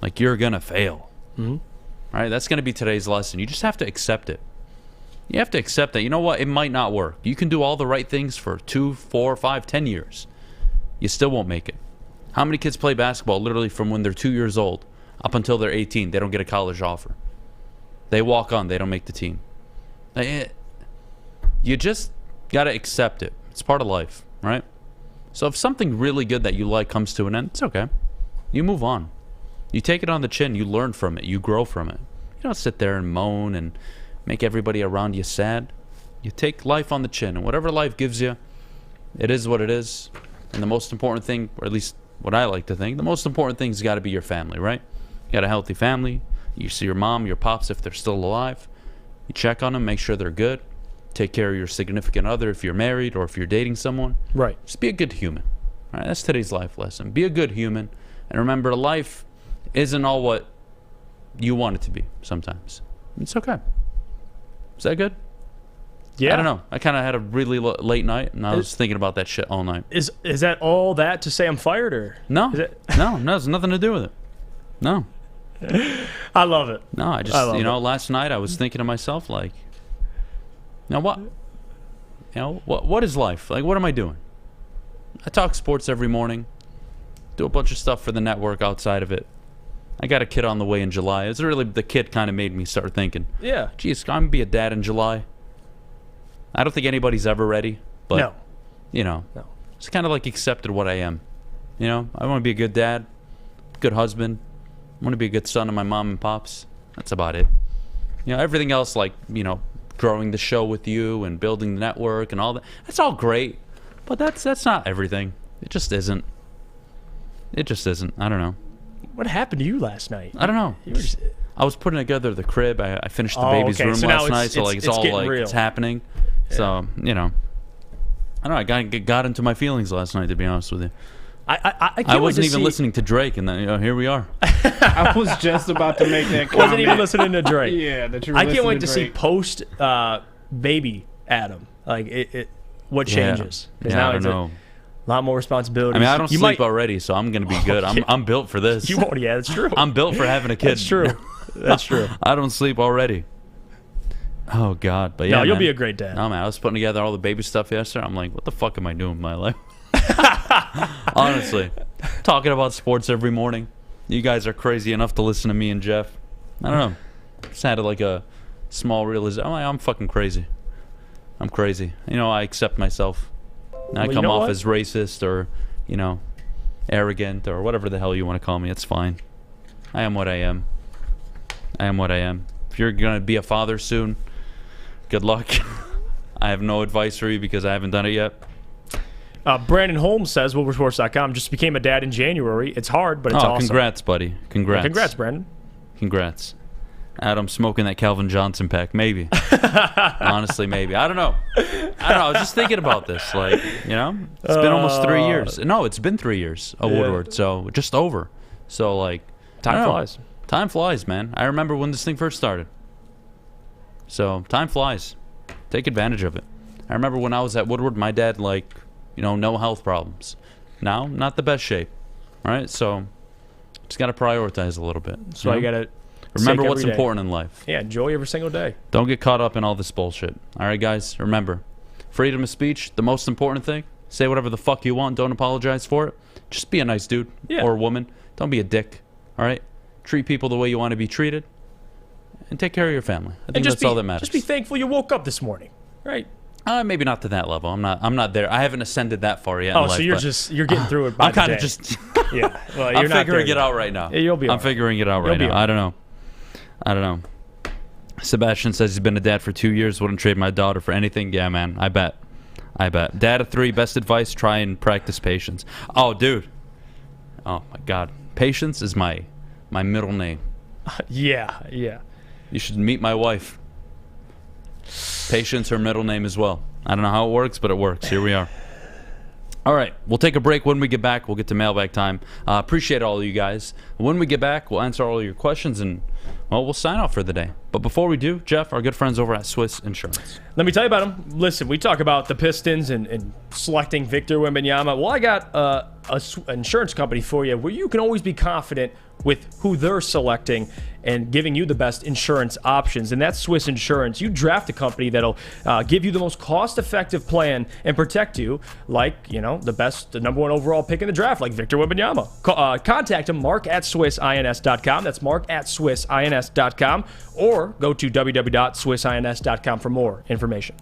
Like, you're going to fail. Mm-hmm. All right? That's going to be today's lesson. You just have to accept it. You have to accept that, you know what, it might not work. You can do all the right things for 2, 4, 5, 10 years. You still won't make it. How many kids play basketball literally from when they're 2 years old up until they're 18? They don't get a college offer. They walk on. They don't make the team. You just got to accept it. It's part of life, right? So if something really good that you like comes to an end, it's okay. You move on. You take it on the chin. You learn from it. You grow from it. You don't sit there and moan and make everybody around you sad. You take life on the chin. And whatever life gives you, it is what it is. And the most important thing, or at least what I like to think, the most important thing's got to be your family, right? You got a healthy family. You see your mom, your pops if they're still alive. You check on them, make sure they're good. Take care of your significant other if you're married or if you're dating someone. Right. Just be a good human. All right, that's today's life lesson. Be a good human. And remember, life isn't all what you want it to be sometimes. It's okay. Is that good? Yeah. I don't know. I kind of had a really late night, and I was thinking about that shit all night. Is that all that to say I'm fired, or no? No, it's nothing to do with it. No. I love it. No, I just last night I was thinking to myself, like, what is life? Like, what am I doing? I talk sports every morning, do a bunch of stuff for the network outside of it. I got a kid on the way in July. It's really the kid kind of made me start thinking. Yeah. Geez, I'm gonna be a dad in July. I don't think anybody's ever ready, but no. It's kind of like accepted what I am. I want to be a good dad, good husband. I want to be a good son to my mom and pops. That's about it. Everything else, like, growing the show with you and building the network and all that, that's all great. But that's not everything. It just isn't. It just isn't. I don't know. What happened to you last night? I don't know. I was putting together the crib. I finished the baby's room last night, so it's all like real. It's happening. Yeah. So, I don't know. I got into my feelings last night, to be honest with you. I wasn't even listening to Drake, and then here we are. I was just about to make that comment. Wasn't even listening to Drake. Yeah, that you were I can't wait to Drake. see post baby Adham. Like what changes? Yeah, I don't know. A lot more responsibilities. I mean, I don't sleep already, so I'm gonna be good. I'm built for this. You won't. Yeah, that's true. I'm built for having a kid. That's true. That's true. I don't sleep already. Oh God, but yeah, no, you'll man. be a great dad. No, man, I was putting together all the baby stuff yesterday. I'm like, what the fuck am I doing with my life? Honestly, talking about sports every morning. You guys are crazy enough to listen to me and Jeff. I don't know. Just had like a small realization. I'm fucking crazy. I'm crazy. I accept myself. And I come off as racist or, arrogant or whatever the hell you want to call me. It's fine. I am what I am. I am what I am. If you're going to be a father soon, good luck. I have no advice for you because I haven't done it yet. Brandon Holmes says, WoodwardSports.com, just became a dad in January. It's hard, but it's awesome. Congrats, buddy. Congrats. Yeah, congrats, Brandon. Congrats. Adam smoking that Calvin Johnson pack. Maybe. Honestly, maybe. I don't know. I was just thinking about this. Like, it's been almost 3 years. No, it's been 3 years of Woodward. So, just over. So, like, time flies. Time flies, man. I remember when this thing first started. So, time flies. Take advantage of it. I remember when I was at Woodward, my dad, like, no health problems. Now, not the best shape. All right? So, just got to prioritize a little bit. So, you got to remember what's important in life. Yeah, enjoy every single day. Don't get caught up in all this bullshit. All right, guys? Remember, freedom of speech, the most important thing. Say whatever the fuck you want. Don't apologize for it. Just be a nice dude or woman. Don't be a dick. All right? Treat people the way you want to be treated. And take care of your family. I think that's all that matters. Just be thankful you woke up this morning. Right? Maybe not to that level. I'm not there. I haven't ascended that far yet. Oh, in life, so you're getting through it by I'm kind the of day. just. Yeah. Well, you're I'm not figuring there it out right now. Yeah, you'll be. I'm figuring it out right now. I don't know. Sebastian says he's been a dad for 2 years. Wouldn't trade my daughter for anything. Yeah, man. I bet. Dad of 3. Best advice: try and practice patience. Oh, dude. Oh my God. Patience is my middle name. Yeah. You should meet my wife. Patience, her middle name as well. I don't know how it works, but it works. Here we are. All right, we'll take a break. When we get back, we'll get to mailbag time. Appreciate all of you guys. When we get back, we'll answer all your questions and well, we'll sign off for the day. But before we do, Jeff, our good friends over at Swiss Insurance. Let me tell you about them. Listen, we talk about the Pistons and selecting Victor Wembanyama. Well, I got an insurance company for you where you can always be confident with who they're selecting and giving you the best insurance options, and that's Swiss Insurance. You draft a company that'll give you the most cost-effective plan and protect you like, the number one overall pick in the draft, like Victor Wembanyama. Contact him, mark@swissins.com. That's mark@swissins.com, or go to www.swissins.com for more information.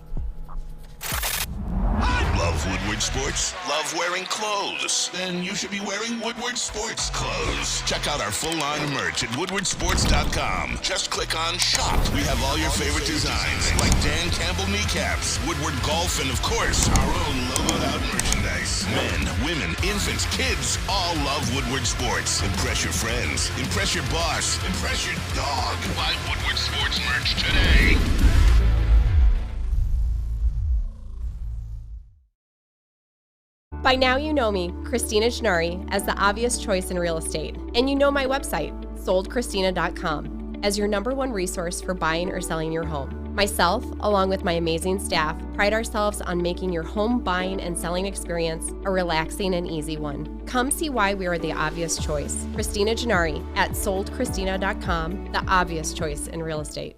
Love Woodward Sports? Love wearing clothes? Then you should be wearing Woodward Sports clothes. Check out our full line of merch at woodwardsports.com. Just click on shop. We have all your favorite designs, like Dan Campbell kneecaps, Woodward golf, and of course, our own logoed out merchandise. Men, women, infants, kids all love Woodward Sports. Impress your friends. Impress your boss. Impress your dog. Buy Woodward Sports merch today. By now you know me, Christina Gennari, as the obvious choice in real estate. And you know my website, soldchristina.com, as your number one resource for buying or selling your home. Myself, along with my amazing staff, pride ourselves on making your home buying and selling experience a relaxing and easy one. Come see why we are the obvious choice. Christina Gennari at soldchristina.com, the obvious choice in real estate.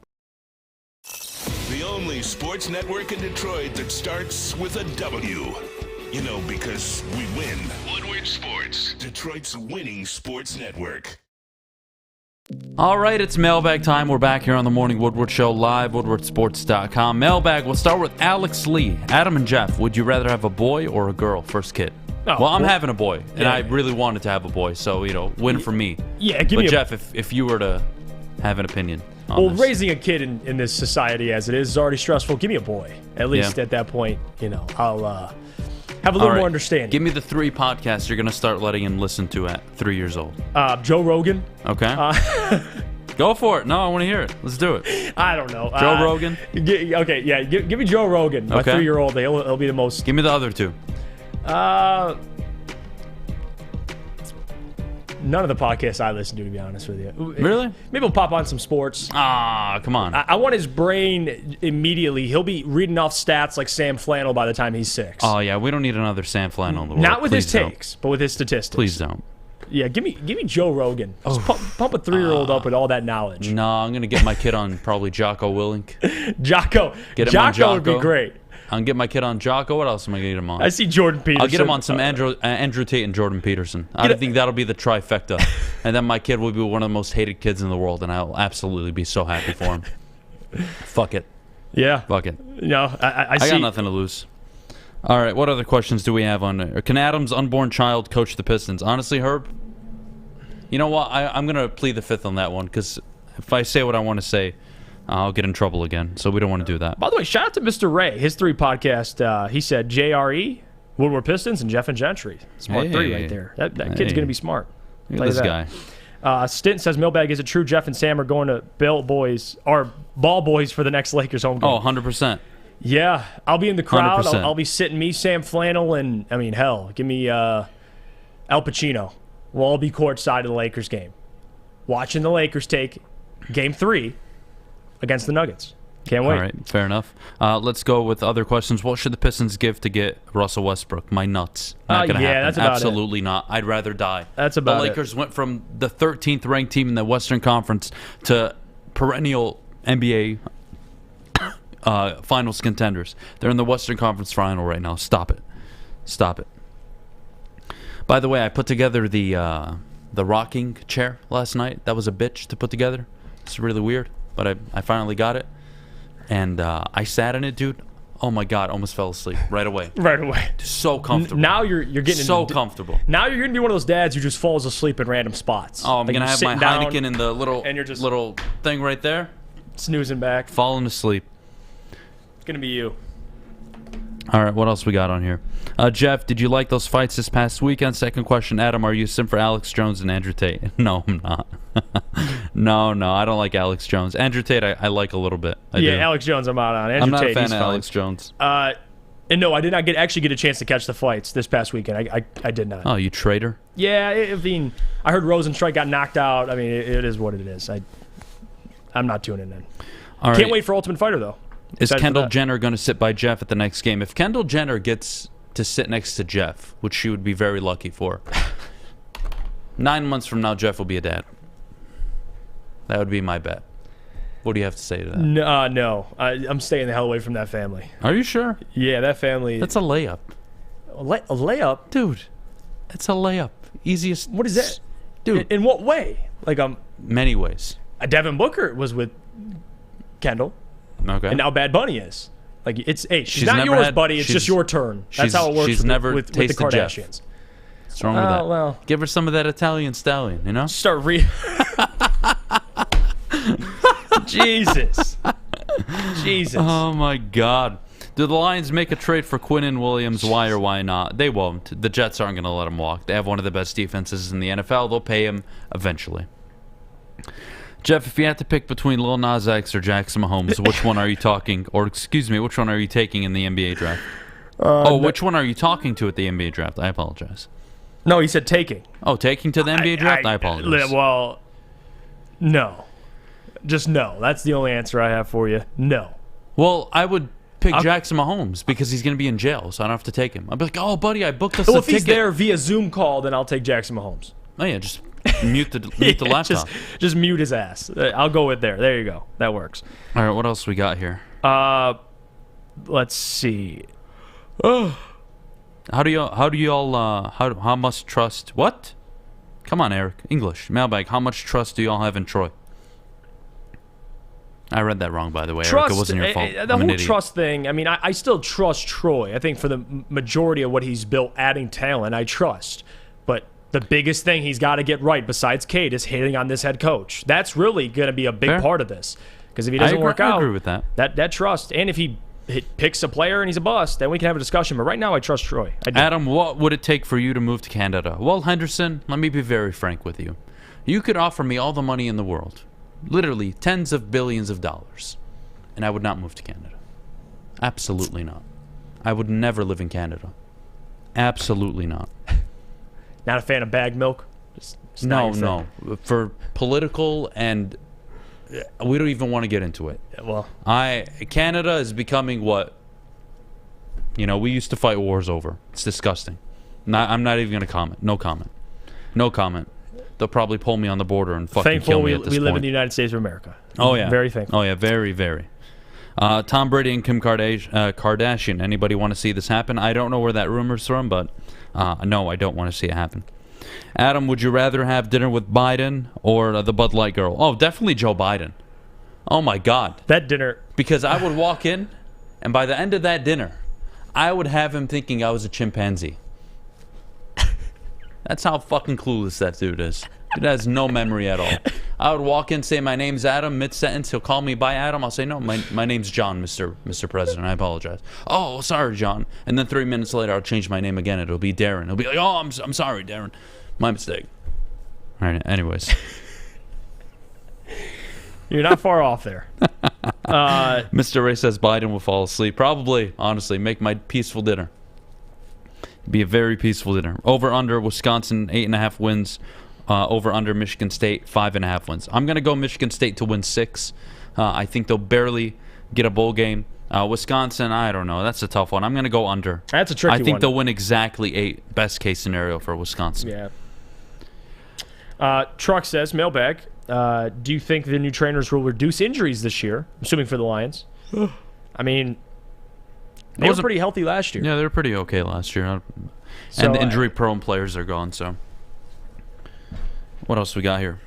The only sports network in Detroit that starts with a W. Because we win. Woodward Sports, Detroit's winning sports network. All right, it's mailbag time. We're back here on the Morning Woodward Show, live, woodwardsports.com. Mailbag, we'll start with Alex Lee. Adam and Jeff, would you rather have a boy or a girl? First kid. Oh, well, I'm having a boy, and I really wanted to have a boy, so, win for me. Yeah, give me Jeff, if you were to have an opinion on this. Raising a kid in this society as it is already stressful. Give me a boy. At least at that point, I'll... have a little more understanding. Give me the 3 podcasts you're going to start letting him listen to at 3 years old. Joe Rogan. Okay. Go for it. No, I want to hear it. Let's do it. I don't know. Joe Rogan? Okay, yeah. Give me Joe Rogan. My 3-year-old. He'll be the most... Give me the other 2. None of the podcasts I listen to be honest with you. Really? Maybe we'll pop on some sports. Come on. I want his brain immediately. He'll be reading off stats like Sam Flannel by the time he's 6. Oh, yeah. We don't need another Sam Flannel in the world. Not with his takes, but with his statistics. Please don't. Yeah, give me Joe Rogan. Just pump a 3-year-old up with all that knowledge. No, I'm going to get my kid on probably Jocko Willink. Jocko. Get him on Jocko. Would be great. I'm going to get my kid on Jocko. What else am I going to get him on? I see Jordan Peterson. I'll get him on some Andrew Tate and Jordan Peterson. I think that'll be the trifecta. And then my kid will be one of the most hated kids in the world, and I'll absolutely be so happy for him. Fuck it. Yeah. Fuck it. No, I see. I got nothing to lose. All right, what other questions do we have on there? Can Adam's unborn child coach the Pistons? Honestly, Herb, you know what? I'm going to plead the fifth on that one, because if I say what I want to say, I'll get in trouble again, so we don't want to do that. By the way, shout out to Mr. Ray. His 3 podcast, he said JRE, Woodward Pistons, and Jeff and Gentry. Smart 3 right there. That kid's going to be smart. Look at this guy. Stint says, Mailbag, is it true Jeff and Sam are going to Ball Boys for the next Lakers home game? Oh, 100%. Yeah, I'll be in the crowd. 100%. I'll be sitting me, Sam Flannel, and, give me Al Pacino. We'll all be courtside of the Lakers game. Watching the Lakers take Game 3 against the Nuggets. Can't wait. All right, fair enough. Let's go with other questions. What should the Pistons give to get Russell Westbrook? My nuts. Not going to happen. That's about Absolutely not. I'd rather die. That's about The Lakers went from the 13th ranked team in the Western Conference to perennial NBA finals contenders. They're in the Western Conference final right now. Stop it. Stop it. By the way, I put together the rocking chair last night. That was a bitch to put together. It's really weird, but I finally got it. And I sat in it, dude. Oh my God, almost fell asleep right away. Right away. So comfortable. Now you're getting so comfortable. Now you're gonna be one of those dads who just falls asleep in random spots. Oh, I'm Like gonna you're have my sitting down, Heineken in the little thing right there. Snoozing back. Falling asleep. It's gonna be you. All right, what else we got on here? Jeff, did you like those fights this past weekend? Second question, Adam, are you a sim for Alex Jones and Andrew Tate? No, I'm not. No, I don't like Alex Jones. Andrew Tate, I like a little bit. I do. Alex Jones, I'm out on. Andrew I'm not Tate, a fan he's of fine. Alex Jones. And no, I did not actually get a chance to catch the fights this past weekend. I did not. Oh, you traitor. Yeah, I heard Rosenstrike got knocked out. I mean, it is what it is. I'm not tuning in. All Can't right. wait for Ultimate Fighter, though. Is Excited for Kendall that. Jenner going to sit by Jeff at the next game? If Kendall Jenner gets to sit next to Jeff, which she would be very lucky for, 9 months from now, Jeff will be a dad. That would be my bet. What do you have to say to that? No. I'm staying the hell away from that family. Are you sure? Yeah, that family. That's a layup. A layup? Dude, it's a layup. Easiest. What is that? Dude. In what way? Like, Many ways. Devin Booker was with Kendall. Okay. And now Bad Bunny is. Like, it's, hey, she's not never yours, had- buddy. It's just your turn. That's how it works She's with, never with the tasted Jeff. Kardashians. What's wrong with that? Well, give her some of that Italian stallion, you know? Start Jesus. Jesus. Oh, my God. Do the Lions make a trade for Quinnen Williams? Why or why not? They won't. The Jets aren't going to let him walk. They have one of the best defenses in the NFL. They'll pay him eventually. Jeff, if you had to pick between Lil Nas X or Jackson Mahomes, which one are you talking? Or, excuse me, which one are you taking in the NBA draft? Which one are you talking to at the NBA draft? I apologize. No, he said taking. Oh, taking to the NBA draft? I apologize. Well, no. Just no. That's the only answer I have for you. No. Well, I would pick Jackson Mahomes because he's going to be in jail, so I don't have to take him. I'd be like, oh, buddy, I booked us a If he's ticket. there via Zoom call, then I'll take Jackson Mahomes. Oh, yeah, just mute the laptop. Just mute his ass. I'll go with there. There you go. That works. All right, what else we got here? Let's see. How much trust? What? Come on, Eric. English. Mailbag. How much trust do y'all have in Troy? I read that wrong, by the way, Eric. It wasn't your fault. The I'm an whole idiot. trust thing, I mean, I still trust Troy. I think for the majority of what he's built, adding talent, I trust. But the biggest thing he's got to get right, besides Cade, is hitting on this head coach. That's really going to be a big Fair. part of this. Because if he doesn't work out, I agree with that. That trust, and if he picks a player and he's a bust, then we can have a discussion. But right now, I trust Troy. I do. Adam, what would it take for you to move to Canada? Well, Henderson, let me be very frank with you. You could offer me all the money in the world, literally tens of billions of dollars, and I would not move to Canada. Absolutely not. I would never live in Canada. Absolutely not. Not a fan of bag milk? Just No. For political and we don't even want to get into it. Well, Canada is becoming what we used to fight wars over. It's disgusting. I'm not even going to comment. No comment. They'll probably pull me on the border and fucking kill me at this we point. live in the United States of America. Oh yeah, very thankful. Oh yeah, very, very. Tom Brady and Kim Kardashian. Anybody want to see this happen? I don't know where that rumor's from, but no, I don't want to see it happen. Adam, would you rather have dinner with Biden or the Bud Light girl? Oh, definitely Joe Biden. Oh my God, that dinner. Because I would walk in, and by the end of that dinner, I would have him thinking I was a chimpanzee. That's how fucking clueless that dude is. Dude has no memory at all. I would walk in, say my name's Adam, mid-sentence, he'll call me by Adam. I'll say, no, my name's John, Mr. President. I apologize. Oh, sorry, John. And then 3 minutes later, I'll change my name again. It'll be Darren. He'll be like, oh, I'm sorry, Darren. My mistake. All right, anyways. You're not far off there. Mr. Ray says Biden will fall asleep. Probably, honestly, make my peaceful dinner. Be a very peaceful dinner. Over under Wisconsin 8.5 wins. Over under Michigan State 5.5 wins. I'm gonna go Michigan State to win 6. I think they'll barely get a bowl game. Wisconsin, I don't know. That's a tough one. I'm gonna go under. That's a tricky one. I think they'll win exactly 8. Best case scenario for Wisconsin. Yeah. Truck says mailbag. Do you think the new trainers will reduce injuries this year? Assuming for the Lions. I mean, they were pretty healthy last year. Yeah, they were pretty okay last year. And the injury-prone players are gone, so. What else we got here?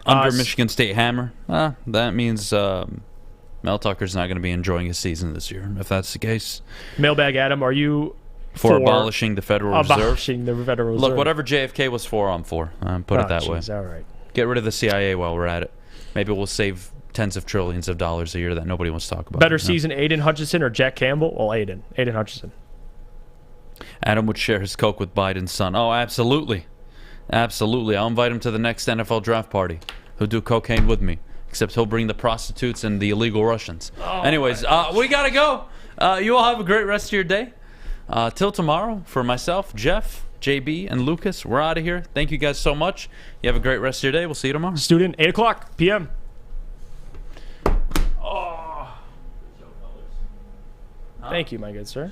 Under Michigan State hammer. That means Mel Tucker's not going to be enjoying his season this year, if that's the case. Mailbag Adam, are you for abolishing the Federal Reserve? Abolishing the Federal Reserve. Look, whatever JFK was for, I'm for. Put it that way. All right. Get rid of the CIA while we're at it. Maybe we'll save tens of trillions of dollars a year that nobody wants to talk about. Better season, Aiden Hutchinson or Jack Campbell? Well, Aiden Hutchinson. Adam would share his Coke with Biden's son. Oh, absolutely. Absolutely. I'll invite him to the next NFL draft party. He'll do cocaine with me. Except he'll bring the prostitutes and the illegal Russians. Anyways, we got to go. You all have a great rest of your day. Till tomorrow, for myself, Jeff, JB, and Lucas, we're out of here. Thank you guys so much. You have a great rest of your day. We'll see you tomorrow. Student, 8 o'clock p.m. Thank you, my good sir.